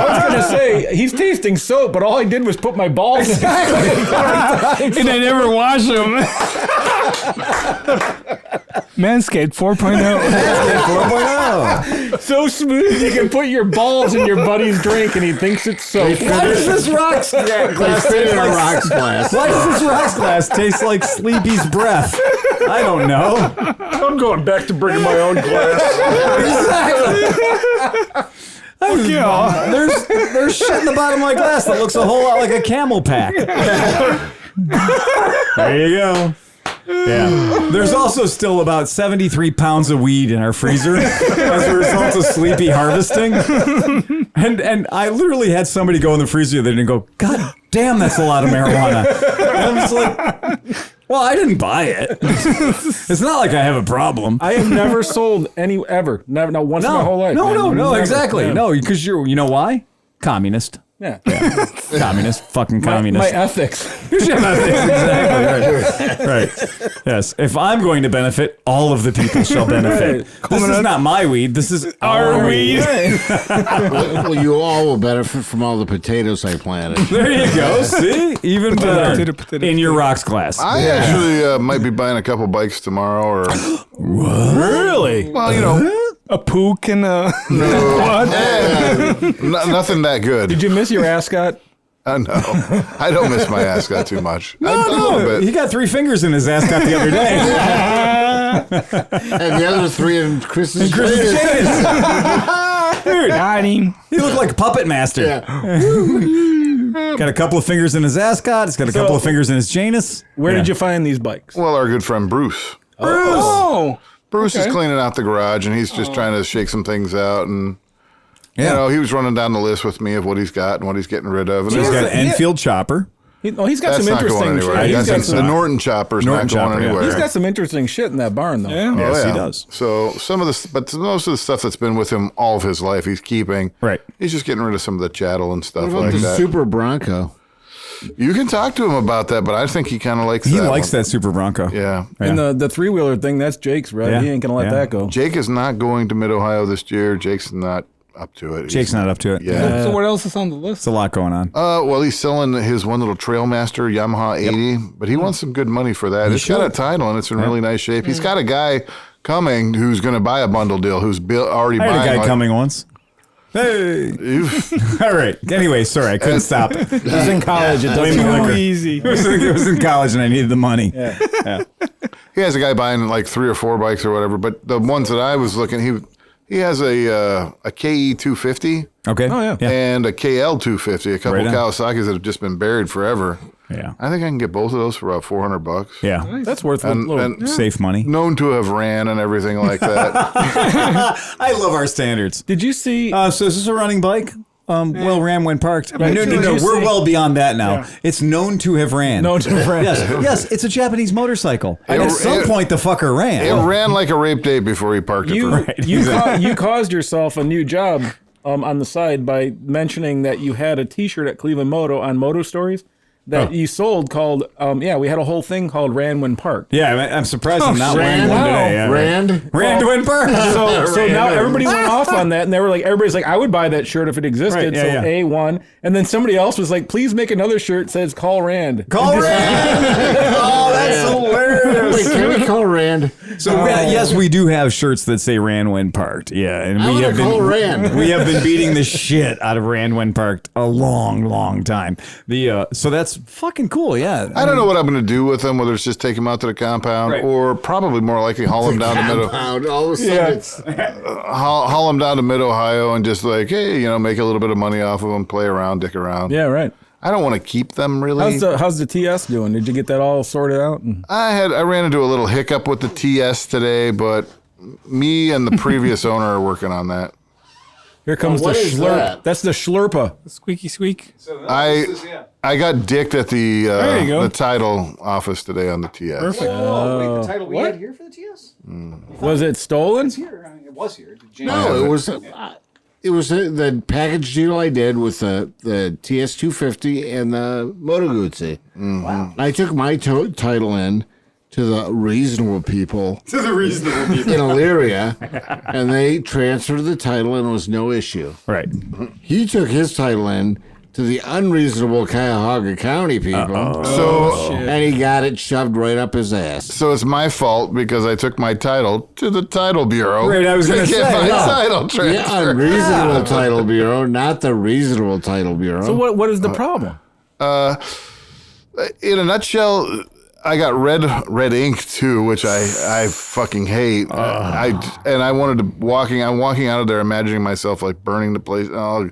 S2: was going to say, he's tasting soap, but all I did was put my balls in.
S5: And I never wash them. Manscaped 4.0.
S1: 4.0.
S2: So smooth, you can put your balls in your buddy's drink and he thinks it's soap.
S1: Why does this rocks glass taste like
S4: rocks glass?
S1: Why does this rocks glass taste like Sleepy's breath? I don't know.
S6: I'm going back to bringing my own glass.
S1: There's shit in the bottom of my glass that looks a whole lot like a Camel pack. There you go. Yeah. There's also still about 73 pounds of weed in our freezer as a result of Sleepy harvesting. And I literally had somebody go in the freezer the other day and go, God damn, that's a lot of marijuana. And I'm just like, well, I didn't buy it. It's not like I have a problem.
S2: I have never sold any, ever. Never, not once in my whole life.
S1: No,
S2: Never.
S1: exactly.
S2: Yeah.
S1: No, because you know why? Communist.
S2: Yeah.
S1: Communist. Fucking communist.
S2: My ethics.
S1: Exactly. Right. Yes. If I'm going to benefit, all of the people shall benefit. This is not my weed. This is our weed.
S4: Well, you all will benefit from all the potatoes I planted.
S1: There you go. See? Even better.
S5: Potato.
S1: In your rocks glass.
S3: I actually might be buying a couple bikes tomorrow. Or
S1: Really?
S3: well, you know,
S5: A pook and a...
S3: nothing that good.
S2: Did you miss your ascot?
S3: No, I don't miss my ascot too much. a
S1: No,
S3: little bit.
S1: he got 3 fingers in his ascot the other day.
S4: And the other 3 in Chris's
S1: Dude,
S5: Got him.
S1: he looked like a puppet master.
S4: Yeah.
S1: Got a couple of fingers in his ascot. He's got a couple of fingers in his Janus.
S2: Where did you find these bikes?
S3: Well, our good friend Bruce.
S5: Oh.
S3: Bruce is cleaning out the garage, and he's just trying to shake some things out. And you know, he was running down the list with me of what he's got and what he's getting rid of. And
S1: He's got
S3: that's
S1: an Enfield chopper.
S2: He's got some
S3: not
S2: interesting
S3: going anywhere.
S2: shit.
S3: The Norton chopper's
S1: Norton
S3: not going
S1: chopper, yeah.
S3: anywhere.
S2: He's got some interesting shit in that barn, though.
S5: Yeah.
S1: Yes,
S3: Oh,
S1: he does.
S3: So but most of the stuff that's been with him all of his life, he's keeping.
S1: Right.
S3: He's just getting rid of some of the chattel and stuff
S4: What about
S3: like
S4: the
S3: that.
S4: Super Bronco?
S3: You can talk to him about that, but I think he kind of likes
S1: He
S3: that.
S1: likes that Super Bronco.
S3: Yeah.
S2: And the 3-wheeler thing, that's Jake's, right?
S1: Yeah.
S2: He ain't going to let that go.
S3: Jake is not going to Mid-Ohio this year. Jake's not up to it.
S1: Jake's not up to it.
S3: Yeah.
S5: So what else is on the list?
S1: It's a lot going on.
S3: Well, he's selling his one little Trailmaster Yamaha 80, but he wants some good money for that. It's got a title, and it's in really nice shape. He's got a guy coming who's going to buy a bundle deal who's already
S1: I
S3: buying.
S1: had a guy
S3: like,
S1: coming once. Hey. All right. Anyway, sorry, I couldn't stop.
S2: He's in college. It doesn't
S1: Blame
S2: matter.
S1: liquor.
S5: Easy.
S1: It was in college and I needed the money.
S3: He has a guy buying like 3 or 4 bikes or whatever, but the ones that I was looking, he has a KE 250
S1: Okay.
S2: Oh, yeah.
S3: and a KL 250, a couple
S1: Right on.
S3: Kawasaki's that have just been buried forever.
S1: Yeah.
S3: I think I can get both of those for about $400.
S1: Yeah.
S2: That's worth a
S3: And,
S2: little.
S3: and
S1: Safe money.
S3: known to have ran and everything like that.
S1: I love our standards.
S2: Did you see?
S1: So is this a running bike? Well, ran when parked. No,
S2: Did you
S1: we're
S2: see-
S1: well beyond that now. It's known to have ran.
S2: No, different.
S1: Yes, it's a Japanese motorcycle. And at some point, the fucker ran.
S3: It ran like a rape date before he parked it for
S2: You caused yourself a new job on the side by mentioning that you had a T-shirt at Cleveland Moto on Moto Stories that you sold called, we had a whole thing called Ran When Parked.
S1: Yeah, I'm surprised I'm not wearing one
S4: Rand?
S1: today. Yeah,
S4: Rand?
S1: Ran to win park.
S2: So now everybody went off on that, and they were like, everybody's like, I would buy that shirt if it existed.
S1: Right, yeah,
S2: so
S1: yeah.
S2: A1, and then somebody else was like, please make another shirt that says Call Rand.
S1: Call Rand. Oh, that's hilarious.
S4: Wait, can we call Rand?
S1: So yes, we do have shirts that say Ran when parked. Yeah, and
S4: I
S1: we
S4: wanna
S1: have
S4: call
S1: been
S4: Rand.
S1: we have been beating the shit out of Ran when parked a long time. So that's fucking cool. Yeah,
S3: I don't know what I'm going to do with them, whether it's just take them out to the compound
S1: Right.
S3: or probably more likely haul them down to Mid
S4: Compound. All of a sudden, it's
S3: haul them down to Mid-Ohio and just like, hey, make a little bit of money off of them, play around, dick around.
S2: Yeah, right.
S3: I don't want to keep them really.
S2: How's the TS doing? Did you get that all sorted out?
S3: I ran into a little hiccup with the TS today, but Me and the previous owner are working on that.
S2: Here comes the
S4: what is
S2: slurp.
S4: that?
S2: That's the slurpa.
S5: Squeaky squeak.
S3: I got dicked at
S5: There you go.
S3: the title office today on the TS.
S2: Perfect.
S7: Wait, the title we had here for the TS?
S2: Was it stolen?
S7: Here, I mean, it was here.
S4: No, it was the package deal I did with the TS 250 and the Moto Guzzi.
S7: Wow.
S4: I took my title in to the reasonable people
S1: To the reasonable people.
S4: in Elyria, and they transferred the title and it was no issue.
S1: Right.
S4: He took his title in to the unreasonable Cuyahoga County people, and he got it shoved right up his ass.
S3: So it's my fault because I took my title to the title bureau.
S1: Right, I was gonna
S3: get
S1: say,
S3: my
S1: yeah.
S3: title
S4: The
S3: transferred.
S4: unreasonable title bureau, not the reasonable title bureau.
S2: So what is the problem?
S3: In a nutshell, I got red ink too, which I fucking hate. I wanted to I'm walking out of there imagining myself like burning the place. Oh,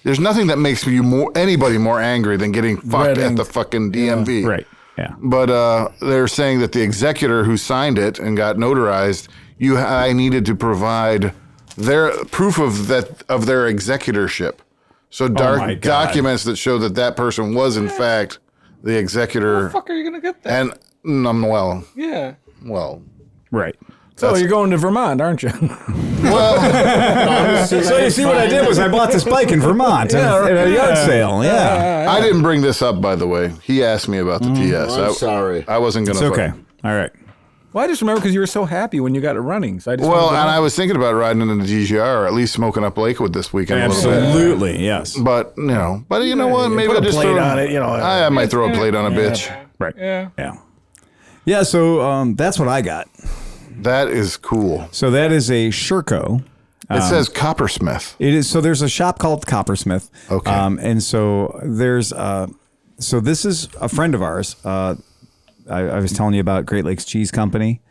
S3: there's nothing that makes anybody more angry than getting fucked at the fucking DMV.
S1: Right. Yeah.
S3: But they're saying that the executor who signed it and got notarized, I needed to provide their proof of their executorship. So
S1: my God.
S3: documents that show that person was in fact the executor.
S7: How the fuck are you going to get that?
S3: And
S7: Yeah.
S3: well,
S1: Right.
S2: So you're going to Vermont, aren't you?
S1: So you see what I did was I bought this bike in Vermont at a yard sale. Yeah.
S3: I didn't bring this up, by the way. He asked me about the TS.
S4: I'm sorry.
S3: I wasn't going
S1: It's
S3: to.
S1: okay. All right.
S2: Well, I just remember because you were so happy when you got it running. So I just
S3: Well,
S2: wanted to
S3: and
S2: know.
S3: I was thinking about riding in the GGR, or at least smoking up Lakewood this weekend a little bit.
S1: Absolutely. Yes.
S3: But you know what? Maybe
S2: put
S3: I
S2: a
S3: just
S2: plate
S3: throw
S2: on it, you know.
S3: I might throw a plate on a bitch.
S1: Right.
S7: Yeah.
S1: Yeah. Yeah. So that's what I got.
S3: That is cool.
S1: So that is a Sherco.
S3: It says Coppersmith.
S1: It is. So there's a shop called Coppersmith.
S3: Okay.
S1: And so there's. So this is a friend of ours. I was telling you about Great Lakes Cheese Company,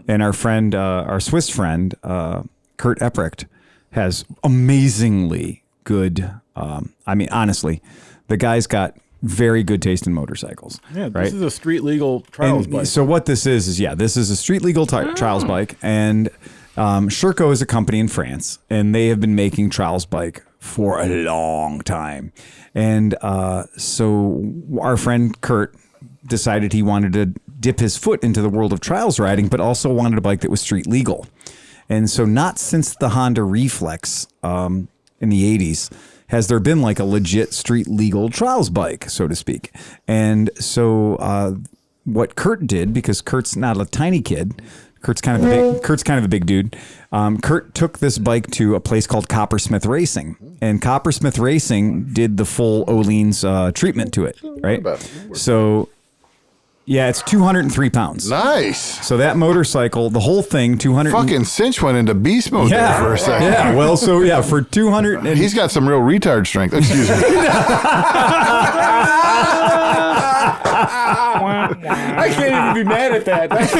S1: and our friend, our Swiss friend, Kurt Epprecht, has amazingly good. I mean, honestly, the guy's got very good taste in motorcycles.
S2: Yeah, this
S1: right?
S2: is a street legal trials
S1: And
S2: bike.
S1: so what this is this is a street legal trials bike, and Sherco is a company in France, and they have been making trials bike for a long time. And so our friend Kurt decided he wanted to dip his foot into the world of trials riding, but also wanted a bike that was street legal. And so not since the Honda Reflex in the 80s has there been like a legit street legal trials bike, so to speak. And so what Kurt did, because Kurt's not a tiny kid, Kurt's kind of a big dude. Kurt took this bike to a place called Coppersmith Racing, and Coppersmith Racing did the full Olean's treatment to it, right? So, yeah, it's 203 pounds.
S3: Nice.
S1: So that motorcycle, the whole thing, 200.
S3: Fucking Cinch went into beast mode there for a second.
S1: Yeah, well, so yeah, for 200. And,
S3: He's got some real retard strength. Excuse me.
S2: I can't even be mad at that. That's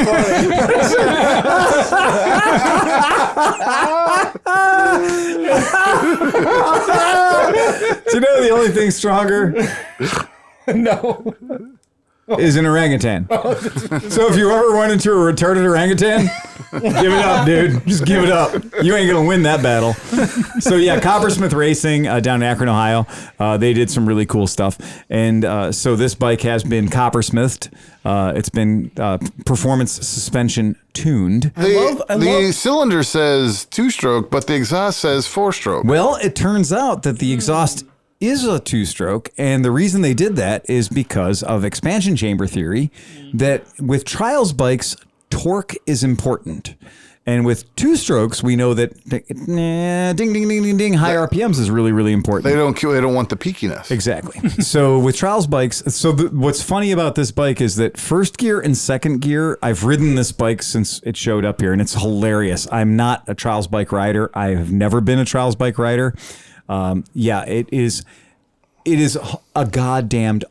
S1: do you know the only thing stronger
S2: funny. No.
S1: is an orangutan. So if you ever run into a retarded orangutan, give it up, dude. Just give it up. You ain't gonna win that battle. So yeah, Coppersmith Racing down in Akron, Ohio. They did some really cool stuff, and so this bike has been Coppersmithed. It's been performance suspension tuned.
S3: The cylinder says 2-stroke, but the exhaust says 4-stroke.
S1: Well, it turns out that the exhaust is a 2-stroke, and the reason they did that is because of expansion chamber theory, that with trials bikes, torque is important. And with 2-strokes, we know that ding, ding, ding, ding, ding, high RPMs is really, really important.
S3: They don't want the peakiness.
S1: Exactly. So with trials bikes, what's funny about this bike is that first gear and second gear, I've ridden this bike since it showed up here, and it's hilarious. I'm not a trials bike rider. I have never been a trials bike rider. It is a goddamned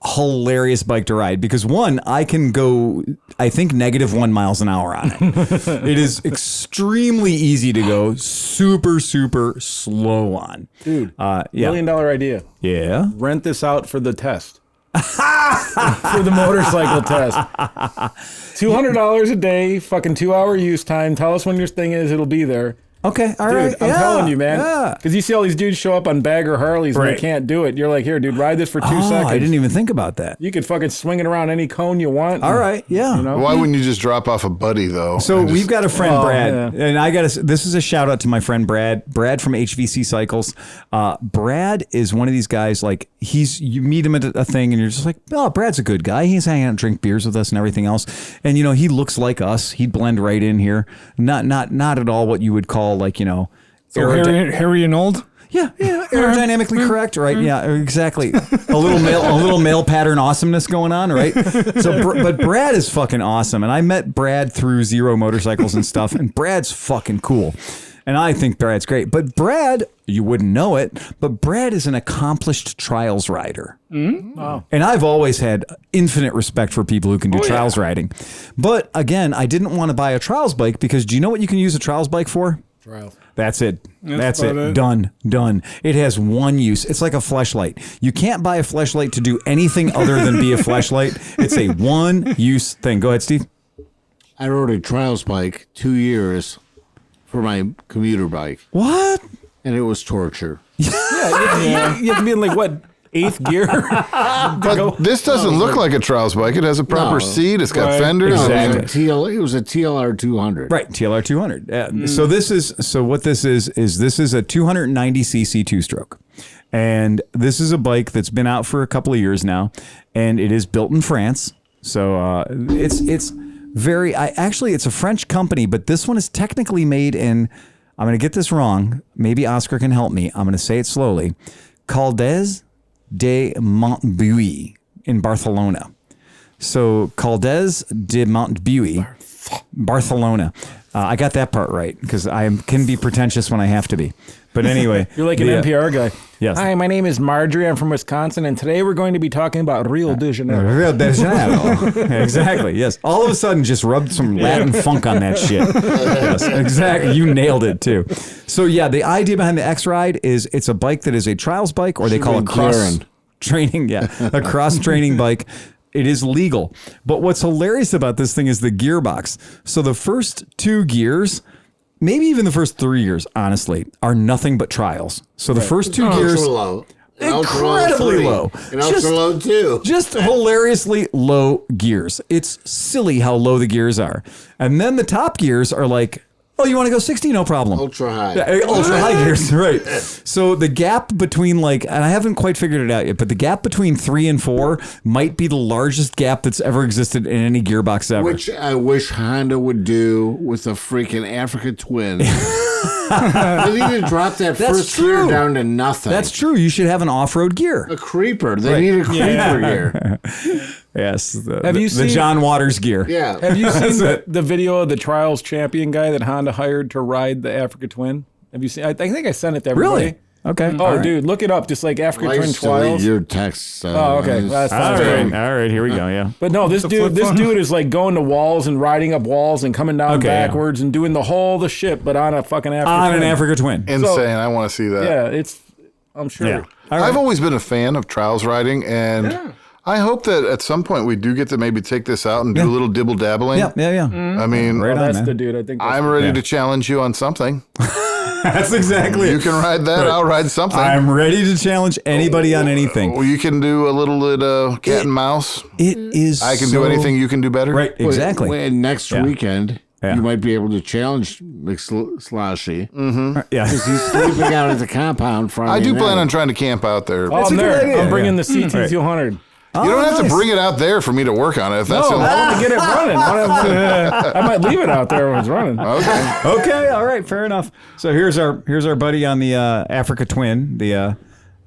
S1: hilarious bike to ride because one, I can go, I think -1 miles an hour on it. It is extremely easy to go super, super slow on.
S2: Dude,
S1: yeah.
S2: $1 million idea.
S1: Yeah.
S2: Rent this out for the test. for the motorcycle test. $200 a day, fucking 2-hour use time. Tell us when your thing is, it'll be there.
S1: Okay, all
S2: Dude,
S1: right.
S2: I'm telling you, man.
S1: Yeah.
S2: Because you see all these dudes show up on bagger Harleys and
S1: Right.
S2: they can't do it. You're like, here, dude, ride this for 2 seconds.
S1: I didn't even think about that.
S2: You could fucking swing it around any cone you want.
S1: All right, yeah.
S2: You know?
S3: Why wouldn't you just drop off a buddy though?
S1: So
S3: and
S1: we've
S3: just-
S1: got a friend, Brad,
S2: yeah.
S1: and I got to. This is a shout out to my friend Brad from HVC Cycles. Brad is one of these guys. Like you meet him at a thing, and you're just like, oh, Brad's a good guy. He's hanging out and drink beers with us and everything else. And he looks like us. He'd blend right in here. Not at all what you would call like
S5: So hairy and old?
S1: Yeah, aerodynamically correct, right? Yeah, exactly. A little male pattern awesomeness going on, right? But Brad is fucking awesome, and I met Brad through Zero Motorcycles and stuff, and Brad's fucking cool, and I think Brad's great. But Brad, you wouldn't know it, but Brad is an accomplished trials rider. Wow. And I've always had infinite respect for people who can do trials riding. But again, I didn't want to buy a trials bike because do you know what you can use a trials bike for?
S2: Trials.
S1: That's it. That's
S5: about
S1: it.
S5: it.
S1: Done. It has one use. It's like a fleshlight. You can't buy a fleshlight to do anything other than be a fleshlight. It's a one-use thing. Go ahead, Steve.
S4: I rode a trials bike 2 years for my commuter bike,
S1: What?
S4: and it was torture.
S2: Yeah, you have to be in like, what, 8th gear?
S3: But this doesn't look like a trials bike. It has a proper
S4: No.
S3: seat. It's got
S2: Right.
S3: fenders.
S1: Exactly.
S4: It was a TLR 200.
S1: Right, TLR 200. So what this is this is a 290cc two-stroke. And this is a bike that's been out for a couple of years now, and it is built in France. So it's very it's a French company, but this one is technically made in, I'm going to get this wrong. Maybe Oscar can help me. I'm going to say it slowly. Caldes de Montbui in Barcelona. So Caldes de Montbui, Barcelona. I got that part right because I can be pretentious when I have to be. But anyway.
S2: You're like an NPR guy.
S1: Yes.
S2: Hi, my name is Marjorie. I'm from Wisconsin, and today we're going to be talking about Rio de Janeiro.
S1: Rio de Janeiro. Exactly, yes. All of a sudden, just rubbed some Latin funk on that shit. Yes, exactly. You nailed it, too. So, yeah, the idea behind the X-Ride is it's a bike that is a trials bike, or they call it cross-training. Yeah, a cross-training bike. It is legal. But what's hilarious about this thing is the gearbox. So the first 2 gears, maybe even the first 3 years, honestly, are nothing but trials. So the first 2 gears,
S4: Ultra low.
S1: incredibly low.
S4: And ultra low too.
S1: Just hilariously low gears. It's silly how low the gears are. And then the top gears are like, oh, you want to go 60? No problem.
S4: Ultra high.
S1: Yeah, ultra high gears, right. So the gap between and I haven't quite figured it out yet, but the gap between 3 and 4 might be the largest gap that's ever existed in any gearbox ever.
S4: Which I wish Honda would do with the freaking Africa Twin. They need to drop that first gear down to nothing.
S1: That's true. You should have an off-road gear.
S4: A creeper. They need a creeper gear.
S1: Yes.
S2: Have you
S1: the
S2: seen
S1: John Waters gear?
S4: Yeah.
S2: Have you seen the video of the trials champion guy that Honda hired to ride the Africa Twin? Have you seen? I think I sent it to everybody.
S1: Really? Okay.
S2: Oh, dude, look it up. Just like Africa Twin
S4: Likes to leave
S2: trials.
S4: your text.
S2: Oh, okay. That's
S1: All
S2: fine.
S1: right. All right. Here we go. Yeah.
S2: But no, this dude is like going to walls and riding up walls and coming down backwards and doing the shit, but on a fucking Africa
S1: On
S2: Twin.
S1: an Africa Twin.
S3: Insane. I want to see that.
S2: Yeah, I'm sure.
S1: Yeah.
S3: I've always been a fan of trials riding, and I hope that at some point we do get to maybe take this out and do a little dibble dabbling.
S1: Yeah.
S3: I mean,
S1: Right on,
S2: That's
S1: man.
S2: the dude. I think that's
S3: I'm ready to challenge you on something.
S1: That's exactly
S3: You
S1: it.
S3: can ride that. I'll ride something.
S1: I'm ready to challenge anybody on anything.
S3: Well, you can do a little bit of cat and mouse.
S1: It is.
S3: I can do anything you can do better.
S1: Right. Exactly.
S4: And next weekend,
S1: Yeah.
S4: you might be able to challenge McSloshy.
S1: Yeah.
S4: He's sleeping out at the compound Friday
S3: I do
S4: night.
S3: plan on trying to camp out there.
S2: Oh, I'm
S1: a good
S2: there.
S1: idea,
S2: I'm bringing
S1: yeah.
S2: the CT200.
S3: You don't have to bring it out there for me to work on it. If that's
S2: No, I want to get it running. I might leave it out there when it's running.
S3: okay.
S1: Okay. All right. Fair enough. So here's our buddy on the Africa Twin, the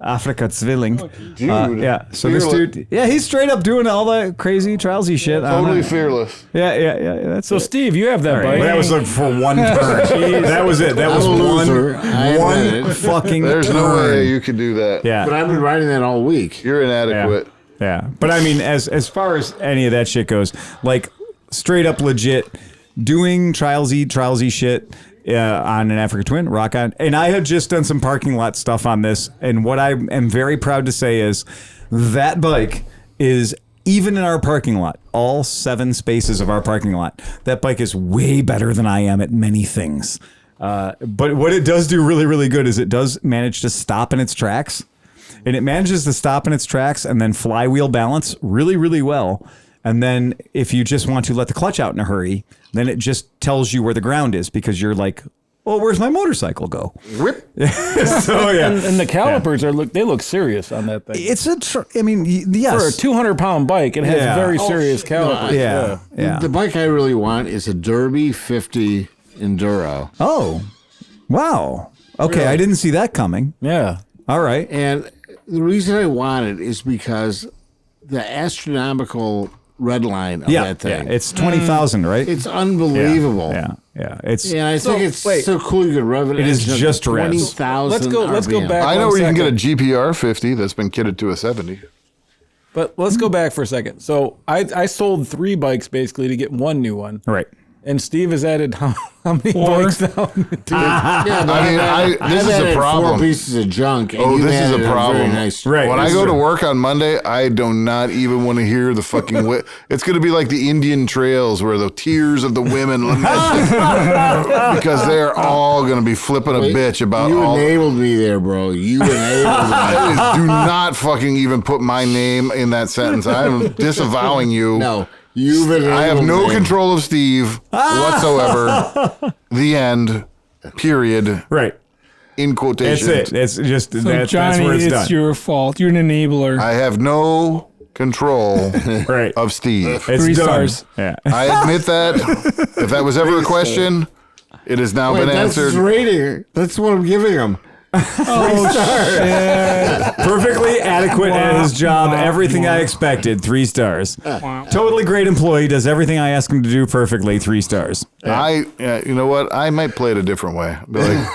S1: Afrika Zwilling.
S3: Dude,
S1: yeah. So this dude, he's straight up doing all that crazy trialsy shit.
S3: Totally fearless.
S1: Yeah. That's
S2: So,
S1: it.
S2: Steve, you have that
S1: All right.
S2: bike.
S1: Well, that was like for one turn. That was it. That was
S4: I'm a loser. I admit
S1: one
S4: it.
S1: fucking
S3: There's
S1: turn.
S3: no way you could do that.
S1: Yeah.
S4: But I've been riding that all week.
S3: You're inadequate.
S1: Yeah. But I mean, as far as any of that shit goes, like straight up legit doing trialsy shit on an Africa Twin, rock on. And I have just done some parking lot stuff on this. And what I am very proud to say is that bike is even in our parking lot, all 7 spaces of our parking lot, that bike is way better than I am at many things. But what it does do really, really good is it does manage to stop in its tracks. And it manages to stop in its tracks and then flywheel balance really, really well. And then if you just want to let the clutch out in a hurry, then it just tells you where the ground is because you're like, well, where's my motorcycle go?
S3: Whip.
S1: So yeah,
S2: and the calipers they look serious on that thing.
S1: it's I mean, yes,
S2: For a 200-pound bike, it has very serious calipers.
S1: yeah.
S4: The bike I really want is a Derby 50 Enduro.
S1: Oh, wow. Okay, I didn't see that coming.
S2: Yeah.
S1: All right.
S4: And the reason I want it is because the astronomical red line of that thing.
S1: Yeah, it's 20,000, right?
S4: It's unbelievable.
S1: Yeah. It's
S4: Yeah, I think it's so cool you could rev it.
S1: It is just revs.
S4: 20,000
S2: Let's go
S4: RPM.
S2: back.
S3: I know
S2: one
S3: where you can get a
S2: second.
S3: GPR 50 that's been kitted to a 70.
S2: But let's go back for a second. So I sold 3 bikes basically to get 1 new one.
S1: right.
S2: And Steve has added how many
S5: 4?
S2: bikes now?
S4: Yeah, but
S3: This is a
S4: added
S3: problem.
S4: 4 pieces of junk. And
S3: Oh,
S4: you
S3: this is a
S4: added
S3: problem.
S4: very nice.
S1: Right.
S3: When I go to work on Monday, I do not even want to hear the fucking. It's going to be like the Indian trails where the tears of the women because they're all going to be flipping a bitch about
S4: You
S3: all.
S4: enabled me there, bro. You enabled me.
S3: Do not fucking even put my name in that sentence. I'm disavowing you.
S4: No, you've enabled
S3: I have no
S4: me.
S3: control of Steve whatsoever. The end. Period.
S1: Right.
S3: In quotation.
S1: That's it. It's just
S5: So
S1: that's
S5: Johnny,
S1: where it's
S5: it's
S1: done.
S5: your fault. You're an enabler.
S3: I have no control
S1: Right.
S3: of Steve.
S1: It's
S5: 3
S1: done.
S5: stars.
S1: Yeah.
S3: I admit that. If that was ever a question, it has now
S4: Wait,
S3: been
S4: that's his
S3: answered.
S4: rating. That's what I'm giving him.
S1: Perfectly adequate at his job. Everything I expected. 3 stars. Totally great employee. Does everything I ask him to do perfectly. 3 stars.
S3: You know what? I might play it a different way. Be like,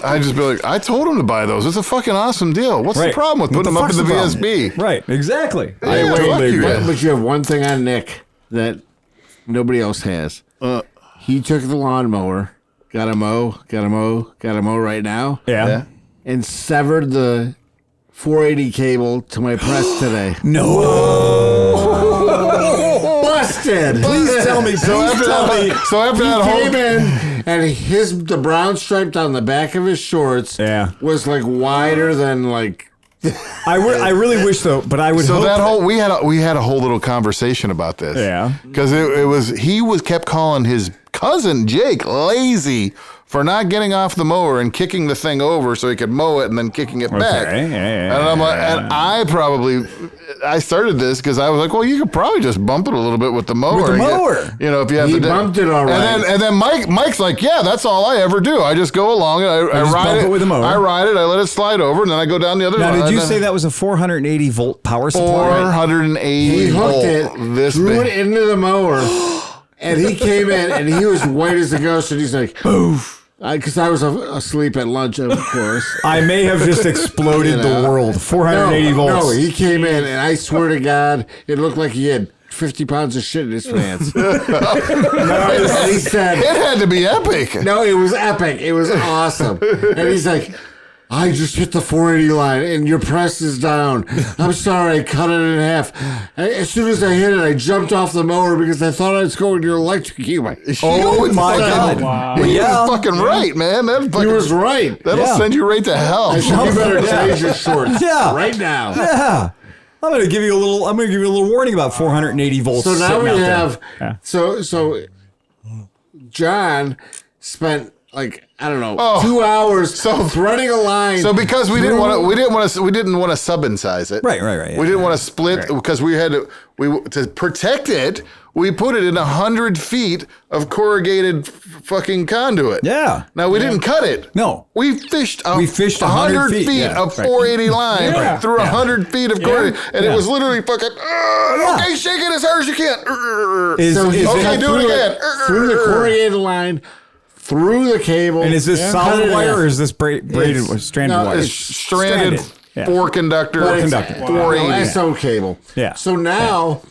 S3: I just be like, I told him to buy those. It's a fucking awesome deal. What's the
S1: Right.
S3: problem with
S1: What
S3: putting
S1: the
S3: them up in
S1: fuck's
S3: the
S1: the problem?
S3: VSB?
S1: Right. Exactly. I
S3: Yeah,
S1: totally
S3: fuck you
S1: agree.
S3: guys.
S4: But you have one thing on Nick that nobody else has. He took the lawnmower, got to mow right now,
S1: Yeah.
S4: and severed the 480 cable to my press today. Busted.
S1: Please tell me.
S3: So after that whole
S4: Came in and the brown stripe down the back of his shorts was like wider than like.
S1: I really wish though, but I would
S3: So
S1: hope
S3: that whole we had a whole little conversation about this.
S1: Yeah.
S3: Because he kept calling his cousin Jake lazy for not getting off the mower and kicking the thing over so he could mow it and then kicking it back.
S1: Yeah.
S3: And I'm like, I started this because I was like, well, you could probably just bump it a little bit with the mower.
S1: With the
S3: and
S1: mower.
S3: if you have
S4: He
S3: to.
S4: bumped it all right.
S3: And then Mike's like, yeah, that's all I ever do. I just go along and I
S1: just
S3: ride
S1: bump
S3: it
S1: it with the mower.
S3: I ride it. I let it slide over and then I go down the other.
S1: Now,
S3: line,
S1: did you
S3: and
S1: say that was a 480 volt power supply?
S3: 480
S4: He hooked
S3: volt,
S4: it,
S3: this
S4: threw
S3: big.
S4: it into the mower, and he came in and he was white as a ghost, and he's like, "Poof." Because I was asleep at lunch, of course.
S1: I may have just exploded the world. 480 volts.
S4: No, he came in, and I swear to God, it looked like he had 50 pounds of shit in his pants. And he said,
S3: It had to be epic.
S4: no, it was epic. It was awesome. And he's like, I just hit the 480 line and your press is down. I'm sorry, I cut it in half. As soon as I hit it, I jumped off the mower because I thought I was going to electrocute my.
S1: Oh my God.
S5: Wow.
S3: He
S1: Yeah.
S3: was fucking right, man.
S4: He was right.
S3: That'll send you right to hell.
S4: I said, you better change your shorts right now.
S1: Yeah. I'm going to give you a little warning about 480 volts.
S4: So now
S1: sitting
S4: we
S1: out there.
S4: have.
S1: Yeah.
S4: So John spent like I don't know 2 hours threading a line.
S3: So because we didn't want to sub-incise it.
S1: Right. Yeah.
S3: We didn't want to split because to protect it. We put it in 100 feet of corrugated fucking conduit.
S1: Yeah.
S3: Now we didn't cut it.
S1: No.
S3: We fished
S1: 100
S3: feet
S1: feet, yeah,
S3: of
S1: right.
S3: 480 line through 100 feet of corrugated, and it was literally fucking. Okay, shake it as hard as you can.
S4: So he
S3: okay,
S4: cut
S3: do it again.
S4: through the corrugated line, through the cable.
S1: And is this
S4: cut
S1: solid
S4: it in
S1: wire
S4: half.
S1: or is this stranded wire?
S3: It's stranded
S1: Yeah.
S3: 4 conductor.
S4: But it's
S3: 480.
S4: SO cable.
S1: Yeah.
S4: So now,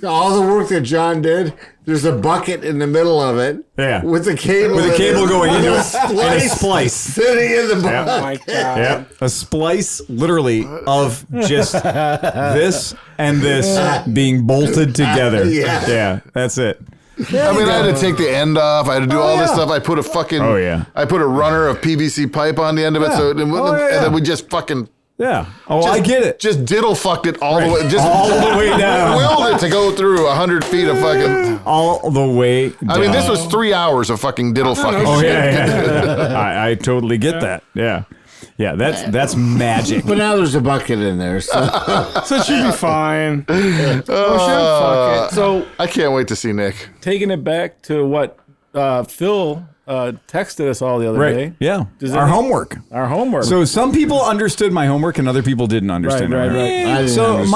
S4: all the work that John did, There's a bucket in the middle of it.
S1: Yeah.
S4: With a cable.
S1: Going into it.
S4: And
S1: And a splice.
S4: sitting in the bucket.
S5: Oh my God.
S1: Yep. A splice, literally, of just this and this being bolted together.
S4: Yeah.
S1: That's it.
S3: I mean, I had to take the end off. I had to do all this stuff. I put a fucking.
S1: Oh, yeah.
S3: I put a runner of PVC pipe on the end of it, so and then we just fucking.
S1: Yeah. Oh, I get it.
S3: Just diddle fucked it all the way. Just
S1: All the way down.
S3: willed it to go through 100 feet of fucking.
S1: All the way down.
S3: I mean, this was 3 hours of fucking diddle fucking.
S1: Oh,
S3: shit.
S1: yeah. I totally get that. Yeah. Yeah, that's magic.
S4: But now there's a bucket in there, so
S5: So it should be fine.
S2: Fuck it. So
S3: I can't wait to see Nick.
S2: taking it back to what Phil texted us all the other day.
S1: Yeah.
S2: Does
S1: Our
S2: that-
S1: homework.
S2: Our homework.
S1: So some people understood my homework and other people didn't understand
S2: Right,
S1: it.
S2: right.
S4: I didn't
S1: So
S4: understand.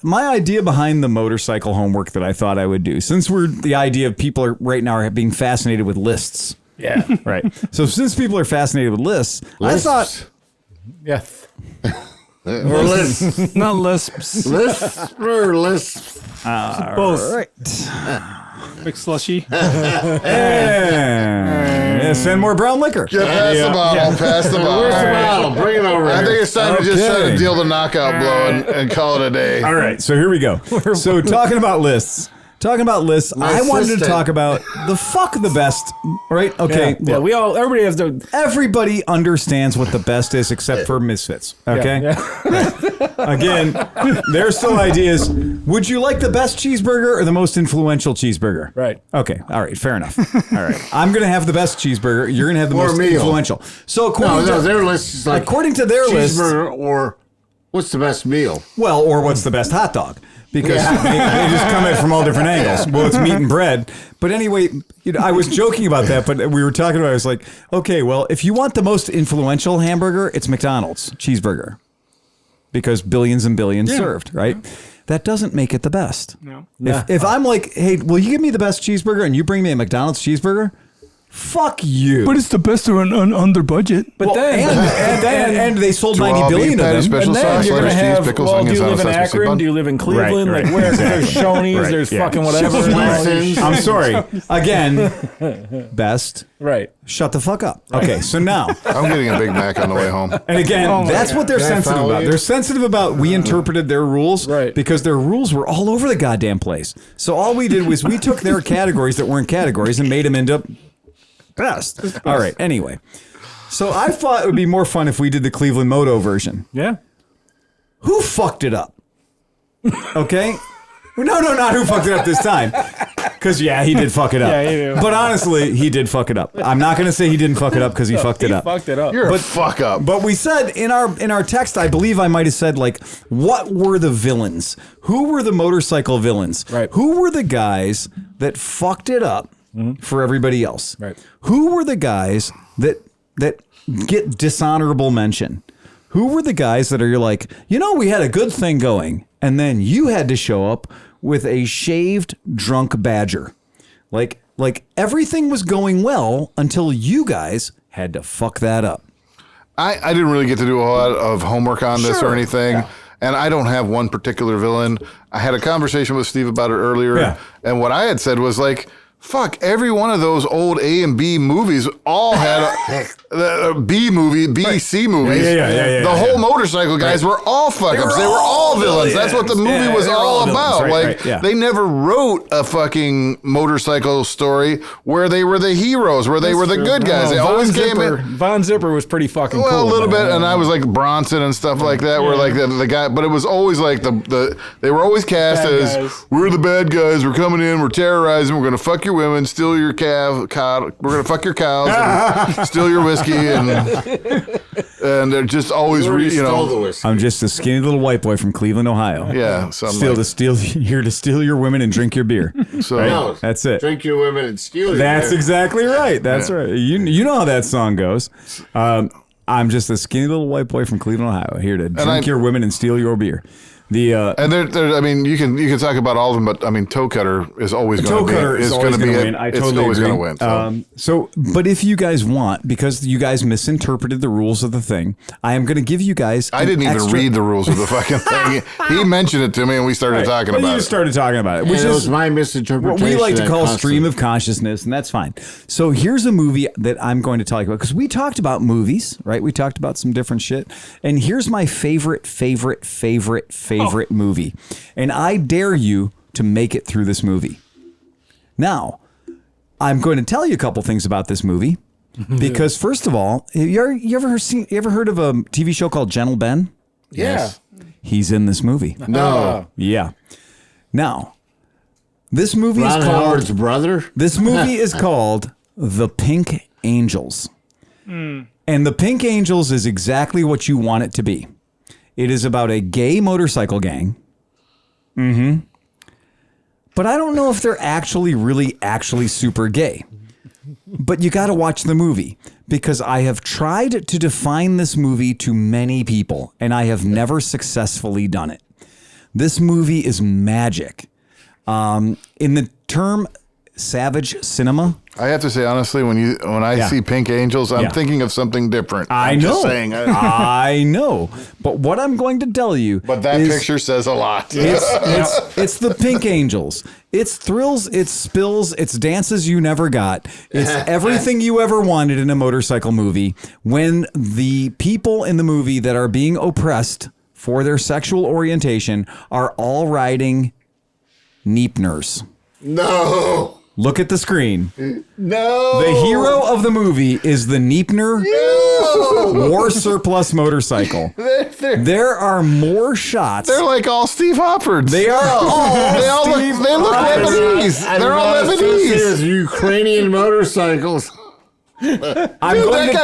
S1: my idea behind the motorcycle homework that I thought I would do, since the idea of people are right now are being fascinated with lists.
S2: yeah.
S1: Right. So since people are fascinated with lists, I thought
S2: Yeah.
S4: Or lisps.
S5: Not lisps.
S4: Lisps or lisps.
S5: Both.
S1: right.
S5: Big slushy.
S1: Yeah, send more brown liquor.
S3: Get past the bottle. Pass the
S4: Where's the
S3: bottle.
S4: bottle? Bring it over
S3: I
S4: here.
S3: think it's time to just try
S1: Okay.
S3: to deal the knockout blow and call it a day.
S1: All right, so here we go. So talking about lists. I wanted to
S4: assistant.
S1: talk about the fuck the best, right? Okay.
S2: Yeah.
S1: look,
S2: Everybody has to.
S1: everybody understands what the best is except for Misfits. Okay.
S2: Yeah.
S1: Again, there's still ideas. Would you like the best cheeseburger or the most influential cheeseburger?
S2: Right.
S1: Okay. All right. Fair enough. All right. I'm going to have the best cheeseburger. You're going to have the
S4: Or
S1: most
S4: meal.
S1: influential. So according
S4: No,
S1: to
S4: their list is like
S1: according to their list,
S4: cheeseburger or what's the best meal?
S1: well, or what's the best hot dog? Because they just come at it from all different angles. Well, it's meat and bread. But anyway, I was joking about that, but we were talking about it. I was like, okay, well, if you want the most influential hamburger, it's McDonald's cheeseburger. Because billions and billions served, right? That doesn't make it the best.
S5: No.
S1: If I'm like, hey, will you give me the best cheeseburger and you bring me a McDonald's cheeseburger? Fuck you.
S5: But it's the best or under budget.
S2: But
S1: and they sold 90
S3: all
S1: billion
S3: beef
S1: of
S3: patty,
S1: them.
S3: special
S2: And then
S3: sauce,
S2: you're gonna
S3: lettuce, cheese,
S2: have.
S3: pickles,
S2: Well, do
S3: onions,
S2: you live in
S3: sesame seed
S2: Akron?
S3: bun.
S2: Do you live in Cleveland?
S1: Right,
S2: Like where?
S1: exactly.
S2: There's Shoney's.
S1: Right,
S2: There's
S1: yeah.
S2: fucking whatever.
S4: Swenson's.
S1: I'm sorry. Again, best.
S2: Right.
S1: Shut the fuck up. Okay, so now,
S3: I'm getting a Big Mac on the way home.
S1: and again, that's what they're
S4: Can I
S1: sensitive
S4: follow
S1: about.
S4: you?
S1: They're sensitive about we interpreted their rules
S2: Right.
S1: because their rules were all over the goddamn place. So all we did was we took their categories that weren't categories and made them into best. All right, anyway. So I thought it would be more fun if we did the Cleveland Moto version.
S2: Yeah.
S1: Who fucked it up? Okay? No, not who fucked it up this time. Because, yeah, he did fuck it up.
S2: Yeah, he did.
S1: But honestly, he did fuck it up. I'm not going to say he didn't fuck it up because he fucked it up.
S2: Fucked it up.
S3: You're a fuck up.
S1: But we said in our text, I believe I might have said, like, what were the villains? Who were the motorcycle villains?
S2: Right.
S1: Who were the guys that fucked it up for everybody else?
S2: Right.
S1: Who were the guys that get dishonorable mention? Who were the guys that are like, we had a good thing going, and then you had to show up with a shaved drunk badger. Like everything was going well until you guys had to fuck that up.
S3: I didn't really get to do a whole lot of homework on this or anything. And I don't have one particular villain. I had a conversation with Steve about it earlier.
S1: Yeah.
S3: And what I had said was like, fuck, every one of those old A and B movies all had a B movie, B, C movies.
S1: Yeah,
S3: the whole motorcycle guys were all fuck-ups. They were all villains. That's what the movie
S1: Yeah,
S3: was
S1: they were
S3: all
S1: all
S3: about.
S1: villains. Right,
S3: Like,
S1: right, yeah.
S3: they never wrote a fucking motorcycle story where they were the heroes, where they were the good guys. They always came in.
S2: Von Zipper was pretty fucking cool.
S3: Well, a little
S2: man.
S3: bit, and I was like Bronson and stuff like that. Where like the guy, but it was always like they were always cast
S2: Bad
S3: as
S2: guys.
S3: we're the bad guys. We're coming in. We're terrorizing. We're gonna fuck your women, steal your cow. We're gonna fuck your cows, and steal your whiskey, and they're just always
S4: Stole the whiskey.
S1: I'm just a skinny little white boy from Cleveland, Ohio.
S3: yeah. So I'm
S1: Here to steal your women and drink your beer.
S3: so
S4: No,
S1: That's it.
S4: Drink your women and steal your
S1: That's
S4: beer.
S1: exactly right. That's right. You know how that song goes. I'm just a skinny little white boy from Cleveland, Ohio, here to drink your women and steal your beer.
S3: And I mean, you can talk about all of them, but I mean, Toe Cutter is always going to be.
S1: Is always going to win. I totally
S3: always
S1: agree.
S3: going to win.
S1: But if you guys want, because you guys misinterpreted the rules of the thing, I am going to give you guys.
S3: I didn't even read the rules of the fucking thing. He mentioned it to me, and we started talking about it.
S1: You started talking about it, which
S4: was my misinterpretation.
S1: What we like to call stream of consciousness, and that's fine. So here's a movie that I'm going to talk about because we talked about movies, right? We talked about some different shit, and here's my favorite movie. And I dare you to make it through this movie. Now, I'm going to tell you a couple things about this movie because, first of all, you ever heard of a TV show called Gentle Ben?
S2: Yes.
S1: He's in this movie.
S4: No.
S1: Yeah. Now, this movie
S4: Ron
S1: is called
S4: Howard's brother.
S1: This movie is called The Pink Angels. And The Pink Angels is exactly what you want it to be. It is about a gay motorcycle gang. But I don't know if they're actually super gay. But you got to watch the movie because I have tried to define this movie to many people and I have never successfully done it. This movie is magic. In the term savage cinema,
S3: I have to say honestly, when I see Pink Angels, I'm thinking of something different. I'm
S1: know.
S3: Just saying.
S1: I know. But what I'm going to tell you,
S3: but that picture says a lot.
S1: It's the Pink Angels. It's thrills, it's spills, it's dances you never got. It's everything you ever wanted in a motorcycle movie. When the people in the movie that are being oppressed for their sexual orientation are all riding Neepners.
S3: No.
S1: Look at the screen.
S3: No.
S1: The hero of the movie is the Neepner war surplus motorcycle. There are more shots.
S3: They're like all Steve Hofferts.
S1: They are all
S3: they look Lebanese. They're all Lebanese.
S4: Ukrainian motorcycles.
S3: That guy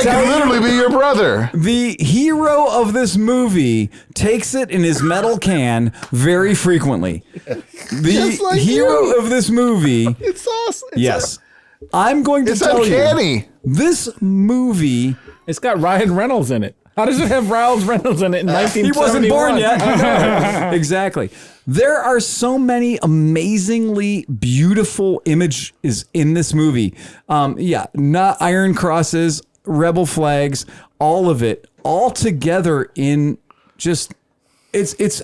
S3: could literally be your brother.
S1: The hero of this movie takes it in his metal can very frequently. The hero of this movie.
S3: It's awesome.
S1: Yes. I'm going to tell you. This movie.
S2: It's got Ryan Reynolds in it. How does it have Ryan Reynolds in it in 1971?
S1: He wasn't born yet. Exactly. There are so many amazingly beautiful images in this movie. Not iron crosses, rebel flags, all of it, all together in just it's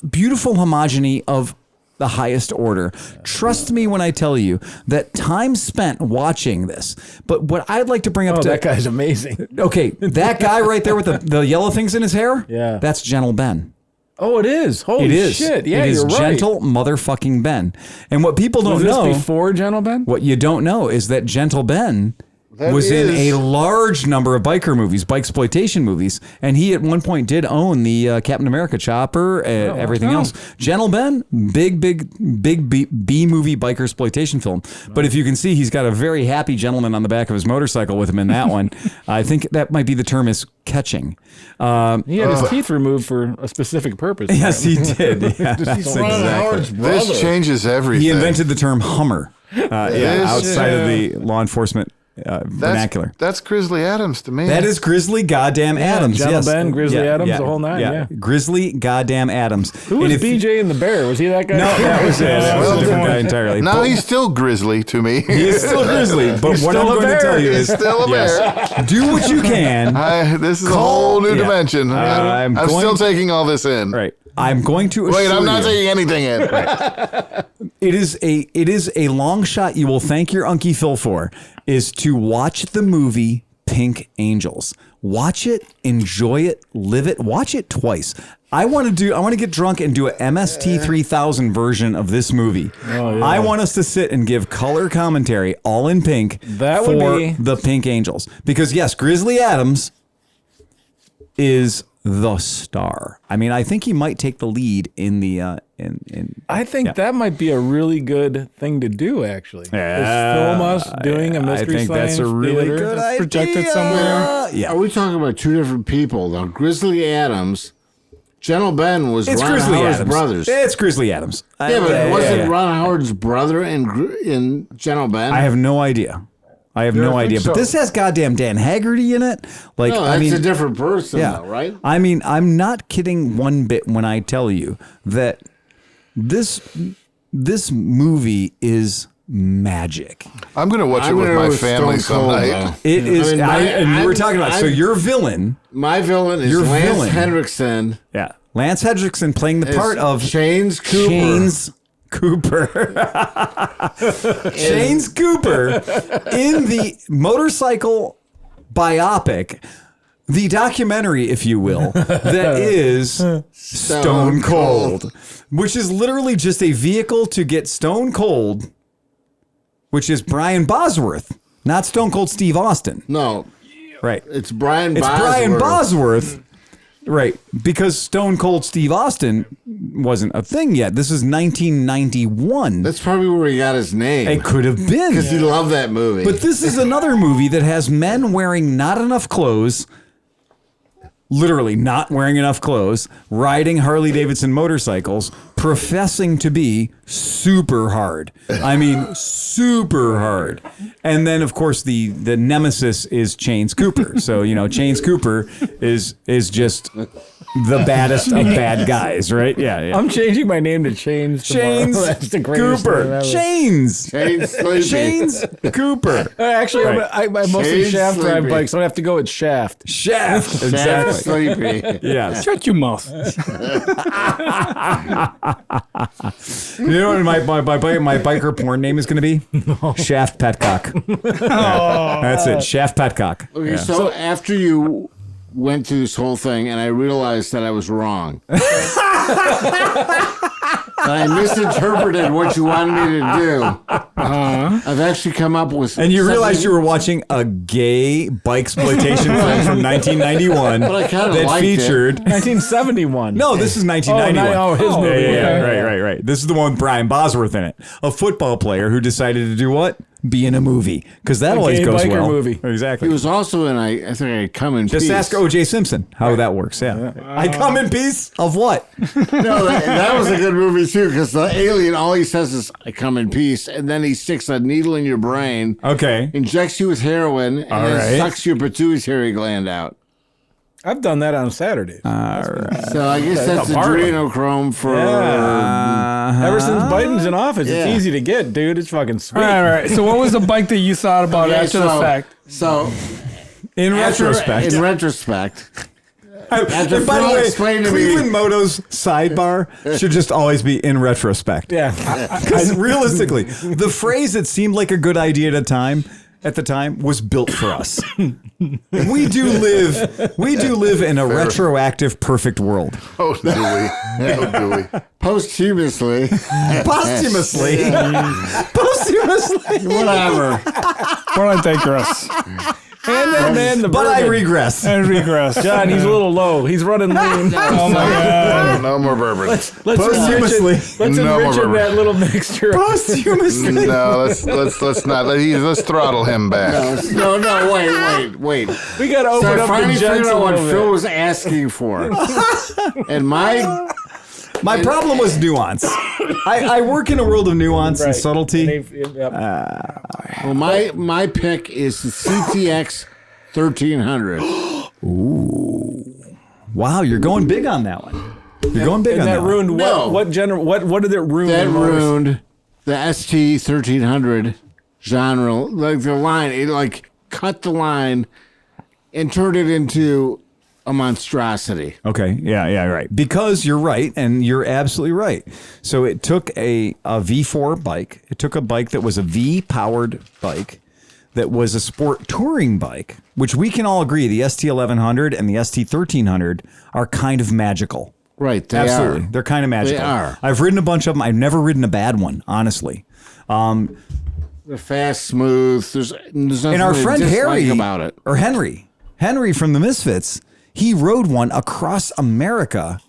S1: beautiful homogeny of the highest order. Trust me when I tell you that time spent watching this. But what I'd like to bring up
S2: that guy's amazing.
S1: Okay, that guy right there with the yellow things in his hair?
S2: Yeah.
S1: That's Gentle Ben.
S2: Oh, it is. Holy shit. Yeah,
S1: it is
S2: you're right.
S1: Gentle motherfucking Ben. And what people don't know.
S2: Was this before Gentle Ben?
S1: What you don't know is that Gentle Ben was in a large number of biker movies, bikesploitation movies, and he at one point did own the Captain America chopper, everything else. Gentle Ben, big B movie biker exploitation film. But if you can see, he's got a very happy gentleman on the back of his motorcycle with him in that one. I think that might be the term is catching.
S2: He had his teeth removed for a specific purpose.
S1: Yes, he did. Yeah, that's exactly.
S3: This changes everything.
S1: He invented the term Hummer. Outside of the law enforcement vernacular.
S3: That's Grizzly Adams to me.
S1: That is Grizzly goddamn Adams.
S2: Gentle Ben, Grizzly Adams, the whole nine. Yeah.
S1: Grizzly goddamn Adams.
S2: Who was BJ and the Bear? Was he that guy?
S1: No, that was a different guy entirely.
S3: No, he's still Grizzly to me.
S1: He is still Grizzly, but what I'm going to tell you is
S3: still a bear.
S1: Do what you can.
S3: This is a whole new dimension. I'm still taking all this in.
S1: Right. I'm going to assure
S3: Wait, I'm not
S1: you,
S3: taking anything in.
S1: Right. It is a long shot you will thank your Uncle Phil for, is to watch the movie Pink Angels. Watch it, enjoy it, live it, watch it twice. I want to get drunk and do a MST 3000 version of this movie. Oh, yeah. I want us to sit and give color commentary all in pink for the Pink Angels. Because yes, Grizzly Adams is the star. I mean, I think he might take the lead in the
S2: I think that might be a really good thing to do, actually. Film us doing a Mystery
S1: I think that's a really good idea.
S2: Projected somewhere.
S4: Yeah. Are we talking about two different people, though? Grizzly Adams, Gentle Ben was Ron Howard's brothers.
S1: It's Grizzly Adams.
S4: Yeah, but wasn't Ron Howard's brother in Gentle Ben?
S1: I have no idea. I have
S6: Yeah,
S1: no
S6: I think
S1: idea.
S6: so.
S1: But this has goddamn Dan Haggerty in it. Like,
S4: No,
S1: I
S4: that's
S1: mean,
S4: a different person,
S1: yeah,
S4: though, right?
S1: I mean, I'm not kidding one bit when I tell you that this movie is magic.
S3: I'm going to watch it with my family some night.
S1: It is,
S4: mean,
S1: and we're talking about. So your villain,
S4: My villain is
S1: Your
S4: Lance
S1: villain.
S4: Henriksen.
S1: yeah, Lance Hendrickson playing the part of
S4: Chains Cooper.
S1: Chains Cooper. Chains Cooper in the motorcycle biopic, the documentary, if you will, that is Stone Cold, which is literally just a vehicle to get Stone Cold, which is Brian Bosworth, not Stone Cold Steve Austin.
S4: No,
S1: Right.
S4: it's Brian
S1: It's
S4: Bosworth.
S1: Brian Bosworth. Right. Because Stone Cold Steve Austin wasn't a thing yet. This is 1991.
S4: That's probably where he got his name.
S1: It could have been.
S4: Because he loved that movie.
S1: But this is another movie that has men wearing not enough clothes, literally not wearing enough clothes, riding Harley Davidson motorcycles, professing to be super hard. I mean, super hard. And then, of course, the nemesis is Chains Cooper. So, Chains Cooper is just the baddest of bad guys, right? Yeah.
S2: I'm changing my name to Chains.
S1: Chains
S2: That's the greatest name
S1: Cooper.
S2: ever.
S1: Chains.
S4: Chains Sleepy.
S1: Chains Cooper.
S2: Actually,
S1: Right.
S2: I mostly
S4: Chains
S2: shaft drive
S4: Sleepy.
S2: bikes, so I have to go with Shaft.
S1: Shaft.
S4: Shaft
S1: Exactly.
S4: Sleepy.
S1: Yes.
S5: Shut your mouth.
S1: You know what my biker porn name is going to be? Shaft Petcock. Yeah, that's it. Shaft Petcock.
S4: Okay, so after you went through this whole thing and I realized that I was wrong. I misinterpreted what you wanted me to do. I've actually come up with...
S1: And you realized
S4: something-
S1: you were watching a gay bike exploitation film from 1991
S4: But I kinda
S1: that
S4: liked it.
S1: featured.
S2: 1971.
S1: No, this is 1991.
S2: Oh, his movie.
S1: Yeah,
S2: Okay.
S1: right. This is the one with Brian Bosworth in it, a football player who decided to do what? Be in a movie, because that always
S2: gay
S1: goes
S2: biker
S1: well.
S2: movie.
S1: Exactly.
S4: He was also in, I think I Come in
S1: Just
S4: Peace.
S1: ask O.J. Simpson how that works. Yeah, I come in peace of what?
S4: No, that was a good movie too, because the alien, all he says is, I come in peace, and then he sticks a needle in your brain,
S1: Okay.
S4: injects you with heroin, and
S1: All
S4: then
S1: right.
S4: sucks your pituitary gland out.
S2: I've done that on Saturdays.
S4: So I guess that's adrenochrome for...
S2: Ever since Biden's in office,
S4: Yeah.
S2: it's easy to get, dude. It's fucking sweet.
S5: All right. So what was the bike that you thought about
S4: Okay,
S5: after the fact?
S4: So,
S1: In retrospect,
S4: in retrospect,
S1: and by the
S4: Phil
S1: way,
S4: explained to me-
S1: Cleveland Moto's sidebar should just always be in retrospect.
S2: Yeah.
S1: Because realistically, the phrase that seemed like a good idea at the time was built for us. We do live in a retroactive perfect world.
S3: Oh, do we? Oh, do we?
S4: posthumously,
S1: Posthumously.
S4: whatever.
S5: What I digress.
S2: And then the
S1: But I
S2: bourbon.
S1: regress.
S5: And regress.
S2: John, he's a little low. He's running lean.
S5: Oh my god.
S3: No more bourbon.
S2: Let's
S1: Posthumously.
S2: Let's
S3: No more
S2: enrich in
S3: bourbon.
S2: that little mixture.
S1: Posthumously.
S3: No, let's not. Let's throttle him back.
S4: No, wait.
S2: We got to
S4: So
S2: open
S4: I
S2: up
S4: finally
S2: the
S4: figured
S2: gents a
S4: out what
S2: little
S4: Phil
S2: bit.
S4: was asking for. And
S1: My problem was nuance. I work in a world of nuance and
S2: Right.
S1: subtlety.
S4: well, my pick is the CTX 1300.
S1: Wow, you're going big on that one. You're going big
S2: And
S1: on
S2: that
S1: that one.
S2: ruined
S4: No.
S2: what did it ruin?
S4: That
S2: the most?
S4: ruined the ST 1300 genre, like the line. It like cut the line and turned it into a monstrosity.
S1: Okay, yeah, right. Because you're right, and you're absolutely right. So it took a V4 bike. It took a bike that was a V-powered bike that was a sport touring bike, which we can all agree the ST1100 and the ST1300 are kind of magical.
S4: Right, they
S1: Absolutely.
S4: are.
S1: They're kind of magical.
S4: They are.
S1: I've ridden a bunch of them. I've never ridden a bad one, honestly.
S4: They're fast, smooth. There's nothing
S1: And our
S4: to
S1: friend
S4: dislike
S1: Harry,
S4: about it.
S1: or Henry from the Misfits, he rode one across America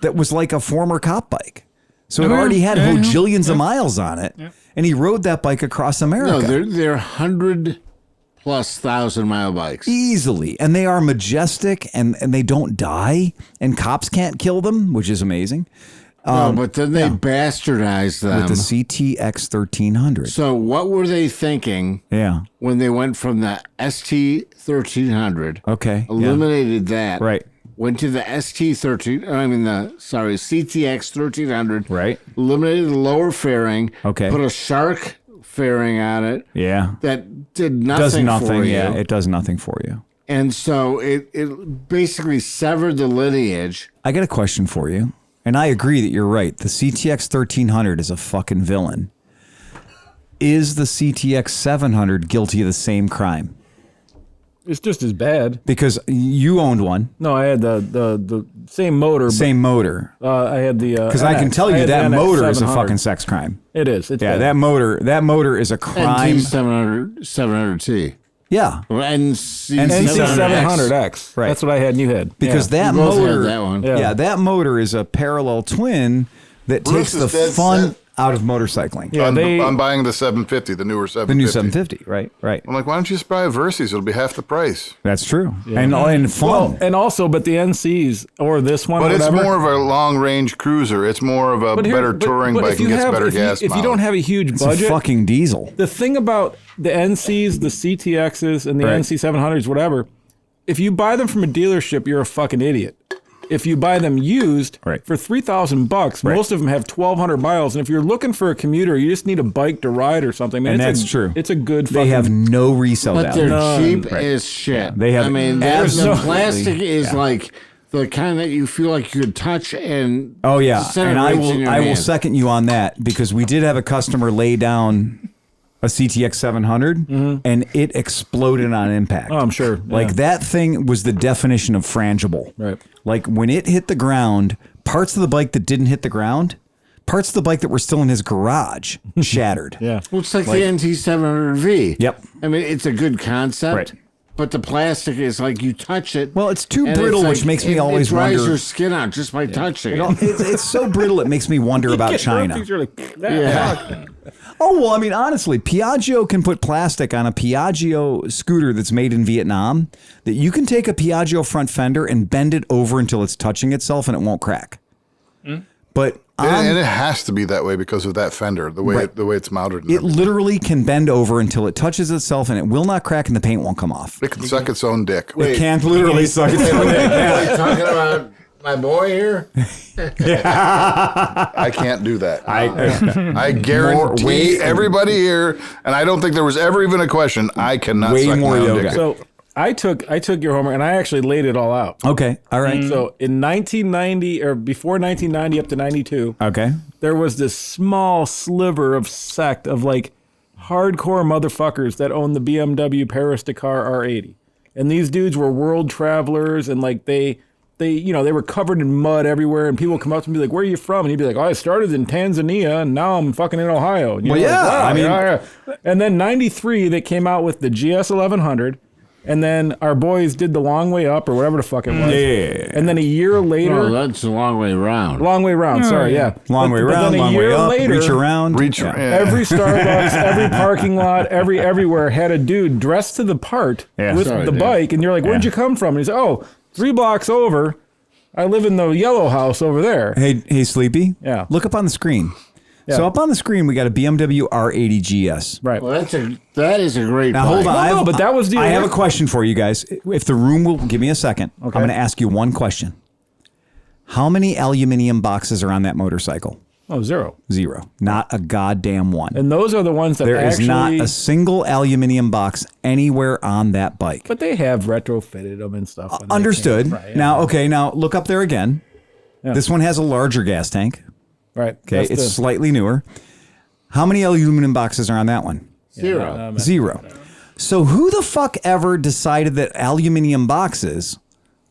S1: that was like a former cop bike. So it already had hojillions of miles on it. And he rode that bike across America.
S4: No, they're 100,000+ mile bikes.
S1: Easily. And they are majestic and they don't die. And cops can't kill them, which is amazing.
S4: but then they bastardized them.
S1: With the CTX 1300.
S4: So what were they thinking when they went from the ST 1300?
S1: Okay.
S4: Eliminated that.
S1: Right.
S4: Went to the CTX 1300.
S1: Right.
S4: Eliminated the lower fairing.
S1: Okay.
S4: Put a shark fairing on it.
S1: Yeah.
S4: That did nothing
S1: Does nothing,
S4: for you.
S1: yeah. It does nothing for you.
S4: And so it basically severed the lineage.
S1: I got a question for you. And I agree that you're right. The CTX 1300 is a fucking villain. Is the CTX 700 guilty of the same crime?
S2: It's just as bad.
S1: Because you owned one.
S2: No, I had the same motor.
S1: Same motor.
S2: I had the
S1: because I can tell you that motor is a fucking sex crime.
S2: It is. It's bad.
S1: that motor is a crime.
S4: NT 700T.
S1: Yeah.
S2: NC700X.
S1: Right.
S2: That's what I had and you had.
S1: Because that
S4: You both had
S1: motor,
S4: that one.
S1: that motor is a parallel twin that
S3: Bruce
S1: takes the
S3: is dead
S1: fun
S3: set.
S1: out of motorcycling.
S2: Yeah,
S3: I'm buying the 750, the newer 750.
S1: The new 750, right?
S3: I'm like, why don't you just buy a Versys? It'll be half the price.
S1: That's true. And fun.
S2: Well, and also, but the NCs or this one,
S3: But
S2: whatever,
S3: it's more of a long-range cruiser. It's more of a better touring bike
S2: if
S3: and
S2: you
S3: gets better gas
S2: if you don't
S3: mileage.
S2: have a huge
S1: It's
S2: budget,
S1: a fucking diesel.
S2: the thing about the NCs, the CTXs, and the
S1: Right.
S2: NC700s, whatever, if you buy them from a dealership, you're a fucking idiot. If you buy them used for $3,000, most of them have 1,200 miles. And if you're looking for a commuter, you just need a bike to ride or something. Man,
S1: And that's true.
S2: It's a good.
S1: They have no resale
S4: But
S1: value.
S4: they're cheap as shit.
S1: They have
S4: I mean, the
S1: absolutely-
S4: plastic is like the kind that you feel like you could touch and
S1: Oh yeah,
S4: center
S1: and I
S4: weights in
S1: will
S4: your
S1: I will
S4: hand.
S1: second you on that because we did have a customer lay down a CTX 700 and it exploded on impact.
S2: Oh, I'm sure.
S1: Like that thing was the definition of frangible.
S2: Right.
S1: Like when it hit the ground, parts of the bike that didn't hit the ground, parts of the bike that were still in his garage shattered.
S2: Yeah.
S4: Well, it's like the NT700V.
S1: Yep.
S4: I mean, it's a good concept.
S1: Right.
S4: But the plastic is like you touch it.
S1: Well, it's too
S4: and
S1: brittle,
S4: it's
S1: which
S4: like,
S1: makes me
S4: it
S1: always
S4: dries
S1: wonder.
S4: your skin out just by touching it.
S1: It's so brittle, it makes me wonder about China. Oh, well, I mean, honestly, Piaggio can put plastic on a Piaggio scooter that's made in Vietnam that you can take a Piaggio front fender and bend it over until it's touching itself and it won't crack. But
S3: and it has to be that way because of that fender, the way it's mounted. and
S1: it
S3: everything.
S1: literally can bend over until it touches itself and it will not crack and the paint won't come off.
S3: It can suck its own dick.
S1: It can literally suck its own dick.
S4: Are you talking about my boy here?
S3: I can't do that. I guarantee
S1: way-
S3: everybody here, and I don't think there was ever even a question. I cannot
S1: Way
S3: suck
S1: more
S3: my own
S1: yoga.
S3: dick.
S2: So I took your homework and I actually laid it all out.
S1: Okay. All right.
S2: So in 1990 or before 1990 up to 92,
S1: Okay.
S2: there was this small sliver of sect of like hardcore motherfuckers that owned the BMW Paris Dakar R80. And these dudes were world travelers and like they were covered in mud everywhere and people would come up to me like, where are you from? And he'd be like, oh, I started in Tanzania and now I'm fucking in Ohio. And you're
S1: Well,
S2: like,
S1: yeah,
S2: wow,
S1: I mean-
S2: yeah. And then 93, they came out with the GS 1100. And then our boys did the long way up or whatever the fuck it was.
S1: Yeah.
S2: And then a year later,
S4: No, that's a long way round.
S2: long way round, sorry, yeah.
S1: Long way
S2: But
S1: around,
S2: then a
S1: long way
S2: year
S1: up,
S2: later,
S1: reach around.
S2: every Starbucks, every parking lot, everywhere had a dude dressed to the part with
S4: Sorry,
S2: the
S4: dude.
S2: bike. And you're like, where'd you come from? And he said, oh, 3 blocks over. I live in the yellow house over there.
S1: Hey, Sleepy.
S2: Yeah.
S1: Look up on the screen.
S2: Yeah.
S1: So up on the screen, we got a BMW R80 GS.
S2: Right.
S4: Well, that is a great
S1: Now
S4: bike.
S1: hold on.
S2: No, but that was the
S1: I have a question for you guys. If the room will give me a second, I'm going to ask you one question. How many aluminium boxes are on that motorcycle?
S2: Oh, 0.
S1: 0. Not a goddamn one.
S2: And those are the ones that
S1: There is
S2: actually...
S1: not a single aluminium box anywhere on that bike.
S2: But they have retrofitted them and stuff. when they
S1: Understood.
S2: came. Right, yeah.
S1: Now look up there again.
S2: Yeah.
S1: This one has a larger gas tank.
S2: Right.
S1: Okay,
S2: That's
S1: it's
S2: the-
S1: slightly newer. How many aluminum boxes are on that one?
S4: 0.
S1: 0. So who the fuck ever decided that aluminium boxes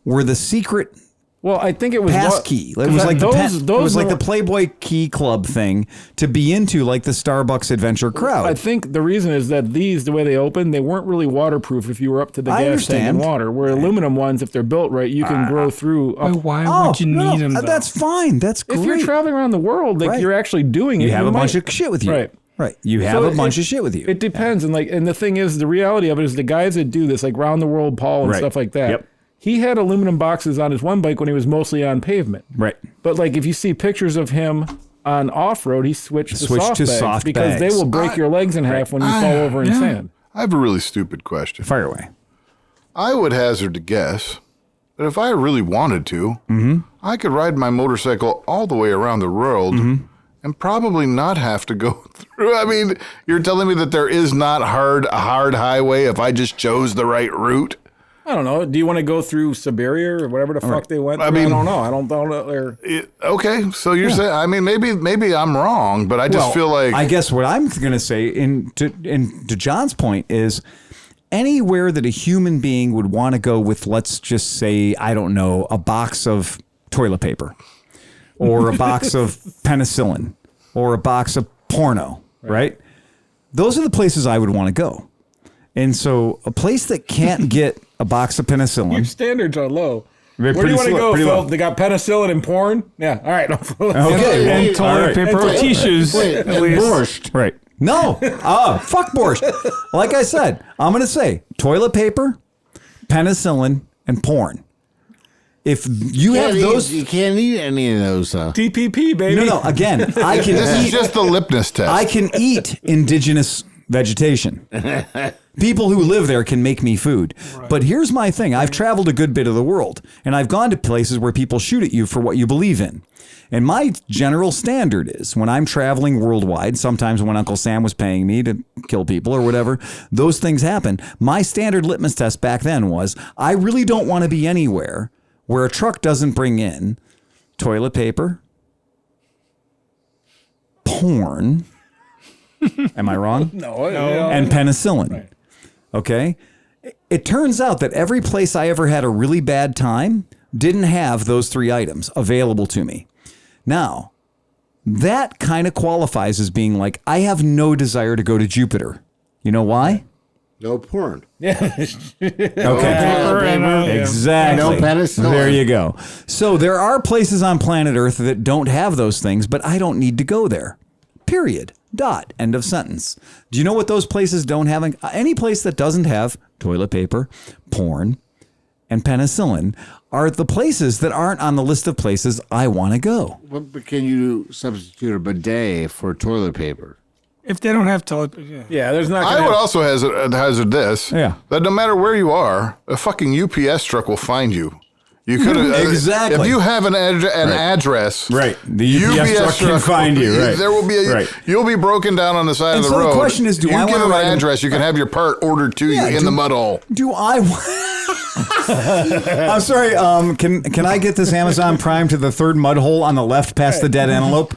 S1: were the secret
S2: Well, I think it was
S1: pass
S2: what-
S1: key? It
S2: 'cause
S1: was like
S2: those
S1: it was like
S2: were-
S1: the Playboy Key Club thing to be into, like the Starbucks Adventure crowd.
S2: I think the reason is that these, the way they open, they weren't really waterproof if you were up to the
S1: I
S2: gas tank and
S1: understand.
S2: water. Where aluminum ones, if they're built right, you can grow through.
S5: Why
S1: Oh,
S5: would you
S1: no,
S5: need them? Though?
S1: that's fine. That's great.
S2: If you're traveling around the world, like
S1: Right.
S2: you're actually doing it,
S1: you have a bunch
S2: might-
S1: of shit with you.
S2: Right.
S1: Right. You have
S2: So
S1: a bunch of shit with you.
S2: It depends, and the thing is, the reality of it is the guys that do this, like round the world Paul and
S1: Right.
S2: stuff like that.
S1: Yep.
S2: he had aluminum boxes on his one bike when he was mostly on pavement.
S1: Right.
S2: But like if you see pictures of him on off-road, he switched to soft bags because they will break your legs in half when you fall over in sand.
S3: I have a really stupid question.
S1: Fire away.
S3: I would hazard to guess that if I really wanted to, I could ride my motorcycle all the way around the world and probably not have to go through. I mean, you're telling me that there is not a hard highway if I just chose the right route?
S2: I don't know. Do you want to go through Siberia or whatever the fuck they went through? I don't know. I don't know.
S3: Okay, so you're saying, I mean, maybe I'm wrong, but I just feel like...
S1: I guess what I'm going to say, to John's point, is anywhere that a human being would want to go with, let's just say, I don't know, a box of toilet paper or a box of penicillin or a box of porno, right? Those are the places I would want to go. And so a place that can't get a box of penicillin.
S2: Your standards are low. Where do you want to go, Phil? They got penicillin and porn? Yeah, all right.
S1: Okay.
S5: And toilet paper or tissues.
S4: And borscht.
S1: Right. No. Fuck borscht. Like I said, I'm going to say toilet paper, penicillin, and porn. If you have those...
S4: You can't eat any of those.
S2: DPP, baby.
S1: No. Again, I can
S3: This
S1: eat...
S3: is just the lipness test.
S1: I can eat indigenous vegetation. People who live there can make me food. Right. But here's my thing. I've traveled a good bit of the world, and I've gone to places where people shoot at you for what you believe in. And my general standard is when I'm traveling worldwide, sometimes when Uncle Sam was paying me to kill people or whatever, those things happen. My standard litmus test back then was I really don't want to be anywhere where a truck doesn't bring in toilet paper, porn, am I wrong?
S2: No.
S1: And penicillin. Right. Okay. It turns out that every place I ever had a really bad time didn't have those three items available to me. Now, that kind of qualifies as being like, I have no desire to go to Jupiter. You know why?
S4: No porn.
S2: Yeah.
S1: Okay. Exactly.
S4: No penicillin.
S1: There you go. So there are places on planet Earth that don't have those things, but I don't need to go there. Period. Dot. End of sentence. Do you know what those places don't have? Any place that doesn't have toilet paper, porn, and penicillin are the places that aren't on the list of places I want to go.
S4: But can you substitute a bidet for toilet paper?
S5: If they don't have toilet paper,
S2: Yeah, there's not.
S3: I would also hazard this.
S1: Yeah.
S3: That no matter where you are, a fucking UPS truck will find you. You could
S1: exactly.
S3: If you have an address,
S1: right? The UPS truck can find you. Right.
S3: There will be you'll be broken down on the side of the road.
S1: The question is, do I want
S3: give
S1: to
S3: an address? You can have your part ordered to you in the mud hole.
S1: Do I? I'm sorry. Can I get this Amazon Prime to the third mud hole on the left past the dead antelope?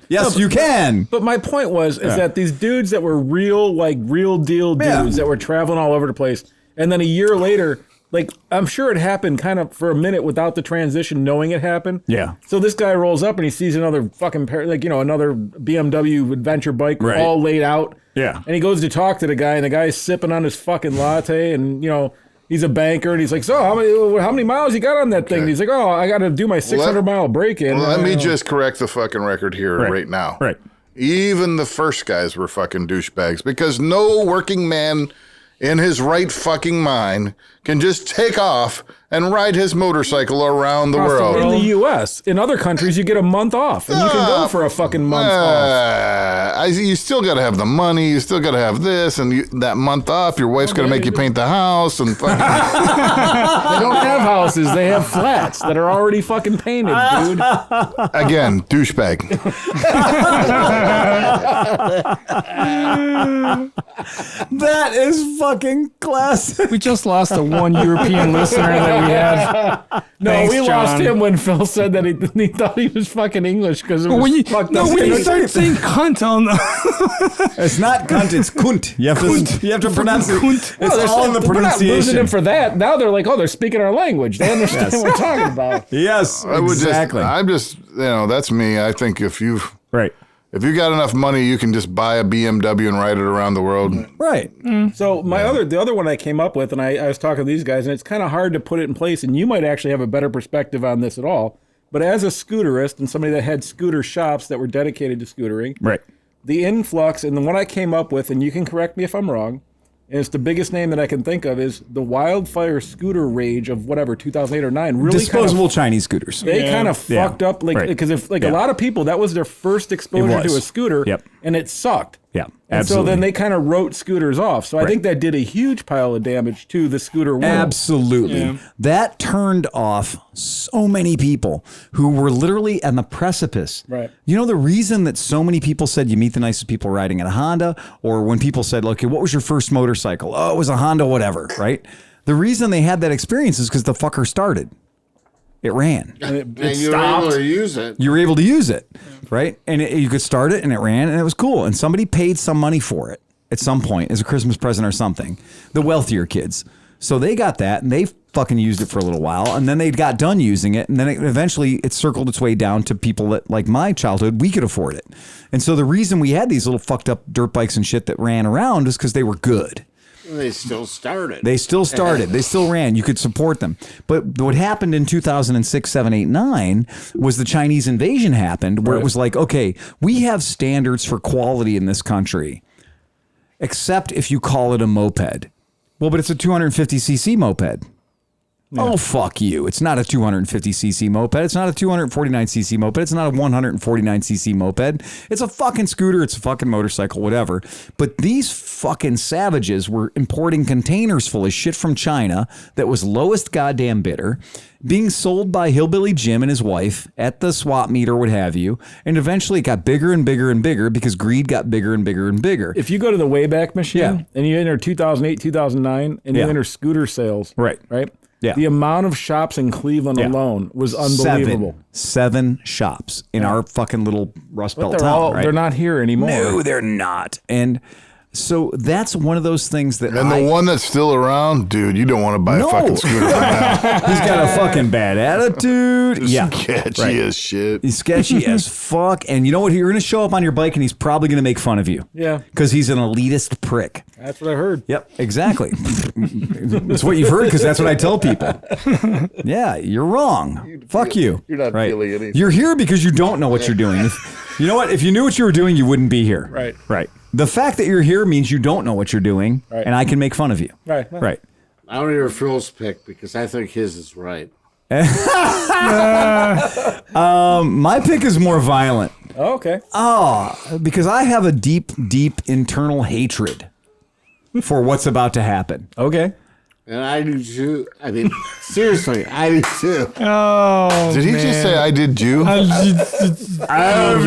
S1: Yes, you can.
S2: But my point is that these dudes that were real deal dudes that were traveling all over the place, and then a year later. Like, I'm sure it happened kind of for a minute without the transition, knowing it happened.
S1: Yeah.
S2: So this guy rolls up and he sees another fucking, another BMW adventure bike all laid out.
S1: Yeah.
S2: And he goes to talk to the guy, and the guy's sipping on his fucking latte, and, he's a banker, and he's like, so how many miles you got on that thing? And he's like, oh, I got to do my 600-mile break-in.
S3: Let me just correct the fucking record here right now.
S1: Right.
S3: Even the first guys were fucking douchebags because no working man in his right fucking mind can just take off and ride his motorcycle around the world.
S2: In the U.S. In other countries, you get a month off, and you can go for a fucking month off.
S3: You still got to have the money. You still got to have this, and that month off, your wife's going to make you paint the house. And fucking
S2: They don't have houses. They have flats that are already fucking painted, dude.
S3: Again, douchebag.
S1: That is fucking classic.
S5: we just lost a one European listener that we had.
S2: No,
S5: Thanks,
S2: we lost
S5: John.
S2: him when Phil said that he thought he was fucking English because it was
S5: When you
S2: fucked up.
S5: start saying cunt on the
S1: It's not cunt, it's kunt. You have to pronounce it.
S5: Kunt.
S1: It's all in the
S2: We're not losing
S1: pronunciation.
S2: him for that. Now they're like, oh, they're speaking our language. They understand what we're talking about.
S1: Yes, exactly.
S3: I'm just, that's me. I think if you got enough money, you can just buy a BMW and ride it around the world.
S1: Right.
S2: So the other one I came up with, and I was talking to these guys, and it's kind of hard to put it in place, and you might actually have a better perspective on this at all. But as a scooterist and somebody that had scooter shops that were dedicated to scootering,
S1: Right.
S2: the influx, and the one I came up with, and you can correct me if I'm wrong, and it's the biggest name that I can think of, is the wildfire scooter rage of whatever 2008 or 9. Really,
S1: disposable Chinese scooters.
S2: They kind of fucked up, because if a lot of people, that was their first exposure to a scooter, and it sucked.
S1: Yeah,
S2: and
S1: absolutely.
S2: so then they kind of wrote scooters off. So I think that did a huge pile of damage to the scooter world.
S1: Absolutely. Yeah. That turned off so many people who were literally on the precipice.
S2: Right.
S1: You know, the reason that so many people said you meet the nicest people riding in a Honda, or when people said, okay, what was your first motorcycle? Oh, it was a Honda, whatever, right? The reason they had that experience is because the fucker started. It ran.
S4: And you were able to use it.
S1: You were able to use it, right? And you could start it, and it ran, and it was cool. And somebody paid some money for it at some point as a Christmas present or something. The wealthier kids. So they got that, and they fucking used it for a little while, and then they got done using it, and then eventually it circled its way down to people that, like my childhood, we could afford it. And so the reason we had these little fucked up dirt bikes and shit that ran around is because they were good.
S4: They still started.
S1: They still ran. You could support them. But what happened in 2006, 7, 8, 9 was the Chinese invasion happened, where it was like, okay, we have standards for quality in this country, except if you call it a moped. Well, but it's a 250cc moped. Yeah. Oh, fuck you. It's not a 250cc moped. It's not a 249cc moped. It's not a 149cc moped. It's a fucking scooter. It's a fucking motorcycle, whatever. But these fucking savages were importing containers full of shit from China that was lowest goddamn bidder, being sold by Hillbilly Jim and his wife at the swap meet or what have you. And eventually it got bigger and bigger and bigger because greed got bigger and bigger and bigger.
S2: If you go to the Wayback Machine and you enter 2008, 2009, and you enter scooter sales, right? Yeah. The amount of shops in Cleveland alone was unbelievable.
S1: Seven shops in our fucking little Rust Belt town, right?
S2: They're not here anymore.
S1: No, they're not. And so that's one of those things that
S3: the one that's still around, dude, you don't want to buy a fucking scooter from now.
S1: He's got a fucking bad attitude.
S3: Sketchy as shit.
S1: He's sketchy as fuck. And you know what? You're going to show up on your bike and he's probably going to make fun of you.
S2: Yeah.
S1: Because he's an elitist prick.
S2: That's what I heard.
S1: Yep, exactly. It's what you've heard because that's what I tell people. Yeah, you're wrong. Fuck you.
S3: You're not feeling anything.
S1: You're here because you don't know what you're doing. You know what? If you knew what you were doing, you wouldn't be here.
S2: Right.
S1: The fact that you're here means you don't know what you're doing, and I can make fun of you.
S2: Right.
S4: I don't hear Phil's pick because I think his is right.
S1: My pick is more violent.
S2: Oh, okay.
S1: Because I have a deep, deep internal hatred for what's about to happen.
S2: Okay.
S4: And I do too. I mean, seriously, I do too.
S5: Oh,
S3: did he just say I did too?
S1: I'm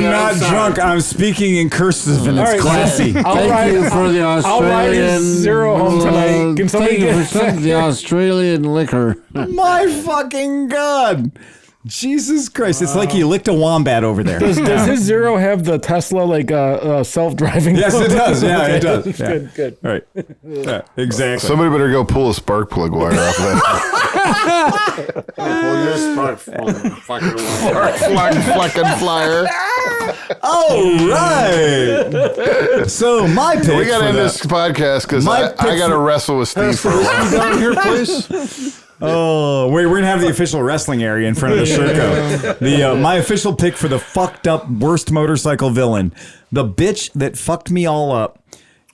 S1: not drunk. I'm speaking in cursive and it's classy.
S4: Thank you for the Australian.
S2: I'll ride his zero home tonight. Can somebody
S4: get the Australian liquor?
S1: My fucking God. Jesus Christ. It's like you licked a wombat over there.
S2: Does his zero have the Tesla self-driving?
S1: Yes, it does. Yeah, it does. Yeah.
S2: Good.
S1: Right. Yeah, exactly.
S3: Somebody better go pull a spark plug wire off that.
S4: Pull your spark fucking
S3: flyer.
S1: All right. So my pick.
S3: We got to end this podcast because I got to wrestle with Steve for a while.
S6: Down here, please.
S1: Oh, we're going to have the official wrestling area in front of the Sherco. My official pick for the fucked up worst motorcycle villain, the bitch that fucked me all up,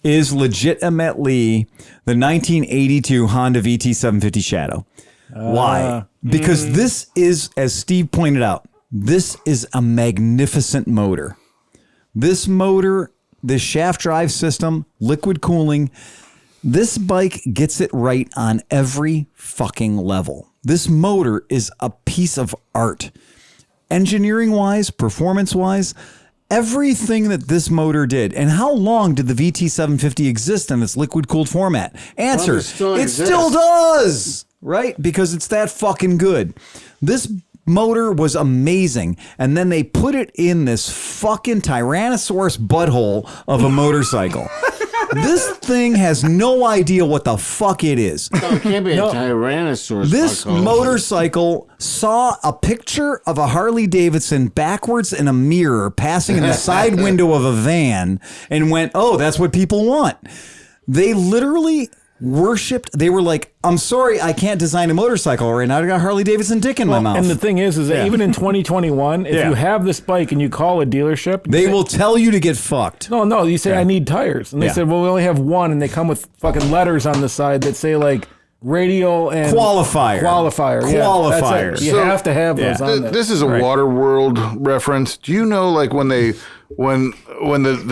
S1: is legitimately the 1982 Honda VT750 Shadow. Why? Because this is, as Steve pointed out, this is a magnificent motor. This motor, this shaft drive system, liquid cooling, this bike gets it right on every fucking level. This motor is a piece of art. Engineering-wise, performance-wise, everything that this motor did. And how long did the VT750 exist in its liquid-cooled format? Answer, it still does, right? Because it's that fucking good. This motor was amazing. And then they put it in this fucking Tyrannosaurus butthole of a motorcycle. This thing has no idea what the fuck it is.
S4: No, it can't be a Tyrannosaurus.
S1: This motorcycle saw a picture of a Harley Davidson backwards in a mirror passing in the side window of a van and went, oh, that's what people want. They literally worshipped. They were like, I'm sorry, I can't design a motorcycle right now. I got Harley Davidson dick in my mouth.
S2: And the thing is that even in 2021, if you have this bike and you call a dealership,
S1: they will tell you to get fucked.
S2: No, you say, I need tires. And they said, well, we only have one. And they come with fucking letters on the side that say like radial and
S1: qualifier.
S2: Yeah, you have to have those on there.
S3: This is a Waterworld reference. Do you know, like, when the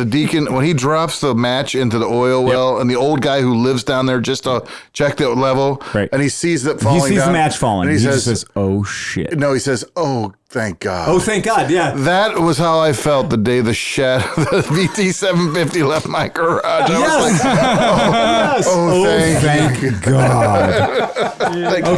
S3: deacon, when he drops the match into the oil well, and the old guy who lives down there just to check the level, and he sees it falling down.
S1: He sees the match falling.
S3: And he
S1: says, oh, shit.
S3: No, he says, oh, thank God.
S1: Oh, thank God, yeah.
S3: That was how I felt the day the VT750 left my garage. I was like, thank God.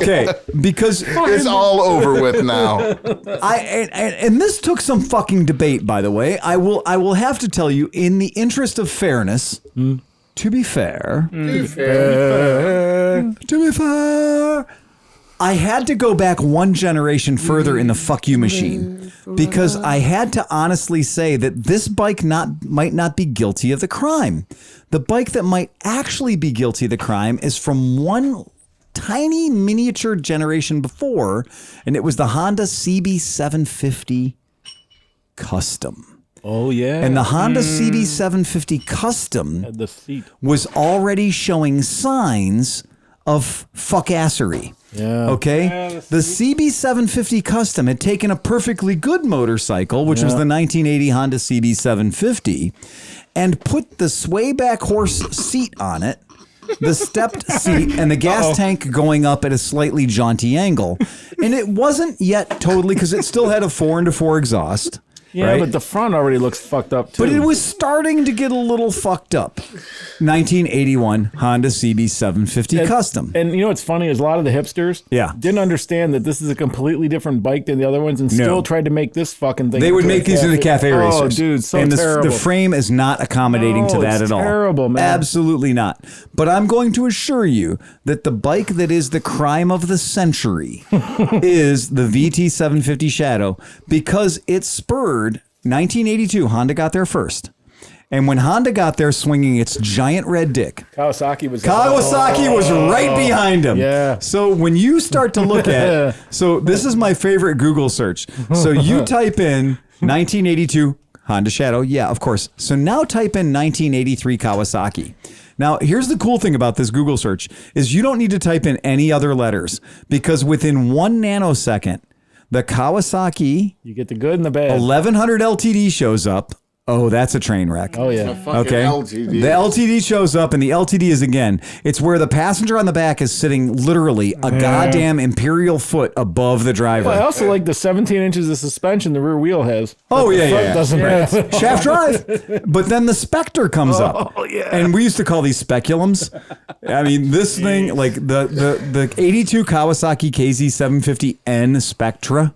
S1: Okay, because
S3: it's all over with now.
S1: And this took some fucking debate, by the way. I will have to tell you, in the interest of fairness, to be fair, I had to go back one generation further in the fuck you machine because I had to honestly say that this bike might not be guilty of the crime. The bike that might actually be guilty of the crime is from one tiny miniature generation before, and it was the Honda CB750 Custom.
S2: Oh, yeah.
S1: And the Honda CB750 Custom was already showing signs of fuckassery.
S2: Yeah.
S1: Okay? The CB750 Custom had taken a perfectly good motorcycle, which was the 1980 Honda CB750, and put the sway back horse seat on it, the stepped seat, and the gas tank going up at a slightly jaunty angle. And it wasn't yet totally, because it still had a 4-into-4 exhaust.
S2: Yeah,
S1: right?
S2: but the front already looks fucked up, too.
S1: But it was starting to get a little fucked up. 1981 Honda CB750 Custom.
S2: And you know what's funny is a lot of the hipsters didn't understand that this is a completely different bike than the other ones and still tried to make this fucking thing.
S1: They would make these into cafe racers.
S2: Oh, dude, so
S1: and
S2: terrible.
S1: The frame is not accommodating to that at all.
S2: Terrible, man.
S1: Absolutely not. But I'm going to assure you that the bike that is the crime of the century is the VT750 Shadow, because it spurred 1982. Honda got there first. And when Honda got there swinging its giant red dick,
S2: Kawasaki was
S1: right behind him.
S2: Yeah.
S1: So when you start to look at, so this is my favorite Google search. So you type in 1982 Honda Shadow. Yeah, of course. So now type in 1983 Kawasaki. Now, here's the cool thing about this Google search is you don't need to type in any other letters, because within 1 nanosecond, the Kawasaki,
S2: you get the good and the bad,
S1: 1100 LTD shows up. Oh, that's a train wreck.
S2: Oh, yeah.
S1: Okay.
S3: LTD.
S1: The LTD shows up, and the LTD is, again, it's where the passenger on the back is sitting literally a goddamn imperial foot above the driver.
S2: Well, I also like the 17 inches of suspension the rear wheel has.
S1: Oh,
S2: the
S1: yeah,
S2: front
S1: yeah.
S2: doesn't have.
S1: Shaft drive. But then the Spectre comes up.
S2: Oh, yeah.
S1: And we used to call these speculums. I mean, this thing, like the 82 Kawasaki KZ750N Spectra,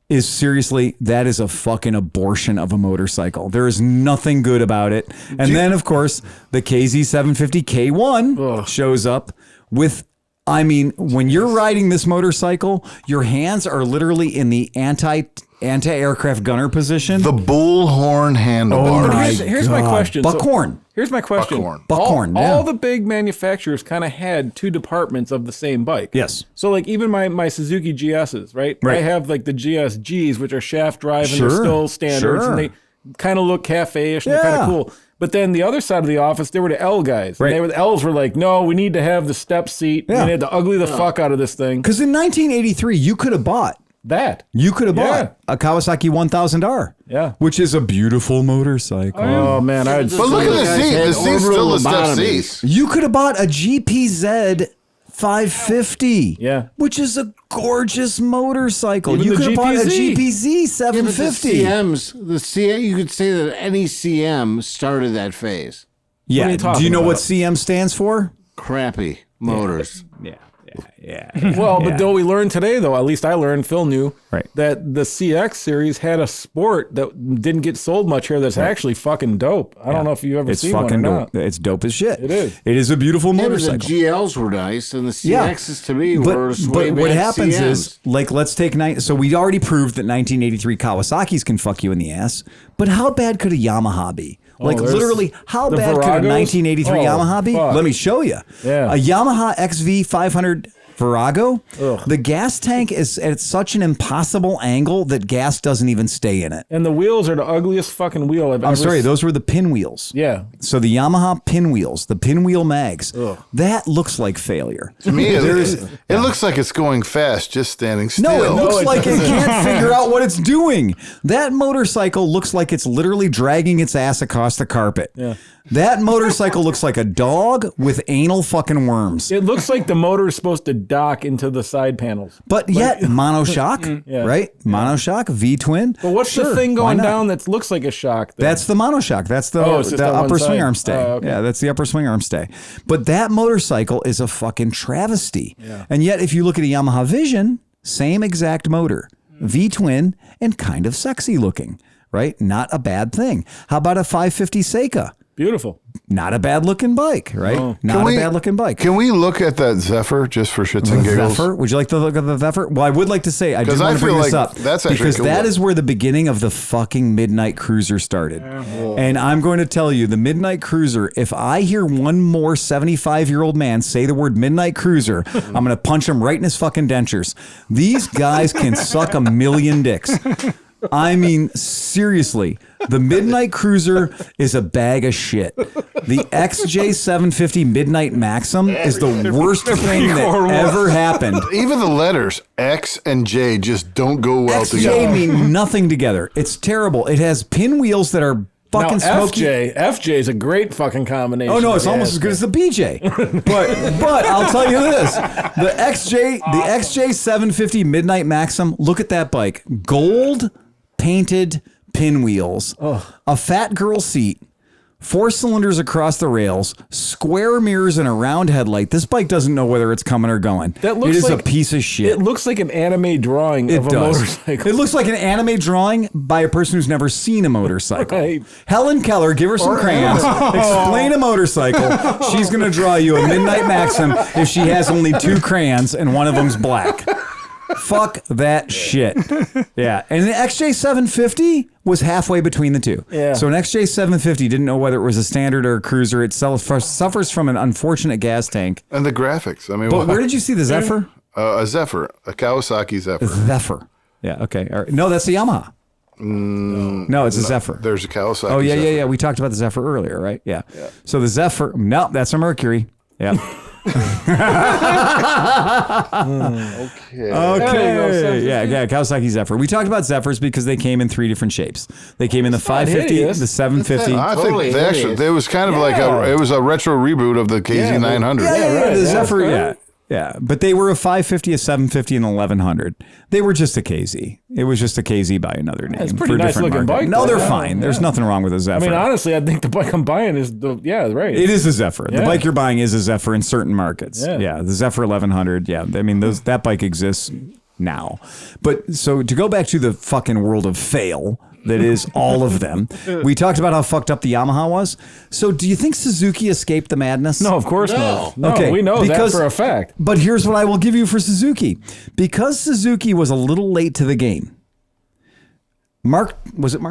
S1: is seriously, that is a fucking abortion of a motorcycle. There is nothing good about it. And then, of course, the KZ750 K1 shows up with, I mean, when you're riding this motorcycle, your hands are literally in the anti-aircraft gunner position.
S3: The bullhorn handlebar.
S2: But here's my question.
S1: Buckhorn.
S2: Here's my question.
S1: Buckhorn.
S2: All the big manufacturers kind of had two departments of the same bike.
S1: Yes.
S2: So like even my Suzuki GSs, right? I have like the GSGs, which are shaft drive and they're still standards and they kind of look cafe-ish and they're kind of cool. But then the other side of the office, they were the L guys.
S1: Right.
S2: And the L's were like, no, we need to have the step seat. And they had to ugly the fuck out of this thing.
S1: Because in 1983, you could have bought
S2: that.
S1: You could have bought a Kawasaki 1000R.
S2: Yeah.
S1: Which is a beautiful motorcycle.
S2: Oh, man.
S3: But look at the seat. The seat's still a step seat.
S1: You could have bought a GPZ 550.
S2: Yeah.
S1: Which is a gorgeous motorcycle.
S2: Even
S1: You
S2: the
S1: could have bought a
S2: GPZ.
S1: GPZ 750.
S4: The CM, you could say that any CM started that phase.
S1: Yeah.
S2: What are you
S1: Do
S2: talking
S1: you know
S2: about?
S1: what CM stands for?
S4: Crappy motors.
S2: Well, but though we learned today, though, at least I learned, Phil knew,
S1: Right.
S2: that the CX series had a sport that didn't get sold much here that's actually fucking dope. I don't know if you've ever
S1: It's
S2: seen
S1: fucking
S2: one or
S1: dope.
S2: not.
S1: It's dope as shit.
S2: It is.
S1: It is a beautiful
S4: Yeah, but the
S1: motorcycle.
S4: GLs were nice, and the CXs to me were
S1: But
S4: way
S1: what
S4: back
S1: happens
S4: CMs.
S1: is, like, let's take so we already proved that 1983 Kawasaki's can fuck you in the ass. But how bad could a Yamaha be? Like
S2: there's
S1: literally, how
S2: the
S1: bad could a
S2: Viragos?
S1: 1983 Yamaha be?
S2: Fuck.
S1: Let me show you.
S2: Yeah.
S1: A Yamaha XV 500 Virago,
S2: Ugh.
S1: the gas tank is at such an impossible angle that gas doesn't even stay in it.
S2: And the wheels are the ugliest fucking wheel I've ever
S1: I'm sorry, those were the pinwheels.
S2: Yeah.
S1: So the Yamaha pinwheels, the pinwheel mags, that looks like failure.
S3: To me, it looks like it's going fast, just standing still.
S1: No, it looks
S2: it
S1: like it
S2: doesn't.
S1: can't figure out what it's doing. That motorcycle looks like it's literally dragging its ass across the carpet.
S2: Yeah.
S1: That motorcycle looks like a dog with anal fucking worms.
S2: It looks like the motor is supposed to dock into the side panels.
S1: But yet, monoshock,
S2: Yeah.
S1: right? Monoshock, V-twin.
S2: But what's the thing
S1: why
S2: going
S1: not?
S2: down that looks like a shock? Though?
S1: That's the monoshock. That's the,
S2: Oh, it's just
S1: the
S2: on one
S1: upper
S2: side.
S1: swing arm stay.
S2: Oh, okay.
S1: Yeah, that's the upper swing arm stay. But that motorcycle is a fucking travesty.
S2: Yeah.
S1: And yet, if you look at a Yamaha Vision, same exact motor, V-twin, and kind of sexy looking, right? Not a bad thing. How about a 550 Seika?
S2: Beautiful.
S1: Not a bad looking bike, right?
S2: No.
S1: Not a bad looking bike.
S3: Can we look at that Zephyr just for shits and giggles?
S1: Zephyr? Would you like to look at the Zephyr? Well, I would like to say, I do
S3: 'Cause I
S1: want to bring
S3: feel
S1: this
S3: like
S1: up
S3: that's actually
S1: because
S3: cool.
S1: that is where the beginning of the fucking Midnight Cruiser started. And I'm going to tell you, the Midnight Cruiser, if I hear one more 75-year-old man say the word Midnight Cruiser, I'm going to punch him right in his fucking dentures. These guys can suck a million dicks. I mean, seriously, the Midnight Cruiser is a bag of shit. The XJ750 Midnight Maxim is the worst thing that ever happened.
S3: Even the letters X and J just don't go well
S1: XJ
S3: together.
S1: mean nothing together. It's terrible. It has pinwheels that are fucking
S2: now,
S1: smoky.
S2: FJ is a great fucking combination.
S1: Oh no, it's almost as good as the BJ. But I'll tell you this: the XJ750 Midnight Maxim. Look at that bike, gold painted pinwheels, a fat girl seat, 4 cylinders across the rails, square mirrors, and a round headlight. This bike doesn't know whether it's coming or going.
S2: That looks
S1: it is
S2: like,
S1: a piece of shit.
S2: It looks like an anime drawing of a motorcycle.
S1: It looks like an anime drawing by a person who's never seen a motorcycle.
S2: Right.
S1: Helen Keller, give her some crayons, explain a motorcycle. She's going to draw you a Midnight Maxim if she has only 2 crayons and one of them's black. Fuck that shit. Yeah. And the XJ750 was halfway between the two.
S2: Yeah.
S1: So an XJ750 didn't know whether it was a standard or a cruiser. It suffers from an unfortunate gas tank.
S3: And the graphics. I mean,
S1: But where did you see the Zephyr?
S3: a Zephyr, a Kawasaki Zephyr.
S1: Zephyr. Yeah, okay. All right. No, that's the Yamaha. No, it's a Zephyr.
S3: There's a Kawasaki.
S1: Oh, yeah,
S3: Zephyr.
S1: yeah. We talked about the Zephyr earlier, right? Yeah. So the Zephyr, no, that's a Mercury. Yeah. Okay. Yeah, Kawasaki Zephyr. We talked about Zephyrs because they came in 3 different shapes. They came in the 550,
S2: hideous.
S1: the 750.
S3: I
S4: Totally
S3: think they actually,
S4: hideous.
S3: it was kind of like it was a retro reboot of the KZ900.
S1: Yeah, the
S2: Yeah,
S1: Zephyr,
S2: that's
S1: yeah.
S2: right.
S1: Yeah, but they were a 550, a 750, and 1100. They were just a KZ. It was just a KZ by another name.
S2: It's a pretty
S1: for a
S2: nice
S1: different
S2: looking
S1: market.
S2: bike,
S1: No,
S2: though.
S1: they're
S2: Yeah,
S1: fine. There's nothing wrong with a
S2: I
S1: Zephyr.
S2: mean, honestly, I think the bike I'm buying is right.
S1: It is a Zephyr. The
S2: Yeah.
S1: bike you're buying is a Zephyr in certain markets.
S2: Yeah.
S1: The Zephyr 1100. Yeah, I mean that bike exists now. But so to go back to the fucking world of fail that is all of them. We talked about how fucked up the Yamaha was. So do you think Suzuki escaped the madness?
S2: No, of course not. No,
S1: Okay,
S2: we know
S1: because-
S2: that for a fact.
S1: But here's what I will give you for Suzuki. Because Suzuki was a little late to the game. Mark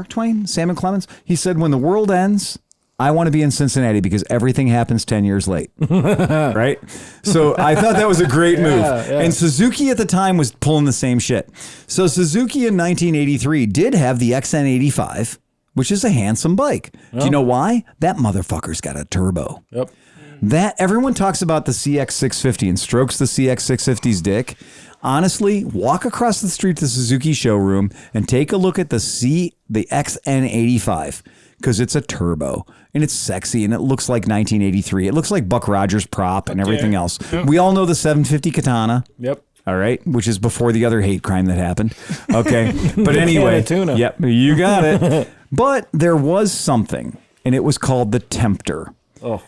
S1: Twain? Salmon Clemens? He said, when the world ends, I want to be in Cincinnati because everything happens 10 years late. Right? So I thought that was a great move.
S2: Yeah.
S1: And Suzuki at the time was pulling the same shit. So Suzuki in 1983 did have the XN85, which is a handsome bike. Do you know why? That motherfucker's got a turbo.
S2: Yep.
S1: That everyone talks about the CX650 and strokes the CX650's dick. Honestly, walk across the street to the Suzuki showroom and take a look at the XN85 because it's a turbo and it's sexy and it looks like 1983. It looks like Buck Rogers prop and everything else. We all know the 750 Katana.
S2: Yep.
S1: All right, which is before the other hate crime that happened. Okay, but anyway,
S2: tuna.
S1: Yep, you got it. But there was something, and it was called the Tempter.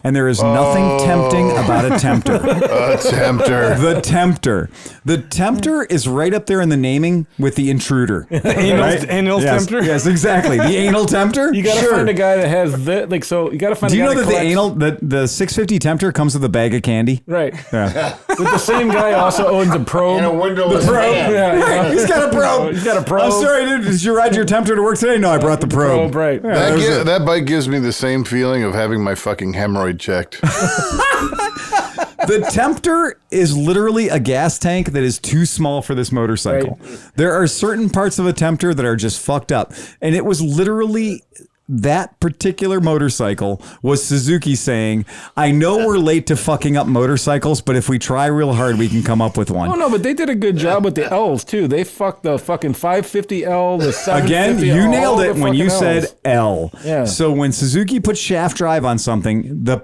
S1: And there is nothing tempting about a tempter.
S3: A tempter.
S1: The tempter. The tempter is right up there in the naming with the intruder.
S2: Anal tempter?
S1: Yes, exactly. The anal tempter?
S2: You got to find a guy that has you got to find
S1: Do
S2: a
S1: you
S2: guy
S1: know that
S2: collects-
S1: the 650 tempter comes with a bag of candy?
S2: Right.
S1: Yeah.
S2: But the same guy also owns a probe.
S4: And a windowless
S2: probe.
S4: fan.
S2: Yeah.
S1: He's got a probe.
S2: He's got a probe.
S1: I'm sorry, dude. Did you ride your tempter to work today? No, I brought the probe.
S2: Probe, right.
S3: That bike gives me the same feeling of having my fucking hemorrhoid checked.
S1: The tempter is literally a gas tank that is too small for this motorcycle.
S2: Right.
S1: There are certain parts of a tempter that are just fucked up. And it was literally that particular motorcycle was Suzuki saying, I know we're late to fucking up motorcycles, but if we try real hard, we can come up with one.
S2: Oh, no, but they did a good job with the L's, too. They fucked the fucking 550L, the 750L.
S1: Again, you nailed it when you
S2: fucking
S1: said
S2: Ls.
S1: L.
S2: Yeah.
S1: So when Suzuki put shaft drive on something, the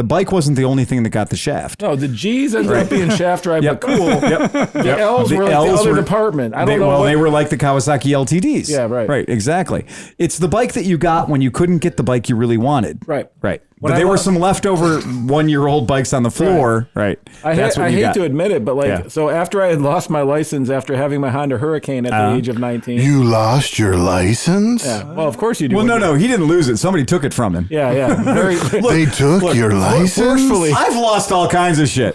S1: bike wasn't the only thing that got the shaft.
S2: No, the G's ended up being shaft drive, but cool. The L's
S1: The
S2: were like
S1: Ls
S2: the other
S1: were-
S2: department. I don't know.
S1: They were like the Kawasaki LTDs.
S2: Yeah, right.
S1: Right, exactly. It's the bike that you got when you couldn't get the bike you really wanted.
S2: Right.
S1: Right.
S2: When
S1: But
S2: I
S1: there were
S2: lost-
S1: some leftover 1-year-old bikes on the floor. Right.
S2: I
S1: That's what you
S2: hate
S1: got.
S2: to admit it, but
S1: Yeah.
S2: so after I had lost my license after having my Honda Hurricane at the age of 19.
S3: You lost your license?
S2: Yeah. Well, of course you do.
S1: Well, no, he didn't lose it. Somebody took it from him.
S2: Yeah. Very.
S3: They took your license?
S2: forcefully.
S1: I've lost all kinds of shit,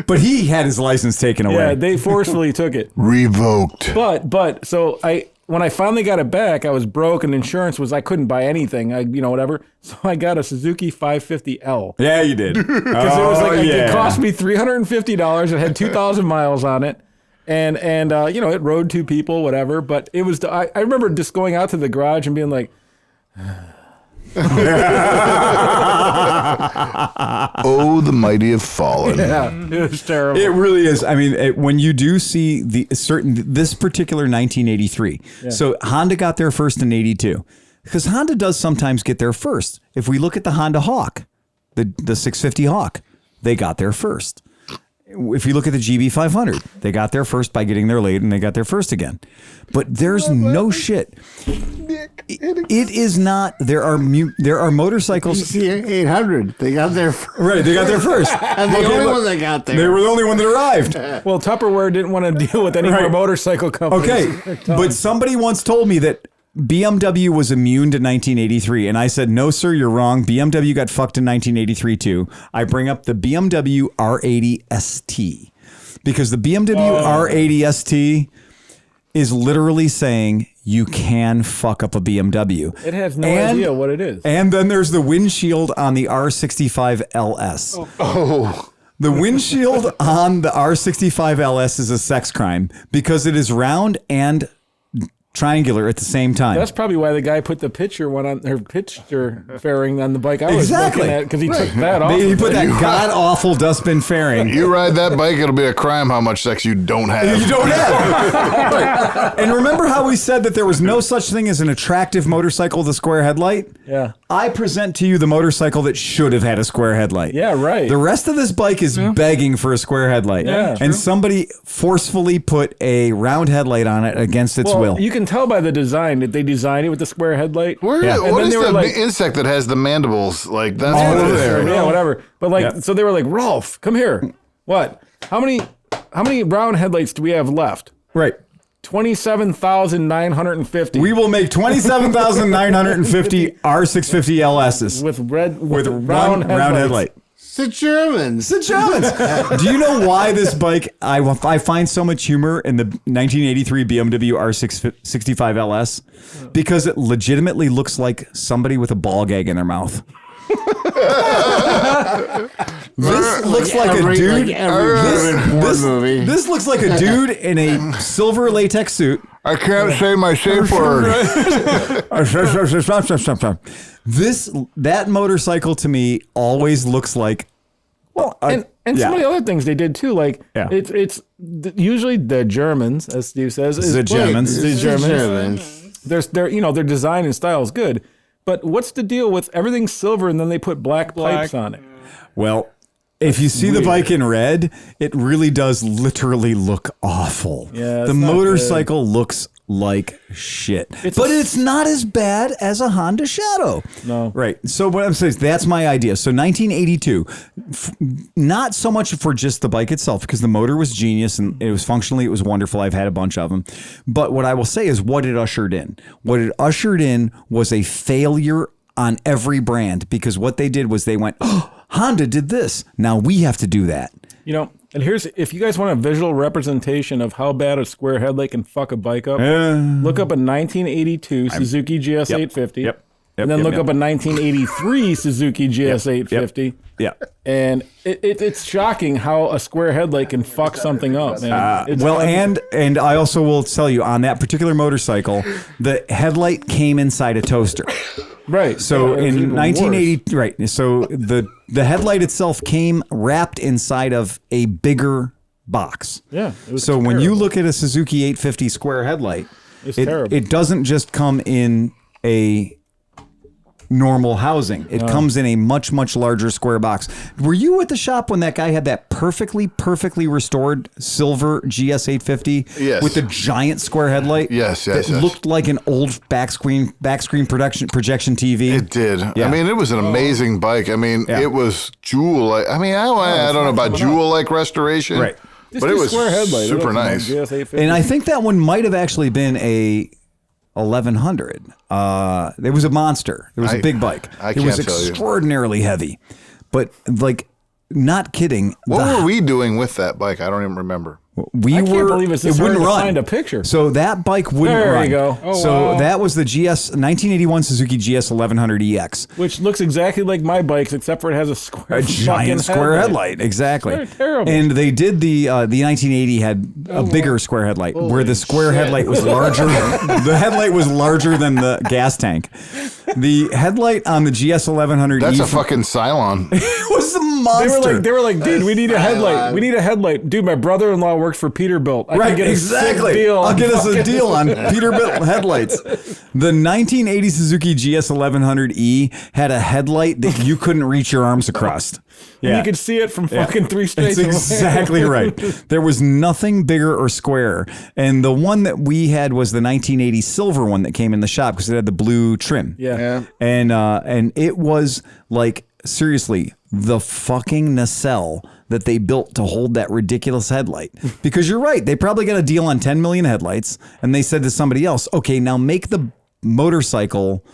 S1: but he had his license taken away.
S2: Yeah, they forcefully took it.
S3: Revoked.
S2: But so when I finally got it back, I was broke and insurance was I couldn't buy anything. Whatever. So I got a Suzuki 550L.
S1: Yeah, you did.
S2: Because it was it cost me $350. It had 2,000 miles on it. And it rode two people, whatever. But it was, I remember just going out to the garage and being like,
S3: Oh, the mighty have fallen.
S2: yeah, it was terrible.
S1: It really is. I mean, when you do see this particular 1983, so Honda got there first in 82, because Honda does sometimes get there first. If we look at the Honda Hawk, the 650 Hawk, they got there first. If you look at the GB500, they got there first by getting there late, and they got there first again. But there's no shit. It is not. There are motorcycles.
S4: See, 800. They got there first.
S1: Right, they got there first.
S4: And the only one that got there.
S1: They were the only one that arrived.
S2: Well, Tupperware didn't want to deal with any more motorcycle companies.
S1: Okay, but somebody once told me that BMW was immune to 1983, and I said, no, sir, you're wrong. BMW got fucked in 1983 too. I bring up the BMW R80 ST because the BMW R80 ST is literally saying you can fuck up a BMW.
S2: It has no idea what it is.
S1: And then there's the windshield on the R65 LS. The windshield on the R65 LS is a sex crime because it is round and triangular at the same time.
S2: That's probably why the guy put the picture fairing on the bike I was looking at, because he took that off.
S1: He put that god awful dustbin fairing.
S3: You ride that bike, it'll be a crime how much sex you don't have.
S1: You don't have. Right. And remember how we said that there was no such thing as an attractive motorcycle with a square headlight?
S2: Yeah.
S1: I present to you the motorcycle that should have had a square headlight.
S2: Yeah, right.
S1: The rest of this bike is begging for a square headlight.
S2: Yeah,
S1: and somebody forcefully put a round headlight on it against its will.
S2: You can tell by the design that they designed it with the square headlight.
S3: What
S2: And then
S3: is
S2: they were
S3: the
S2: like,
S3: insect that has the mandibles? Like that's
S1: Oh,
S3: what it is.
S1: there.
S2: yeah, whatever. But so they were like, Rolf, come here. What? How many round headlights do we have left?
S1: Right.
S2: 27,950.
S1: We will make 27,950 R650 LSs
S2: with
S1: round headlight.
S4: The Germans.
S1: The Germans. Do you know why this bike, I find so much humor in the 1983 BMW R665 LS? Because it legitimately looks like somebody with a ball gag in their mouth. This looks like a dude. This looks like a dude in a silver latex suit.
S3: I can't say my safe word.
S1: That motorcycle to me always looks like.
S2: And some of the other things they did too, like it's usually the Germans, as Steve says,
S1: The Germans.
S2: Their design and style is good, but what's the deal with everything silver and then they put black pipes on it?
S1: Well, If you see the bike in red, it really does literally look awful.
S2: Yeah,
S1: the motorcycle looks like shit. But it's not as bad as a Honda Shadow.
S2: No.
S1: Right. So what I'm saying is that's my idea. So 1982, not so much for just the bike itself, because the motor was genius and it was functionally, it was wonderful. I've had a bunch of them. But what I will say is what it ushered in. What it ushered in was a failure on every brand, because what they did was they went, oh, Honda did this. Now we have to do that.
S2: You know, and here's, if you guys want a visual representation of how bad a square headlight can fuck a bike up, look up a 1982 Suzuki GS 850. And then look up a 1983 Suzuki GS 850.
S1: Yeah.
S2: And it's shocking how a square headlight can fuck something up, man.
S1: And I also will tell you, on that particular motorcycle, the headlight came inside a toaster.
S2: Right.
S1: So in 1980, right. So the headlight itself came wrapped inside of a bigger box.
S2: Yeah.
S1: So when you look at a Suzuki 850 square headlight, it doesn't just come in a normal housing. It comes in a much, much larger square box. Were you at the shop when that guy had that perfectly restored silver GS 850 with the giant square headlight?
S3: Yes.
S1: Looked like an old back screen projection TV.
S3: It did.
S1: Yeah.
S3: I mean, it was an amazing bike. I mean, it was jewel. I mean, I don't know about jewel-like restoration,
S1: right?
S3: But it was
S2: square headlight.
S3: super nice.
S1: And I think that one might have actually been a 1100. It was a monster. It was a big bike. It was extraordinarily heavy, but like, not kidding.
S3: What were we doing with that bike? I don't even remember.
S2: I can't believe it's this hard to find a picture.
S1: So that bike wouldn't run.
S2: There you go. Oh,
S1: so that was the 1981 Suzuki GS 1100 EX.
S2: Which looks exactly like my bikes, except for it has a
S1: giant square headlight. Exactly.
S2: They're terrible.
S1: And they did the 1980 had a bigger square headlight, where the square headlight was larger. The headlight was larger than the gas tank. The headlight on the GS 1100
S3: That's a fucking Cylon.
S1: It was a monster.
S2: They were like, dude, we need a headlight. We need a headlight. Dude, my brother-in-law works for Peterbilt. I can get a sick deal.
S1: I'll get us a deal on Peterbilt headlights. The 1980 Suzuki GS 1100E had a headlight that you couldn't reach your arms across.
S2: Yeah. You could see it from fucking 3 states away.
S1: That's exactly right. There was nothing bigger or square. And the one that we had was the 1980 silver one that came in the shop, because it had the blue trim.
S2: Yeah.
S1: And it was like, seriously, the fucking nacelle that they built to hold that ridiculous headlight. Because you're right, they probably got a deal on 10 million headlights, and they said to somebody else, okay, now make the motorcycle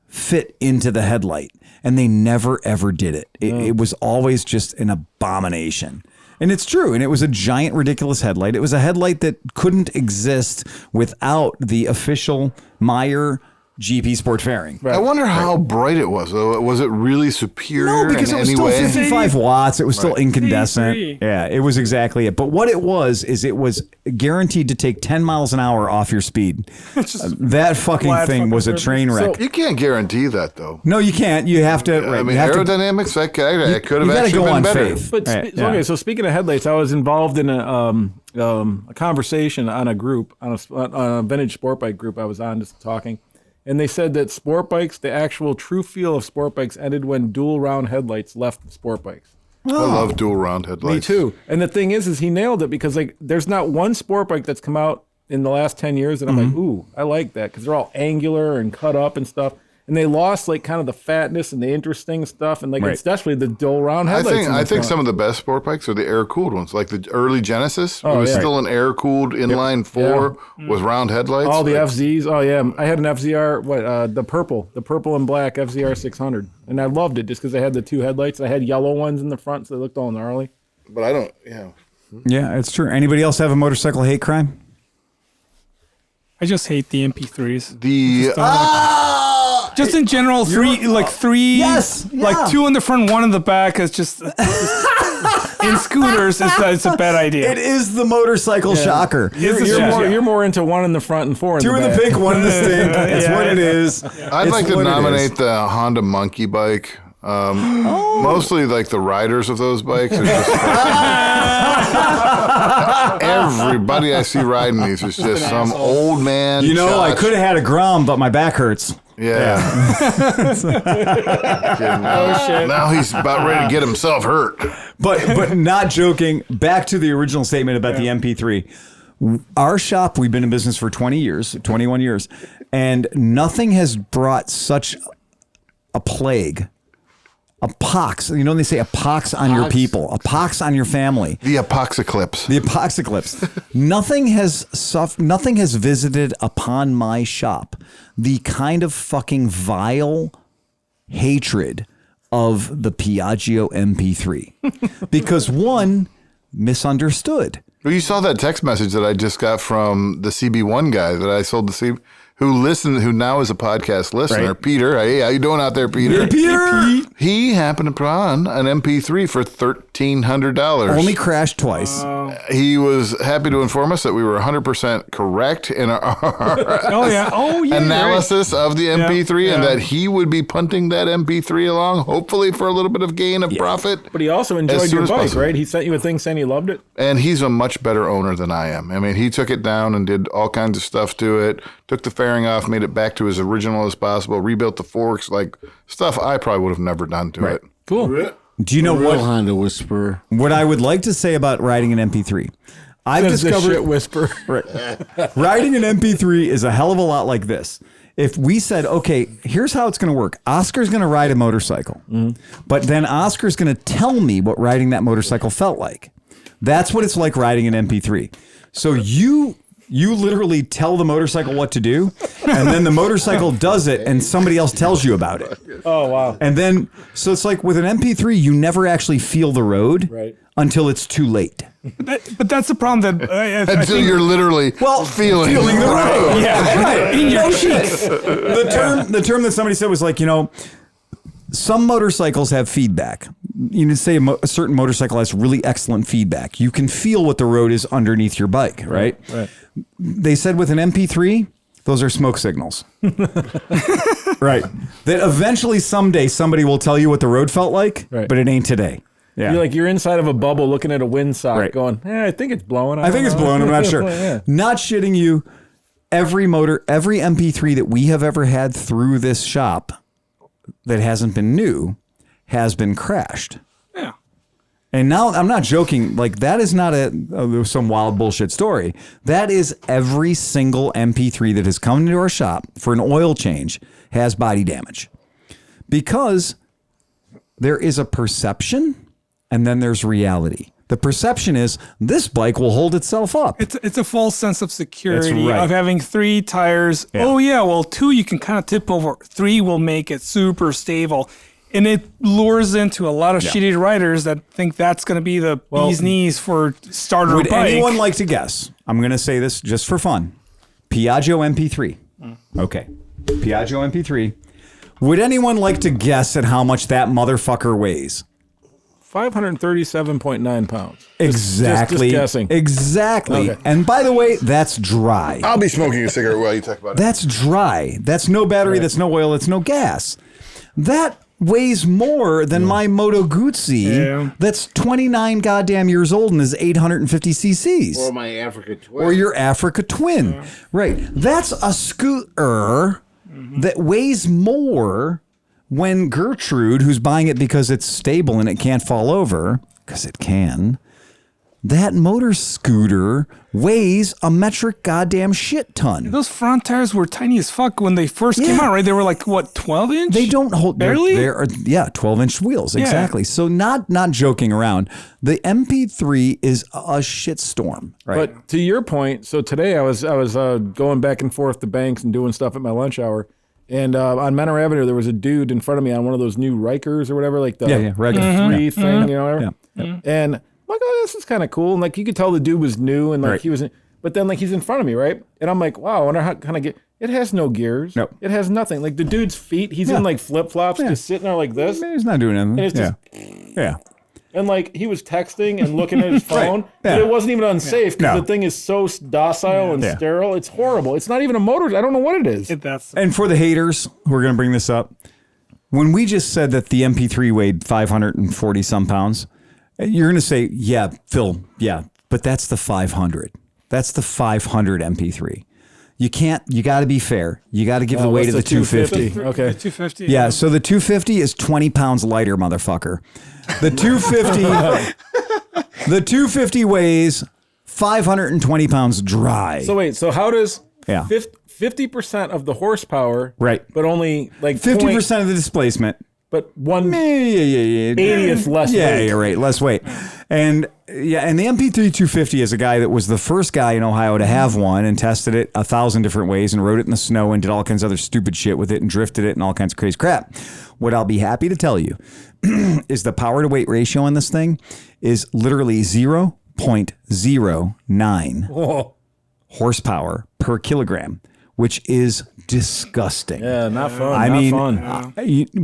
S1: fit into the headlight. And they never, ever did it. It was always just an abomination. And it's true. And it was a giant, ridiculous headlight. It was a headlight that couldn't exist without the official Meyer GP Sport fairing.
S3: Right. I wonder how bright it was. Was it really superior?
S1: No, because it was still 55 watts. It was still incandescent. Yeah, it was exactly it. But what it was is it was guaranteed to take 10 miles an hour off your speed. That fucking thing was a train wreck.
S3: So, you can't guarantee that, though.
S1: No, you can't. You have to. Right,
S3: I mean, aerodynamics, that could have actually been better.
S2: But okay, so speaking of headlights, I was involved in a conversation on a group, on a vintage sport bike group I was on, just talking. And they said that sport bikes, the actual true feel of sport bikes ended when dual round headlights left sport bikes.
S3: I love dual round headlights.
S2: Me too. And the thing is he nailed it, because like there's not one sport bike that's come out in the last 10 years that I'm like, ooh, I like that, because they're all angular and cut up and stuff. And they lost like kind of the fatness and the interesting stuff, and like especially the dual round headlights.
S3: I think some of the best sport bikes are the air cooled ones, like the early Genesis. It was still an air cooled inline 4 with round headlights.
S2: All the FZs. Oh yeah, I had an FZR. The purple and black FZR 600, and I loved it just because I had the 2 headlights. I had yellow ones in the front, so they looked all gnarly.
S3: But I don't.
S1: Yeah, it's true. Anybody else have a motorcycle hate crime?
S5: I just hate the MP3s.
S1: Just
S5: in general, three,
S1: yes,
S5: like 2 in the front, 1 in the back. Is just in scooters. It's a bad idea.
S1: It is the motorcycle shocker.
S2: You're more into 1 in the front and 4 in the back.
S1: 2 in the pink, 1 in the stink. That's what it is.
S3: I'd like to nominate the Honda Monkey bike. Mostly like the riders of those bikes are just everybody I see riding these is just some old man.
S1: I could have had a Grom, but my back hurts.
S3: Yeah. Now he's about ready to get himself hurt.
S1: But not joking, back to the original statement about the MP3. Our shop, we've been in business for 21 years, and nothing has brought such a plague, a pox. You know, they say a pox on your people, a pox on your family.
S3: The apocalypse.
S1: The apocalypse. Nothing has visited upon my shop the kind of fucking vile hatred of the Piaggio MP3. Because one, misunderstood.
S3: Well, you saw that text message that I just got from the CB1 guy that I sold to CB, who now is a podcast listener.
S1: Right.
S3: Peter, hey, how you doing out there, Peter?
S1: Hey, Peter!
S3: He happened to put on an MP3 for $1,300.
S1: Only crashed twice.
S3: He was happy to inform us that we were 100% correct in our analysis of the MP3 and that he would be punting that MP3 along, hopefully for a little bit of gain of profit.
S2: But he also enjoyed your bike, right? He sent you a thing saying he loved it.
S3: And he's a much better owner than I am. I mean, he took it down and did all kinds of stuff to it, took the fairing off, made it back to as original as possible, rebuilt the forks, like stuff I probably would have never done to it.
S2: Cool.
S1: Do you know
S4: Real Honda Whisperer.
S1: what I would like to say about riding an MP3? I've
S2: Says the
S1: discovered
S2: shit whisper.
S1: riding an MP3 is a hell of a lot like this. If we said, okay, here's how it's going to work. Oscar's going to ride a motorcycle, but then Oscar's going to tell me what riding that motorcycle felt like. That's what it's like riding an MP3. So you literally tell the motorcycle what to do, and then the motorcycle does it, and somebody else tells you about it.
S2: Oh, wow.
S1: And then, so it's like with an MP3, you never actually feel the road until it's too late.
S5: But that's the problem that
S3: Until you're literally feeling
S1: the road.
S5: Yeah,
S1: Right.
S5: in your cheeks.
S1: The term that somebody said was like, some motorcycles have feedback. You can say a certain motorcycle has really excellent feedback. You can feel what the road is underneath your bike, right? Right. They said with an MP3, those are smoke signals. Right. That eventually someday somebody will tell you what the road felt like, but it ain't today. Yeah.
S2: You're inside of a bubble looking at a windsock going, I think it's blowing.
S1: I think it's blowing. I'm not sure. Not shitting you. Every MP3 that we have ever had through this shop that hasn't been new has been crashed.
S5: Yeah.
S1: And now I'm not joking. Like that is not some wild bullshit story. That is every single MP3 that has come into our shop for an oil change has body damage, because there is a perception and then there's reality. The perception is this bike will hold itself up.
S5: It's a false sense of security
S1: That's right.
S5: of having 3 tires. Yeah. Oh yeah, well 2 you can kind of tip over. 3 will make it super stable. And it lures into a lot of shitty riders that think that's going to be the bee's knees for starter
S1: Would
S5: bike.
S1: anyone like to guess? I'm going to say this just for fun. Piaggio MP3. Okay. Piaggio MP3. Would anyone like to guess at how much that motherfucker weighs?
S2: 537.9 pounds.
S1: Exactly.
S2: Just guessing.
S1: Exactly.
S2: Okay.
S1: And by the way, that's dry.
S3: I'll be smoking a cigarette while you talk about it.
S1: That's dry. That's no battery. That's no oil. That's no gas. That weighs more than my Moto Guzzi that's 29 goddamn years old and is 850 cc's.
S4: Or my Africa Twin.
S1: Or your Africa Twin. Right. That's a scooter that weighs more when Gertrude, who's buying it because it's stable and it can't fall over, because it can, that motor scooter weighs a metric goddamn shit ton.
S5: Those front tires were tiny as fuck when they first came out, right? They were like, what, 12 inch?
S1: They don't hold
S5: barely.
S1: They're 12-inch wheels, exactly. So not joking around. The MP3 is a shitstorm, right?
S2: But to your point, so today I was going back and forth to banks and doing stuff at my lunch hour, and on Menor Avenue there was a dude in front of me on one of those new Rikers or whatever, like the
S1: regular
S2: 3 thing, you know, whatever.
S1: Yeah.
S2: And I'm like, oh, this is kind of cool, and like you could tell the dude was new, and like he was, but then like he's in front of me, right? And I'm like, wow, I wonder how kind of get. It has no gears.
S1: Nope.
S2: It has nothing. Like the dude's feet, he's in like flip flops, just sitting there like this.
S1: He's not doing anything.
S2: And it's just, and like he was texting and looking at his phone, but it wasn't even unsafe because the thing is so docile and sterile. It's horrible. It's not even a motor. I don't know what it is.
S1: And for the haters who are going to bring this up, when we just said that the MP3 weighed 540 some pounds, you're going to say, yeah, Phil, yeah, but that's the 500. That's the 500 MP3. You can't. You got to be fair. You got to give the weight of the 250.
S2: Okay.
S5: 250.
S1: Yeah. So the 250 is 20 pounds lighter, motherfucker. The 250. The 250 weighs 520 pounds dry.
S2: So wait. So how does
S1: Yeah.
S2: 50% of the horsepower,
S1: Right.
S2: but only like
S1: 50% of the displacement.
S2: but one
S1: Yeah.
S2: 80th less
S1: Yeah,
S2: weight.
S1: you're right. Less weight. And and the MP3 250 is a guy that was the first guy in Ohio to have one and tested it 1,000 different ways and rode it in the snow and did all kinds of other stupid shit with it and drifted it and all kinds of crazy crap. What I'll be happy to tell you is the power to weight ratio on this thing is literally 0.09 horsepower per kilogram, which is disgusting.
S2: Yeah, not fun.
S1: I
S2: not
S1: mean,
S2: fun.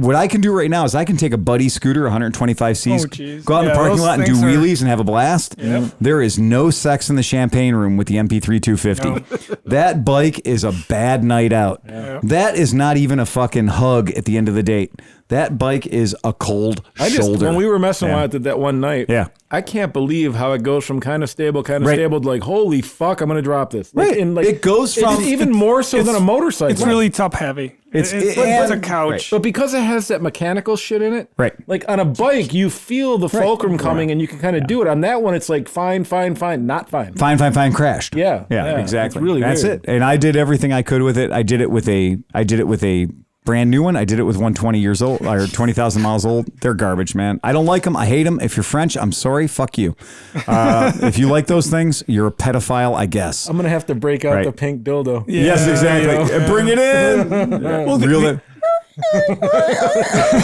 S1: what I can do right now is I can take a buddy scooter, 125 Cs,
S5: geez.
S1: go out in the
S5: Yeah,
S1: parking
S5: those
S1: lot and do
S5: things are-
S1: wheelies and have a blast. There is no sex in the champagne room with the MP3 250. That bike is a bad night out. That is not even a fucking hug at the end of the date. That bike is a cold shoulder.
S2: When we were messing with it that one night,
S1: Yeah.
S2: I can't believe how it goes from kind of stable to
S1: Right.
S2: like, holy fuck, I'm going to drop this. Like,
S1: Right.
S2: and like,
S1: It goes from-
S2: it's even more so than a motorcycle.
S5: It's really top heavy. It's a couch.
S2: But because it has that mechanical shit in it,
S1: Right.
S2: like on a bike, you feel the fulcrum coming and you can kind of do it. On that one, it's like fine, not fine.
S1: Fine, crashed.
S2: Yeah, yeah,
S1: exactly.
S2: it's really
S1: That's
S2: weird.
S1: it. And I did everything I could with it. I did it with a brand new one. I did it with 120 years old or 20,000 miles old. They're garbage, man. I don't like them. I hate them. If you're French, I'm sorry. Fuck you. If you like those things, you're a pedophile, I guess.
S2: I'm going to have to break out
S1: Right.
S2: the pink dildo.
S1: Yes, exactly. Bring it in. Reel it.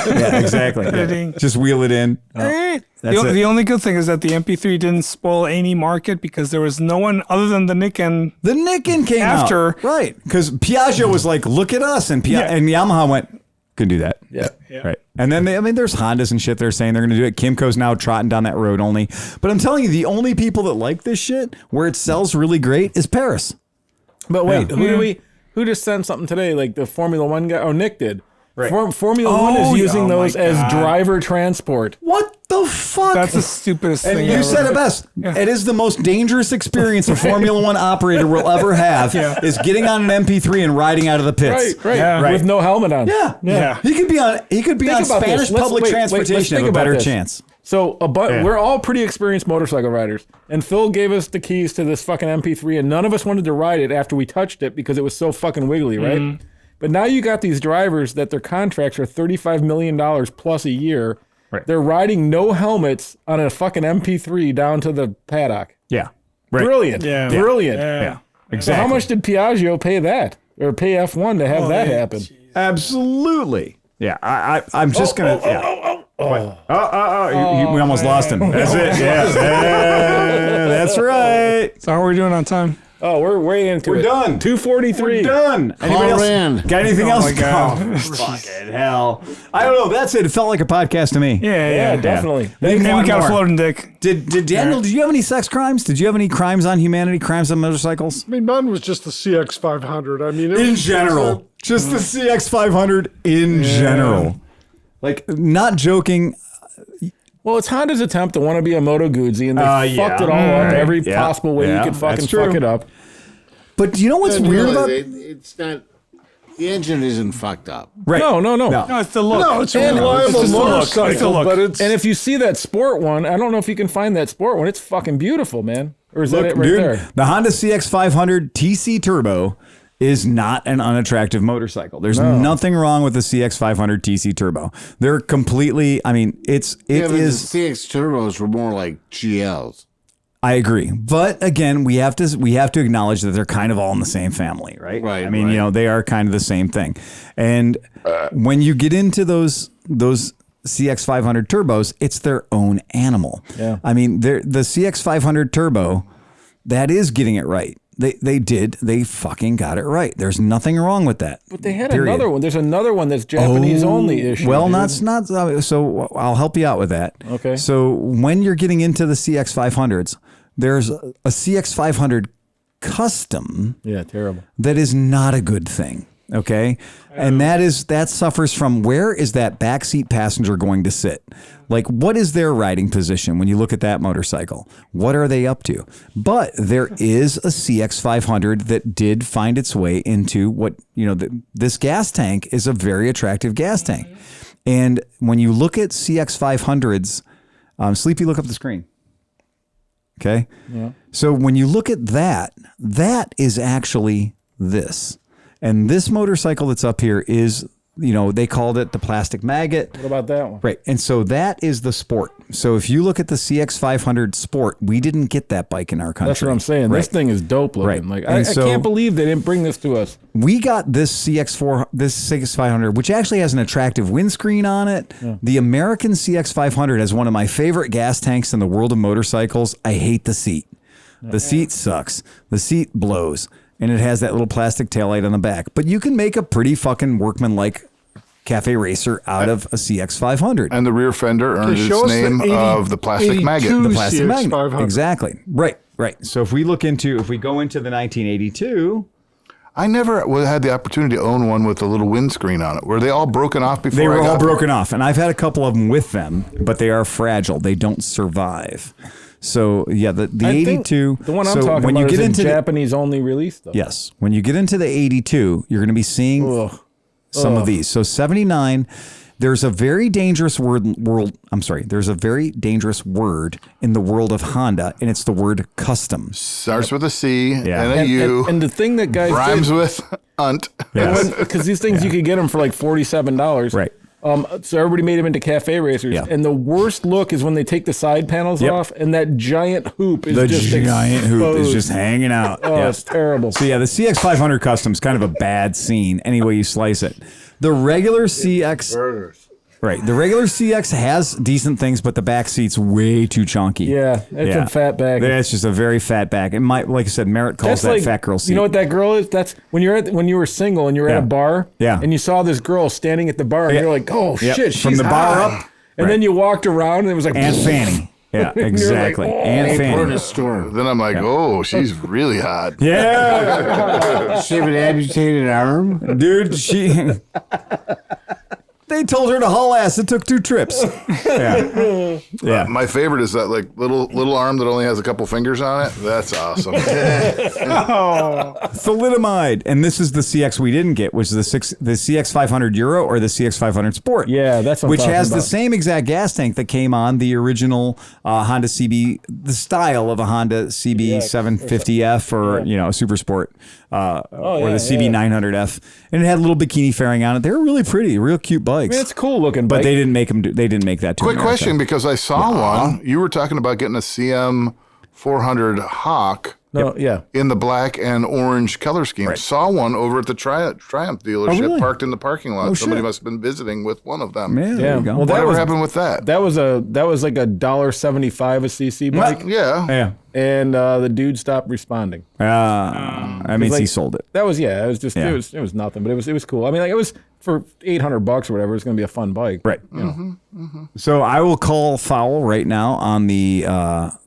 S1: Yeah, exactly. Yeah. Just wheel it in. That's it.
S5: The only good thing is that the MP3 didn't spoil any market because there was no one other than the Niken.
S1: The Niken came
S5: After.
S1: out. Right. Because Piaggio was like, look at us. And and Yamaha went, can do that.
S2: Yeah.
S1: Right. And then, there's Hondas and shit they're saying they're going to do it. Kimco's now trotting down that road only. But I'm telling you, the only people that like this shit, where it sells really great, is Paris.
S2: But wait,
S1: Yeah.
S2: who just sent something today? Like the Formula One guy? Oh, Nick did.
S1: Right.
S2: Formula One is using
S5: oh my
S2: those as
S5: God.
S2: driver transport.
S1: What the fuck?
S5: That's the stupidest
S1: And
S5: thing
S1: you
S5: ever.
S1: said it best. It is the most dangerous experience a Formula One operator will ever have is getting on an MP3 and riding out of the pits.
S2: Right.
S5: Yeah.
S2: With no helmet on.
S1: Yeah. He could be on
S2: Think
S1: on
S2: about
S1: Spanish
S2: this. Let's-
S1: public
S2: wait,
S1: transportation
S2: let's
S1: have
S2: think
S1: a
S2: about
S1: better
S2: this.
S1: chance.
S2: So we're all pretty experienced motorcycle riders, and Phil gave us the keys to this fucking MP3, and none of us wanted to ride it after we touched it because it was so fucking wiggly, right?
S1: Mm-hmm.
S2: But now you got these drivers that their contracts are $35 million plus a year.
S1: Right.
S2: They're riding no helmets on a fucking MP3 down to the paddock.
S1: Yeah. Right.
S2: Brilliant.
S5: Yeah.
S2: Brilliant.
S5: Yeah.
S1: Exactly.
S2: So how much did Piaggio pay that, or pay F1 to have that happen?
S1: Absolutely. Yeah. I'm just going to. We almost lost him. That's it. Yeah. That's right.
S5: So how are we doing on time?
S2: Oh, we're way into
S1: We're
S2: it.
S1: done.
S2: 243.
S1: We're done. Anybody else?
S4: in.
S1: Got anything else?
S5: my God.
S1: Oh, fucking hell. I don't know. That's it. It felt like a podcast to me.
S2: Yeah, definitely.
S5: And we got a
S1: more.
S5: floating dick.
S1: Did Daniel, did you have any sex crimes? Did you have any crimes on humanity, crimes on motorcycles?
S6: I mean, mine was just the CX500. I mean, it
S1: In
S6: was
S1: general. Just the CX500 in general. Like, not joking.
S2: Well, it's Honda's attempt to want to be a Moto Guzzi, and they fucked it all up
S1: Right.
S2: every
S1: Yeah.
S2: possible way
S1: Yeah.
S2: you could fucking
S1: That's true.
S2: fuck it up.
S1: But do you know what's weird about it?
S4: It's not. The engine isn't fucked up.
S1: Right.
S2: No.
S5: No, it's the look.
S6: No, it's a
S2: And
S6: reliable
S5: it's just a look.
S6: motorcycle,
S5: It's a look.
S6: but it's
S2: And if you see that sport one, I don't know if you can find that sport one. It's fucking beautiful, man. Or is that it right
S1: Dude,
S2: there?
S1: the Honda CX500 TC Turbo is not an unattractive motorcycle. There's nothing wrong with the CX500 TC Turbo. They're completely, I mean, it
S4: Yeah, but
S1: is.
S4: the CX turbos were more like GLs.
S1: I agree. But again, we have to acknowledge that they're kind of all in the same family, right?
S4: Right,
S1: I mean,
S4: right.
S1: you know, they are kind of the same thing. And when you get into those CX500 turbos, it's their own animal.
S2: Yeah.
S1: I mean, the CX500 Turbo, that is getting it right. They fucking got it right. There's nothing wrong with that.
S2: But they had
S1: Period.
S2: another one. There's another one that's Japanese only issue.
S1: Well,
S2: dude.
S1: not so I'll help you out with that.
S2: Okay.
S1: So when you're getting into the CX500s, there's a CX500 custom
S2: Yeah, terrible.
S1: that is not a good thing. Okay. And that suffers from where is that backseat passenger going to sit? Like, what is their riding position when you look at that motorcycle? What are they up to? But there is a CX500 that did find its way into what, this gas tank is a very attractive gas tank. And when you look at CX500s, Sleepy, look up the screen. Okay. Yeah. So when you look at that is actually this. And this motorcycle that's up here is, they called it the plastic maggot.
S2: What about that one?
S1: Right. And so that is the Sport. So if you look at the CX500 Sport, we didn't get that bike in our country.
S2: That's what I'm saying. Right. This thing is dope looking.
S1: Right.
S2: Like I can't believe they didn't bring this to us.
S1: We got this CX500, which actually has an attractive windscreen on it. Yeah. The American CX500 has one of my favorite gas tanks in the world of motorcycles. I hate the seat. The seat sucks. The seat blows. And it has that little plastic taillight on the back. But you can make a pretty fucking workmanlike cafe racer out of a CX500.
S3: And the rear fender earned its name of the plastic maggot.
S1: The plastic magnet. Exactly. Right. So if we go into the 1982...
S3: I never had the opportunity to own one with a little windscreen on it. Were they all broken off before?
S1: They were all broken off. And I've had a couple of them with them, but they are fragile. They don't survive. So yeah, the 82.
S2: The one I'm talking about is a Japanese only release though.
S1: Yes. When you get into the 82, you're going to be seeing some of these. So 79, there's a very dangerous there's a very dangerous word in the world of Honda, and it's the word custom.
S3: Starts with a C and a U.
S2: And the thing that guys
S3: rhymes with unt.
S2: Yes. Because these things you could get them for like $47.
S1: Right.
S2: So everybody made them into cafe racers. Yeah. And the worst look is when they take the side panels off and that giant hoop is
S1: just hanging out.
S2: It's terrible.
S1: So yeah, the CX500 Custom is kind of a bad scene any way you slice it. The regular CX... Right. The regular CX has decent things, but the back seat's way too chunky.
S2: Yeah, it's a fat back.
S1: It's just a very fat back. It might, like I said, Merritt calls that fat girl seat.
S2: You know what that girl is? That's when you were single and you were at a bar, and you saw this girl standing at the bar, and you're like, oh shit, she's
S1: from the bar up,
S2: and then you walked around and it was like
S1: Aunt Fanny. Yeah, exactly. Aunt Fanny.
S3: Then I'm like, oh, she's really hot.
S1: Yeah.
S4: She have an amputated arm,
S1: dude. They told her to haul ass. It took 2 trips. Yeah.
S3: My favorite is that like little arm that only has a couple fingers on it. That's awesome.
S1: Thalidomide. And this is the CX we didn't get, which is the CX500 Euro or the CX500 Sport.
S2: Yeah, that's what I'm talking
S1: has
S2: about.
S1: the same exact gas tank that came on the original Honda CB, the style of a Honda CB 750F or a Super Sport or the CB 900F, and it had a little bikini fairing on it. They were really pretty, real cute bikes.
S2: I mean, it's cool looking,
S1: but they didn't make them. They didn't make that.
S3: Quick question, because I saw one. You were talking about getting a CM 400 Hawk. In the black and orange color scheme. Right. Saw one over at the Triumph dealership parked in the parking lot. Somebody must have been visiting with one of them.
S1: Yeah. There you go.
S3: Well, whatever happened with that?
S2: That was like $1.75 a CC bike.
S3: Yeah.
S2: And the dude stopped responding.
S1: That means he sold it.
S2: That was it was just it was nothing, but it was cool. I mean, like it was for $800 or whatever. It's going to be a fun bike.
S1: Right. So I will call foul right now on the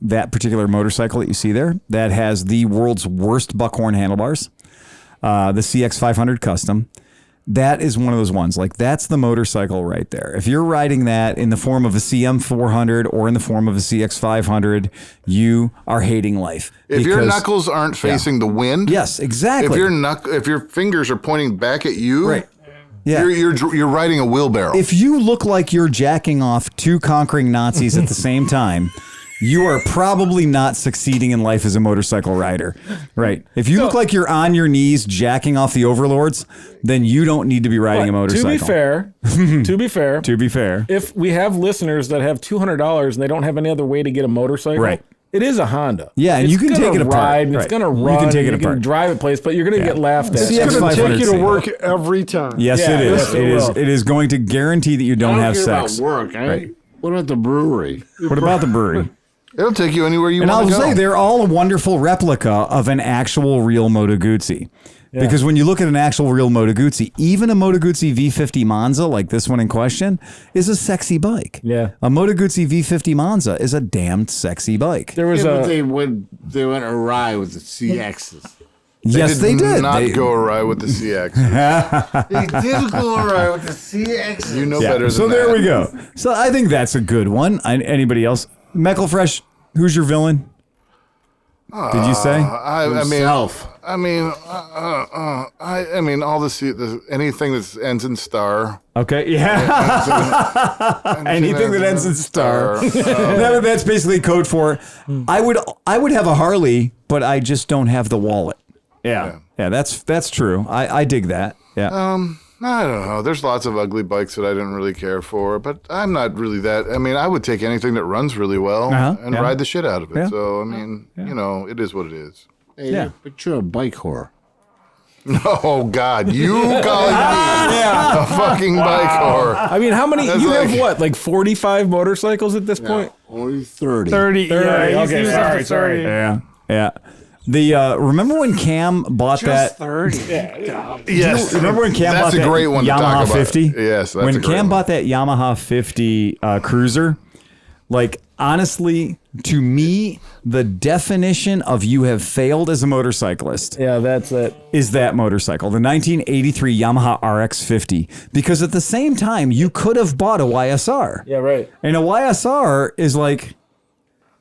S1: that particular motorcycle that you see there that has the world's worst buckhorn handlebars, the CX500 Custom. That is one of those ones. Like, that's the motorcycle right there. If you're riding that in the form of a CM400 or in the form of a CX500, you are hating life.
S3: If your knuckles aren't facing the wind.
S1: Yes, exactly.
S3: If your fingers are pointing back at you.
S1: Right. Yeah.
S3: You're riding a wheelbarrow.
S1: If you look like you're jacking off 2 conquering Nazis at the same time, you are probably not succeeding in life as a motorcycle rider. Right. If you look like you're on your knees jacking off the overlords, then you don't need to be riding a motorcycle.
S2: To be fair, if we have listeners that have $200 and they don't have any other way to get a motorcycle, it is a Honda.
S1: Yeah, and you can take it apart.
S2: It's going to run.
S1: You can take it apart.
S2: You can drive it place, but you're going to get laughed at.
S6: It's going to take you to work every time.
S1: Yes, it is. It is going to guarantee that you don't have sex.
S4: About work. What about the brewery?
S1: What about the brewery?
S3: It'll take you anywhere you want to go.
S1: And I'll say they're all a wonderful replica of an actual real Moto Guzzi. Yeah. Because when you look at an actual real Moto Guzzi, even a Moto Guzzi V50 Monza, like this one in question, is a sexy bike.
S2: Yeah.
S1: A Moto Guzzi V50 Monza is a damned sexy bike.
S4: There was but they went awry with the CXs.
S1: Yes, they did.
S3: Not
S1: They-
S3: go awry with the CX.
S4: They did go awry with the CX.
S3: You know better than
S1: So
S3: that.
S1: there we go. So I think that's a good one. Anybody else? McElfresh, who's your villain? Did you say?
S3: I mean,
S4: Himself.
S3: I mean, all the anything that ends in star.
S1: Okay, yeah. Anything that ends in star. That's basically code for. I would have a Harley, but I just don't have the wallet. Yeah. That's true. I dig that. Yeah.
S3: I don't know. There's lots of ugly bikes that I didn't really care for, but I'm not really that. I mean, I would take anything that runs really well and ride the shit out of it.
S1: Yeah.
S3: So, I mean, you know, it is what it is.
S4: Hey, but you're a bike whore.
S3: Oh, God. You calling me a fucking bike whore.
S2: I mean, how many?
S3: That's
S2: You
S3: like-
S2: have what, like 45 motorcycles at this point?
S4: Only 30.
S5: 30. Yeah,
S2: okay,
S5: he's
S2: sorry,
S5: up to 30.
S1: Yeah. The remember when Cam bought that?
S5: 30.
S3: Yes.
S1: Remember when Cam
S3: That's
S1: bought
S3: a
S1: that
S3: great one to
S1: Yamaha
S3: talk about.
S1: 50?
S3: Yes, that's
S1: when
S3: a great
S1: Cam
S3: one.
S1: bought that Yamaha 50 Cruiser, like honestly, to me, the definition of you have failed as a motorcyclist
S2: Yeah, that's it.
S1: is that motorcycle, the 1983 Yamaha RX50. Because at the same time, you could have bought a YSR.
S2: Yeah, right.
S1: And a YSR is like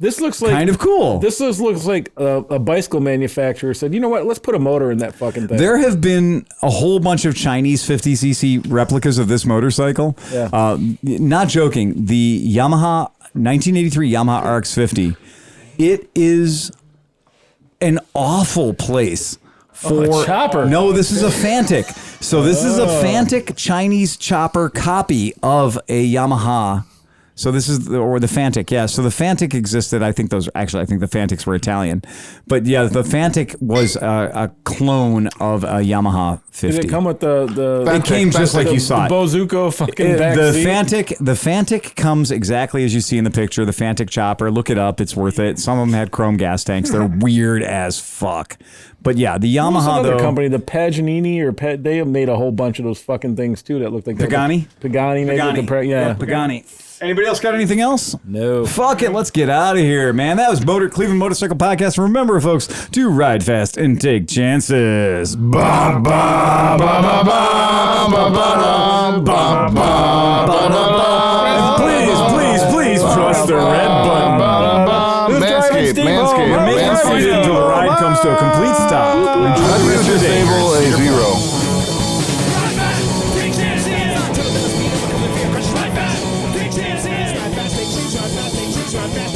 S2: This looks like
S1: kind of cool.
S2: This looks like a bicycle manufacturer said, you know what? Let's put a motor in that fucking thing.
S1: There have been a whole bunch of Chinese 50cc replicas of this motorcycle.
S2: Yeah.
S1: Not joking. The Yamaha 1983 Yamaha RX50, it is an awful place for
S2: a chopper.
S1: No, this is a Fantic. So this is a Fantic Chinese chopper copy of a Yamaha. So this is the Fantic, yeah. So the Fantic existed. I think the Fantics were Italian, but yeah, the Fantic was a clone of a Yamaha 50.
S2: Did it come with the
S1: It came just like you saw it.
S2: Bozuko fucking back
S1: The
S2: seat?
S1: Fantic comes exactly as you see in the picture. The Fantic chopper, look it up. It's worth it. Some of them had chrome gas tanks. They're weird as fuck. But yeah, the
S2: What was
S1: Yamaha
S2: another
S1: though.
S2: company, the Paganini they made a whole bunch of those fucking things too that looked like
S1: Pagani?
S2: Pagani made it. Yeah.
S1: Pagani. Anybody else got anything else?
S2: No.
S1: Fuck it, let's get out of here, man. That was Cleveland Motorcycle Podcast. Remember, folks, to ride fast and take chances. Ba, ba, ba, ba, ba, ba, ba, ba, ba, ba. Please press the red button.
S3: Manscaped.
S1: Remain seated until the ride comes to a complete stop. Enjoy the rest of your day.
S3: Disable a 0.
S8: Take chances. Until the speed of a fear crush right back. Take chances. Ride fast, take chances. Ride fast, take chances. Ride fast.